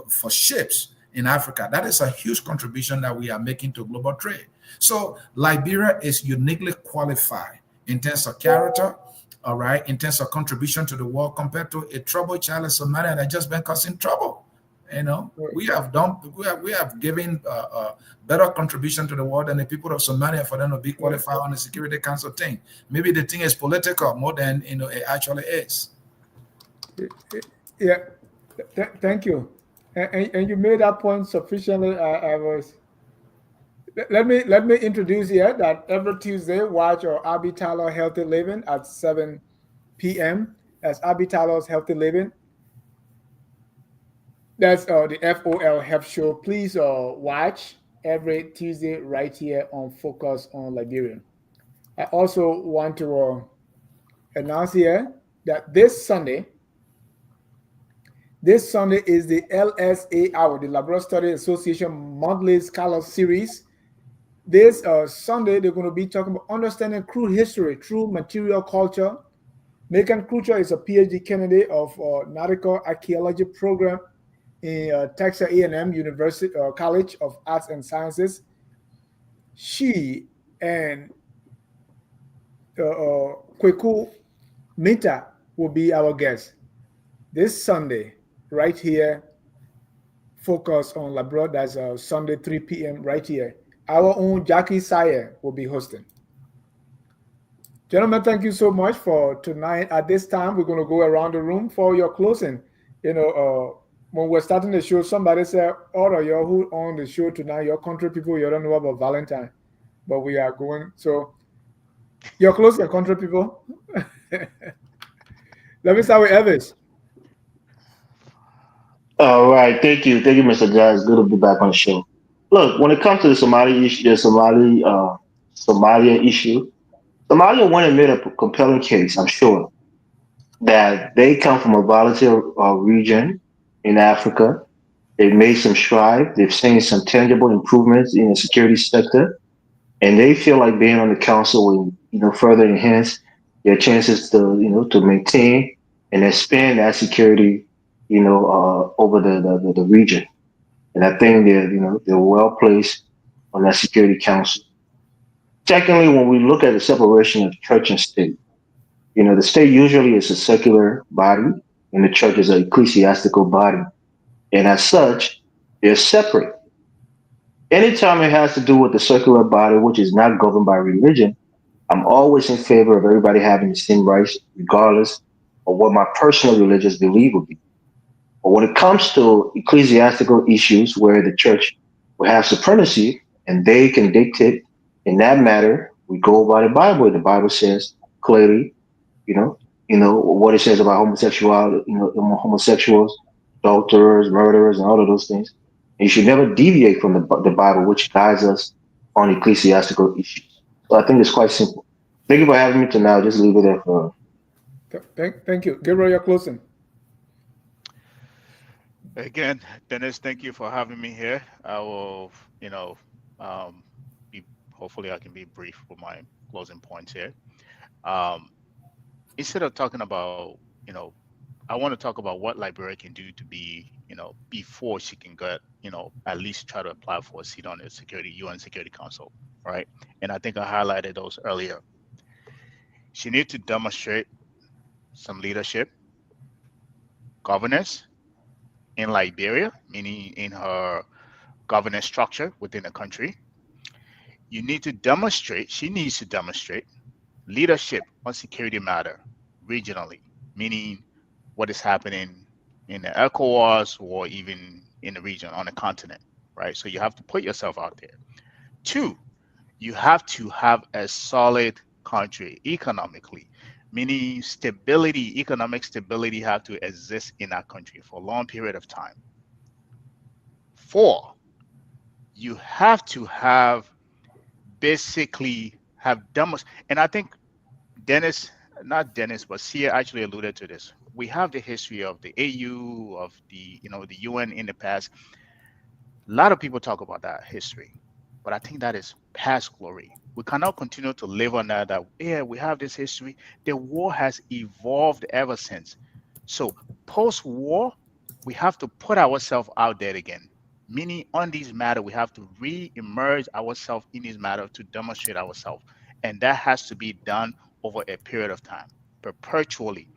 for ships in Africa. That is a huge contribution that we are making to global trade. So Liberia is uniquely qualified in terms of character, all right, in terms of contribution to the world compared to a troubled child in Somalia that just been causing trouble. We have given better contribution to the world than the people of Somalia for them to be qualified on the Security Council thing. Maybe the thing is political more than it actually is. Yeah, thank you, and you made that point sufficiently. Let me introduce here that every Tuesday, watch our Abby Tyler Healthy Living at 7 p.m. That's Abby Tyler's Healthy Living. That's the FOL Health Show. Please watch every Tuesday right here on Focus on Liberia. I also want to announce here that this Sunday is the LSA Hour, the Labrador Study Association Monthly Scholar Series. This Sunday, they're going to be talking about understanding crude history, true material culture. Megan Krucher is a PhD candidate of Nautical Archaeology program in Texas A&M University College of Arts and Sciences. She and Kweku Mita will be our guests this Sunday, right here. Focus on Labrador. That's Sunday, 3 p.m. right here. Our own Jackie Sayer will be hosting. Gentlemen, thank you so much for tonight. At this time, we're going to go around the room for your closing. When we're starting the show, somebody said, all of you who on the show tonight, your country people, you don't know about Valentine, but we are going. So your closing, country people. Let me start with Elvis. All right, thank you, Mr. Jazz. Good to be back on the show. Look, when it comes to the Somali issue, Somalia issue, Somalia went and made a compelling case, I'm sure, that they come from a volatile region in Africa. They've made some strides. They've seen some tangible improvements in the security sector, and they feel like being on the council will, further enhance their chances to maintain and expand that security, over the region. And I think they're well placed on that Security Council. Secondly, when we look at the separation of church and state, the state usually is a secular body and the church is an ecclesiastical body. And as such, they're separate. Anytime it has to do with the secular body, which is not governed by religion, I'm always in favor of everybody having the same rights, regardless of what my personal religious belief would be. But when it comes to ecclesiastical issues where the church will have supremacy and they can dictate in that matter, we go by the Bible. The Bible says clearly, what it says about homosexuality, homosexuals, adulterers, murderers, and all of those things. And you should never deviate from the Bible, which guides us on ecclesiastical issues. So I think it's quite simple. Thank you for having me tonight. I'll just leave it there for. Thank you. Gabriel, you're closing. Again, Dennis, thank you for having me here. I will, hopefully I can be brief with my closing points here. instead of talking about, I want to talk about what Liberia can do to be, before she can get, at least try to apply for a seat on the UN Security Council, right? And I think I highlighted those earlier. She needs to demonstrate some leadership, governance in Liberia, meaning in her governance structure within the country. She needs to demonstrate leadership on security matter regionally, meaning what is happening in the ECOWAS or even in the region on the continent, right? So you have to put yourself out there. 2, you have to have a solid country economically, meaning economic stability have to exist in that country for a long period of time. 4, you have to have basically have demos. And I think not Dennis, but Sia actually alluded to this. We have the history of the AU, of the UN in the past. A lot of people talk about that history, but I think that is past glory. We cannot continue to live on that we have this history. The war has evolved ever since. So post-war, we have to put ourselves out there again. Meaning on these matters, we have to re-emerge ourselves in these matters to demonstrate ourselves. And that has to be done over a period of time, perpetually.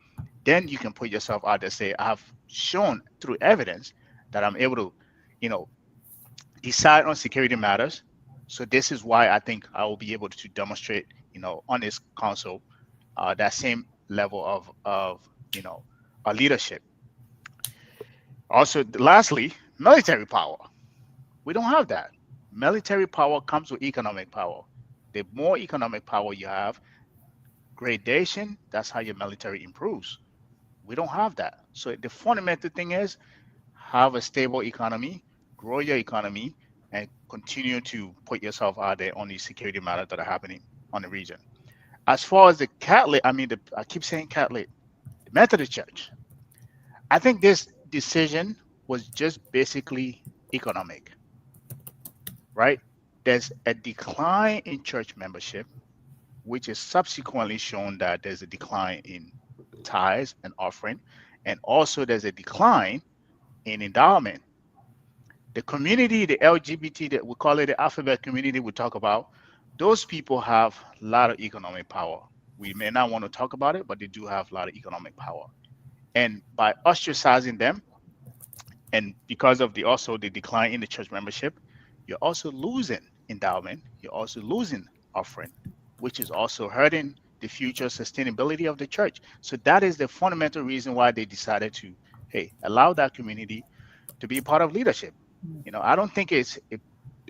Then you can put yourself out there, say, I have shown through evidence that I'm able to, decide on security matters. So this is why I think I will be able to demonstrate, on this council, that same level of leadership. Also, lastly, military power. We don't have that. Military power comes with economic power. The more economic power you have, gradation, that's how your military improves. We don't have that. So the fundamental thing is have a stable economy, grow your economy, and continue to put yourself out there on these security matters that are happening on the region. As far as the Catholic, I keep saying Catholic, the Methodist Church. I think this decision was just basically economic, right? There's a decline in church membership, which is subsequently shown that there's a decline in tithes and offering, and also there's a decline in endowment. The community, the LGBT, that we call it the alphabet community we talk about, those people have a lot of economic power. We may not want to talk about it, but they do have a lot of economic power. And by ostracizing them, and because of also the decline in the church membership, you're also losing endowment, you're also losing offering, which is also hurting the future sustainability of the church. So that is the fundamental reason why they decided to, allow that community to be part of leadership. I don't think it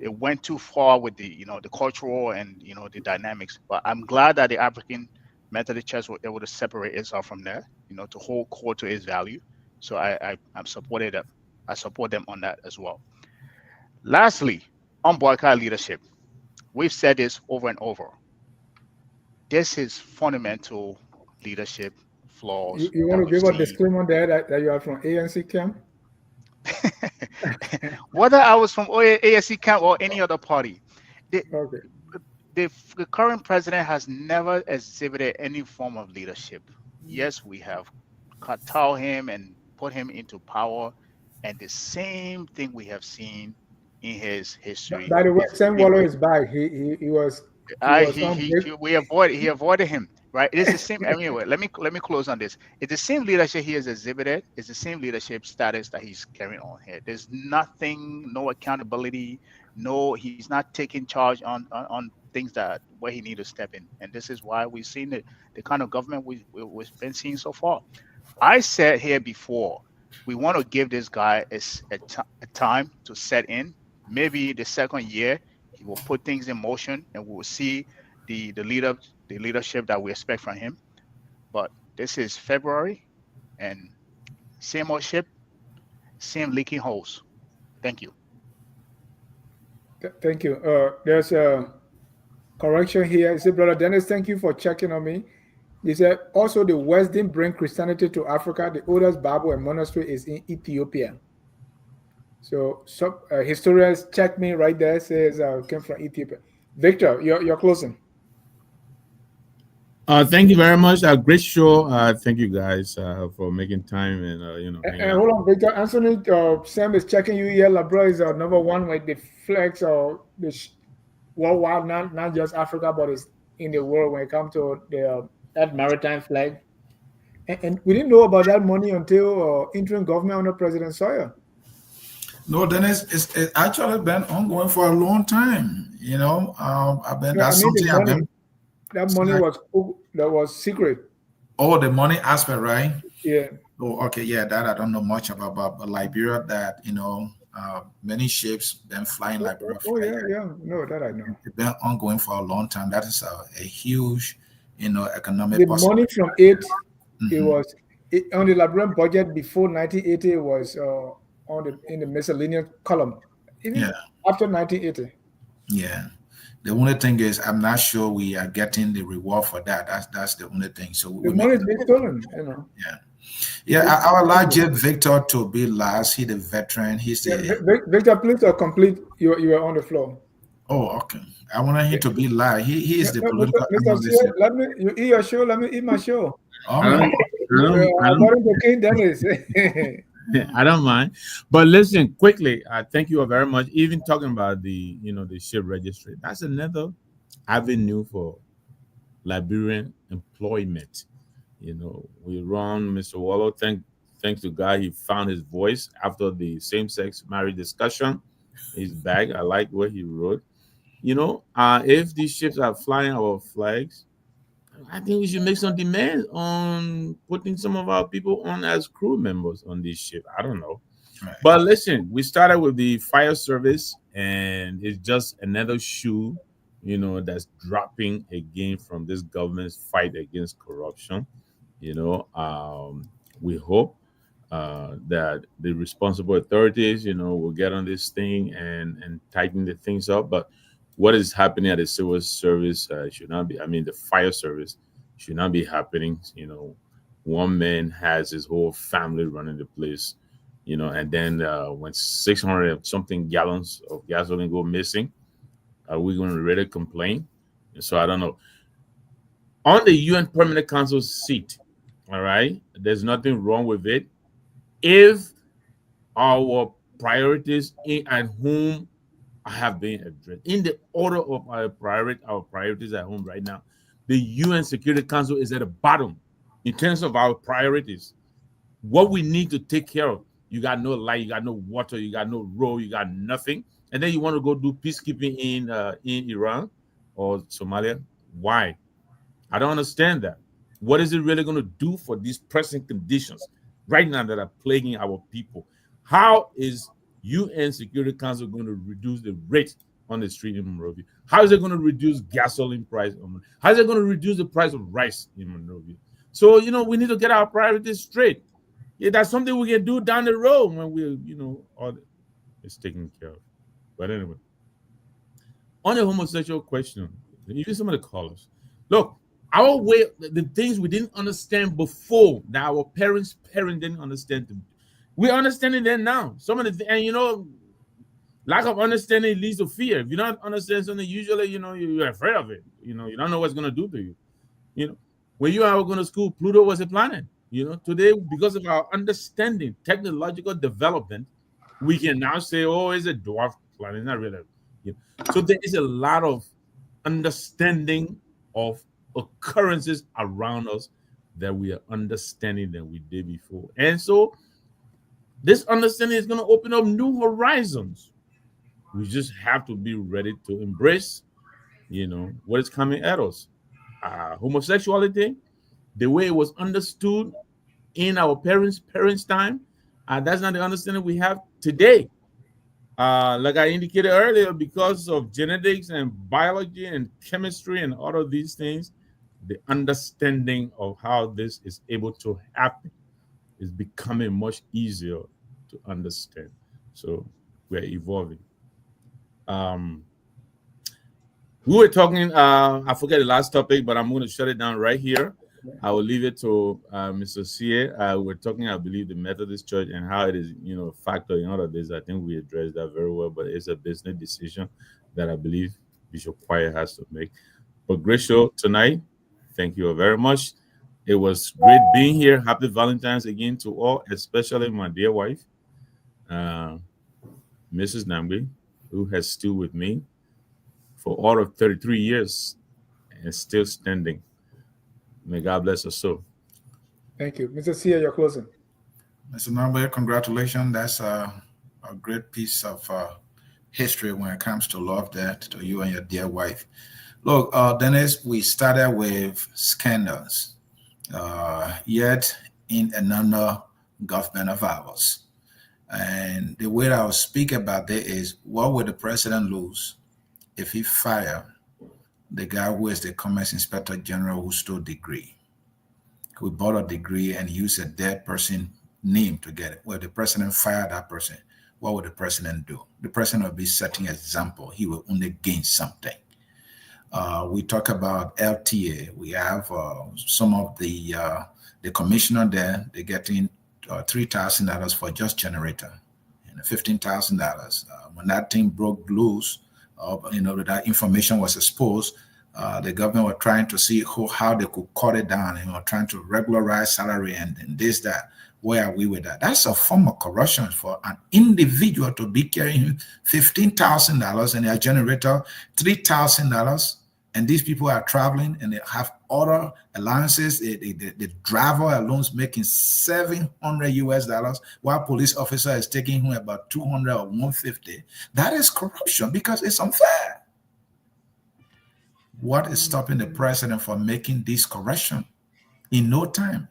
went too far with the the cultural and the dynamics, but I'm glad that the African Methodist Church were able to separate itself from there, to hold core to its value. So I'm supported them. I support them on that as well. Lastly, on boycott leadership, we've said this over and over. This is fundamental leadership flaws. You want to give a disclaimer there that you are from ANC camp? Whether I was from ANC camp or any other party, Okay. the current president has never exhibited any form of leadership. Yes, we have curtailed him and put him into power, and the same thing we have seen in his history. By the way, Sam Waller is back. He avoided him, right? It is the same. Anyway, let me close on this. It's the same leadership he has exhibited. It's the same leadership status that he's carrying on here. There's nothing, no accountability, he's not taking charge on things where he needs to step in. And this is why we've seen the kind of government we've been seeing so far. I said here before, we want to give this guy a time to set in. Maybe the second year, he will put things in motion, and we will see the leadership that we expect from him. But this is February, and same old ship, same leaking holes. Thank you. Thank you. There's a correction here. He said, Brother Dennis, thank you for checking on me. He said, also the West didn't bring Christianity to Africa. The oldest Bible and monastery is in Ethiopia. So historians check me right there, says came from Ethiopia. Victor, you're closing. Thank you very much. Great show. Thank you guys for making time and hanging And out. hold on, Victor. Anthony, Sam is checking you here. Labra is number one with the flags or the worldwide, not just Africa, but it's in the world when it comes to the that maritime flag. And we didn't know about that money until interim government under President Sawyer. No, then it's actually been ongoing for a long time. I've been No, I that's mean the something I've money. been. That money was secret. Oh, the money aspect, right? Yeah. Oh, okay, yeah, that I don't know much about, but Liberia, that many ships been flying Liberia. Oh yeah. No, that I know. It's been ongoing for a long time. That is a huge, economic. The money from it, it Mhm. was on the Liberian budget before 1980. It was in the miscellaneous column. Even Yeah. after 1980. Yeah. The only thing is, I'm not sure we are getting the reward for that. That's the only thing. So The money is being stolen. Yeah. I would like Victor to be last. He's the veteran. He's the. Victor, please complete. You are on the floor. Oh, okay. I want him to be live. He is the political Mr. analyst. Sear, let me you eat your show. Let me eat my show. All right. According to King Dennis. I don't mind. But listen, quickly, thank you all very much. Even talking about the ship registry, that's another avenue for Liberian employment. We run Mr. Wallow. Thanks to God, he found his voice after the same-sex marriage discussion. He's back. I like what he wrote. If these ships are flying our flags, I think we should make some demands on putting some of our people on as crew members on this ship. I don't know. Right. But listen, we started with the fire service, and it's just another shoe, that's dropping again from this government's fight against corruption. We hope that the responsible authorities, will get on this thing and tighten the things up. But what is happening at the civil service should not be. I mean, the fire service should not be happening. One man has his whole family running the place. And then when 600 something gallons of gasoline go missing, are we going to really complain? So I don't know. On the UN Permanent Council seat, all right, there's nothing wrong with it if our priorities at home have been addressed. In the order of our priorities at home right now, the UN Security Council is at the bottom in terms of our priorities. What we need to take care of. You got no light, you got no water, you got no road, you got nothing, and then you want to go do peacekeeping in Iran or Somalia. Why? I don't understand that. What is it really going to do for these pressing conditions right now that are plaguing our people? How is UN Security Council going to reduce the rate on the street in Monrovia? How is it going to reduce gasoline price? How is it going to reduce the price of rice in Monrovia? So, we need to get our priorities straight. Yeah, that's something we can do down the road when all it's taken care of. But anyway, on the homosexual question, even some of the callers, look, our way, the things we didn't understand before that our parents didn't understand them. We're understanding them now. Some of the and lack of understanding leads to fear. If you don't understand something, usually you're afraid of it. You don't know what's gonna do to you. When you and I were going to school, Pluto was a planet. Today, because of our understanding, technological development, we can now say, oh, it's a dwarf planet, not really. So there is a lot of understanding of occurrences around us that we are understanding than we did before. And so this understanding is going to open up new horizons. We just have to be ready to embrace, what is coming at us. Homosexuality, the way it was understood in our parents' time, that's not the understanding we have today. Like I indicated earlier, because of genetics and biology and chemistry and all of these things, the understanding of how this is able to happen is becoming much easier to understand. So we're evolving. We were talking, I forget the last topic, but I'm going to shut it down right here. I will leave it to Mr. Sear. We're talking, I believe, the Methodist Church and how it is, a factor in all of this. I think we addressed that very well, but it's a business decision that I believe Bishop Choir has to make. But great show tonight. Thank you very much. It was great being here. Happy Valentine's again to all, especially my dear wife, Mrs. Nambi, who has stood with me for all of 33 years and still standing. May God bless her soul. Thank you. Mr. Sia, you're closing. Mr. Norbert, congratulations. That's a great piece of history when it comes to love there to you and your dear wife. Look, Dennis, we started with scandals, yet in another government of ours. And the way I will speak about that is, what would the president lose if he fired the guy who is the Commerce Inspector General who stole degree, who bought a degree and used a dead person name to get it? Well, the president fired that person. What would the president do? The president would be setting an example. He will only gain something. We talk about LTA. We have some of the commissioner there. They're getting $3,000 for just generator, and $15,000. When that thing broke loose, that information was exposed. The government were trying to see how they could cut it down, trying to regularize salary and this, that. Where are we with that? That's a form of corruption for an individual to be carrying $15,000 and their generator $3,000. And these people are traveling and they have other allowances. The driver alone is making $700 US, while police officer is taking home about 200 or 150. That is corruption because it's unfair. What is stopping the president from making this correction in no time?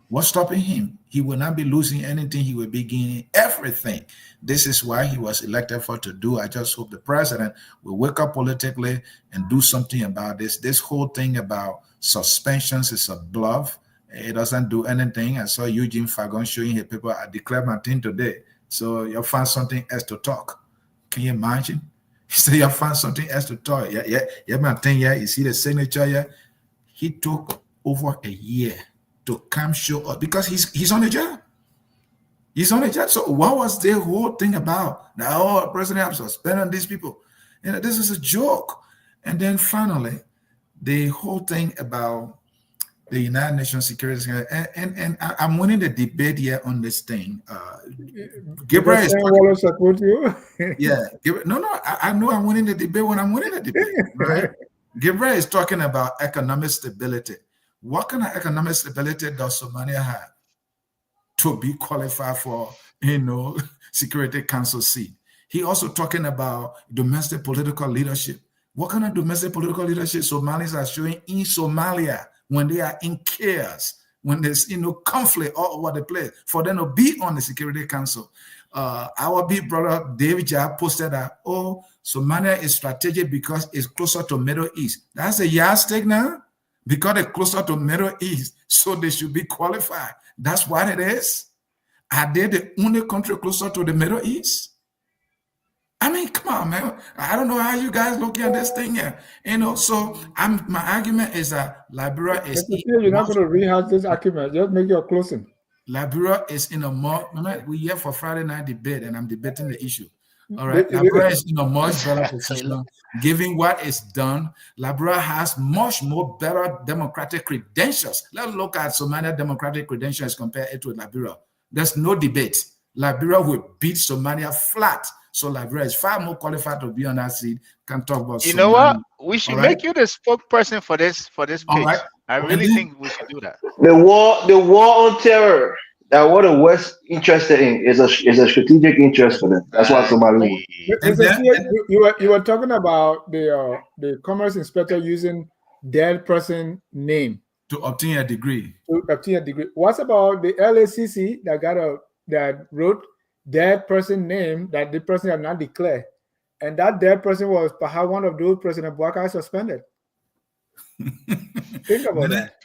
What's stopping him? He will not be losing anything. He will be gaining everything. This is why he was elected for to do. I just hope the president will wake up politically and do something about this. This whole thing about suspensions is a bluff. It doesn't do anything. I saw Eugene Fagon showing his people. I declared my thing today. So you'll find something else to talk. Can you imagine? He said you'll find something else to talk. Yeah, my thing, yeah. You see the signature, yeah? He took over a year to come show up because he's on the job. He's on the job. So what was the whole thing about? Now, President has suspended these people. This is a joke. And then finally, the whole thing about the United Nations Security Council, and I'm winning the debate here on this thing. Gabriel is talking, yeah. I know I'm winning the debate when I'm winning the debate, right? Gabriel is talking about economic stability. What kind of economic stability does Somalia have to be qualified for, Security Council seat? He also talking about domestic political leadership. What kind of domestic political leadership Somalis are showing in Somalia when they are in chaos, when there's conflict all over the place, for them to be on the Security Council? Our big brother David Jab posted that, Somalia is strategic because it's closer to Middle East. That's a yardstick now. Because they're closer to Middle East, so they should be qualified. That's what it is. Are they the only country closer to the Middle East? I mean, come on, man. I don't know how you guys looking at this thing here. So my argument is that Liberia is... You're not going to rehash this argument. Just make your closing. Liberia is in a more... We're here for Friday night debate, and I'm debating the issue. All right, Liberia is in a much better position. Given what is done, Liberia has much more better democratic credentials. Let's look at Somalia democratic credentials compared to Liberia. There's no debate. Liberia will beat Somalia flat. So Liberia is far more qualified to be on that seat. Can talk about. You know what? We should make you the spokesperson for this page. Right. I really think we should do that. The war on terror. That what the West interested in is a strategic interest for them. That's why somebody. You were talking about the Commerce Inspector using dead person name to obtain a degree. What about the LACC that wrote dead person name that the person had not declared, and that dead person was perhaps one of those President Bouakai suspended? Think about that.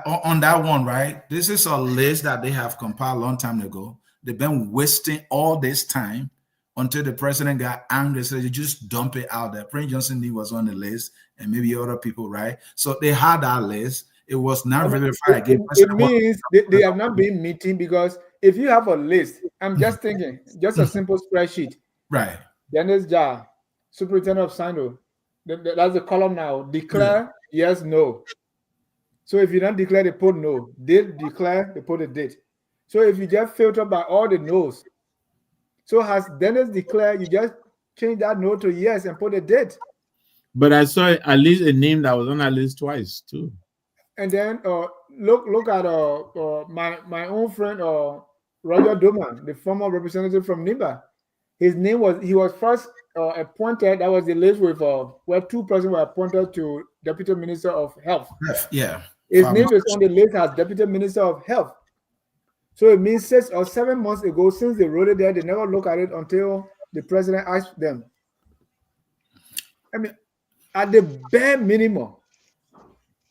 On that one, right? This is a list that they have compiled a long time ago. They've been wasting all this time until the president got angry. So they just dump it out there. Prince Johnson Lee was on the list, and maybe other people, right? So they had that list. It was not verified again. It means they have not been meeting, because if you have a list, I'm just thinking, just a simple spreadsheet. Right. Dennis Jar, Superintendent of Sino. That's the column now. Declare yes, no. So if you don't declare, they put no. Did declare, they put a date. So if you just filter by all the no's, so has Dennis declared, you just change that no to yes and put a date. But I saw at least a name that was on that list twice too. And then look at my own friend Roger Duman, the former representative from NIBA. He was first appointed. That was the list with where two persons were appointed to Deputy Minister of Health. Yeah. His name is on the list as Deputy Minister of Health. So it means 6 or 7 months ago, since they wrote it there, they never look at it until the president asked them. I mean, at the bare minimum.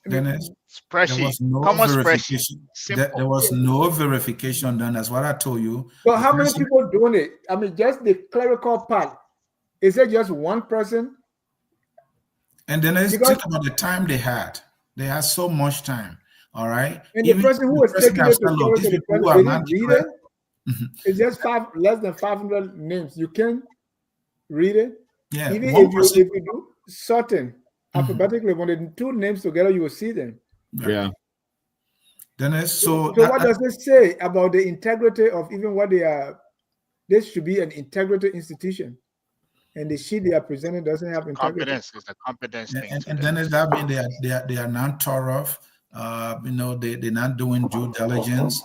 Dennis, Spreadsheet. there was no Common verification. spreadsheet. There was no verification done. That's what I told you. But how many people doing it? I mean, just the clerical part. Is it just one person? And then let's think about the time they had. They had so much time. All right. And the person who was taking it to the president, didn't read it. It's just less than 500 names. You can read it. Yeah. Even if you do sorting alphabetically, when the two names together, you will see them. Yeah. Dennis, so what does it say about the integrity of even what they are? This should be an integrity institution. And the sheet they are presenting doesn't have integrity. Competence is the competence thing. And then does that mean they are not thorough? They're not doing due diligence.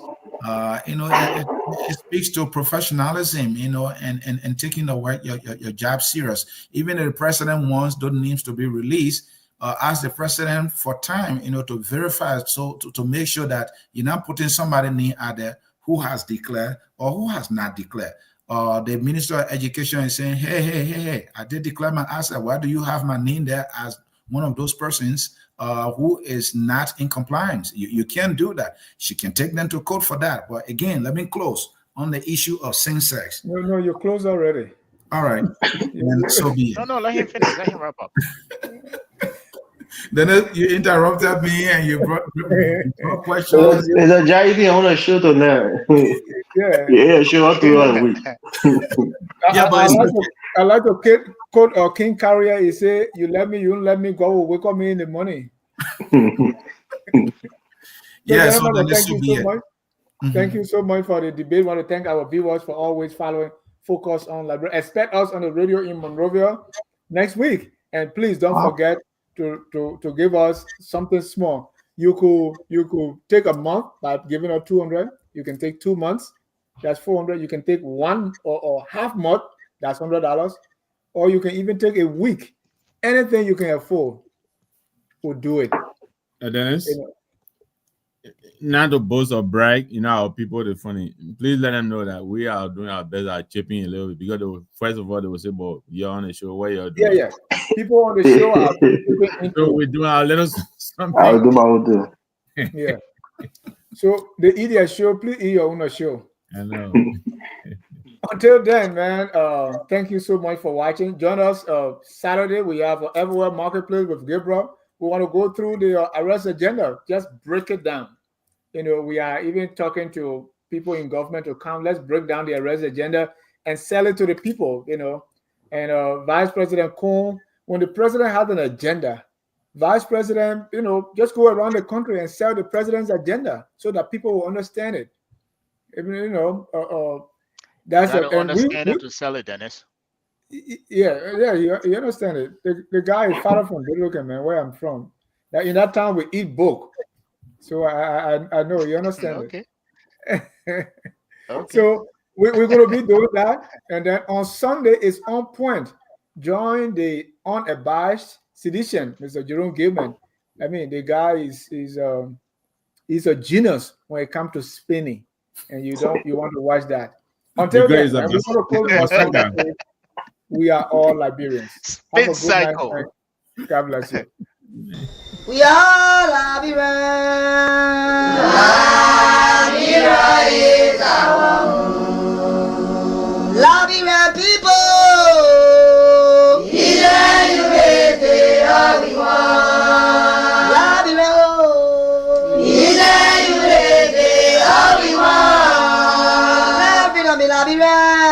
It speaks to professionalism, and taking the work, your job serious. Even if the president wants those names to be released, ask the president for time, to verify, so to make sure that you're not putting somebody name out there who has declared or who has not declared. The Minister of Education is saying, hey, I did declare my asset. Why do you have my name there as one of those persons who is not in compliance? You can't do that. She can take them to court for that. But again, let me close on the issue of same-sex. No, you're closed already. All right. And so be it. No, let him finish. Let him wrap up. Then you interrupted me and you brought questions. Is a JD on a shoot on there? Yeah, show up to you all week. I like to quote King Carrier. He say, "You let me, you don't let me go. Wake up me in the morning." Yes, thank you so much. Thank you so much for the debate. I want to thank our viewers for always following Focus on Liberia. Expect us on the radio in Monrovia next week, and please don't forget to give us something small. You could take a month by giving us 200. You can take 2 months, that's 400. You can take one or half month, that's $100, or you can even take a week. Anything you can afford, we'll do it. Dennis, not to boast or brag, our people, they're funny. Please let them know that we are doing our best at chipping a little bit, because first of all, they will say, "But you're on the show, what you're doing?" Yeah. People on the show are so we're doing our little something. I'll do my own thing. Yeah. So the idiot show, please eat your own show. I know. Until then, man, thank you so much for watching. Join us Saturday. We have Everywhere Marketplace with Gabriel. We want to go through the arrest agenda, just break it down. We are even talking to people in government to come. Let's break down the arrest agenda and sell it to the people, And Vice President Kuhn, when the president has an agenda, Vice President, just go around the country and sell the president's agenda so that people will understand it. That's it. Understand it to sell it, Dennis. Yeah, you understand it. The guy is father from Good Looking, man, where I'm from. In that town, we eat book. So I know, you understand okay. it. Okay. So we're going to be doing that. And then on Sunday, it's on point. Join the unabashed sedition, Mr. Jerome Gilman. I mean, the guy is a genius when it comes to spinning. And you want to watch that. Until then, we are all Liberians. Spin cycle. God bless you. We are Liberians. Liberia is our home. Liberian people. Liberia.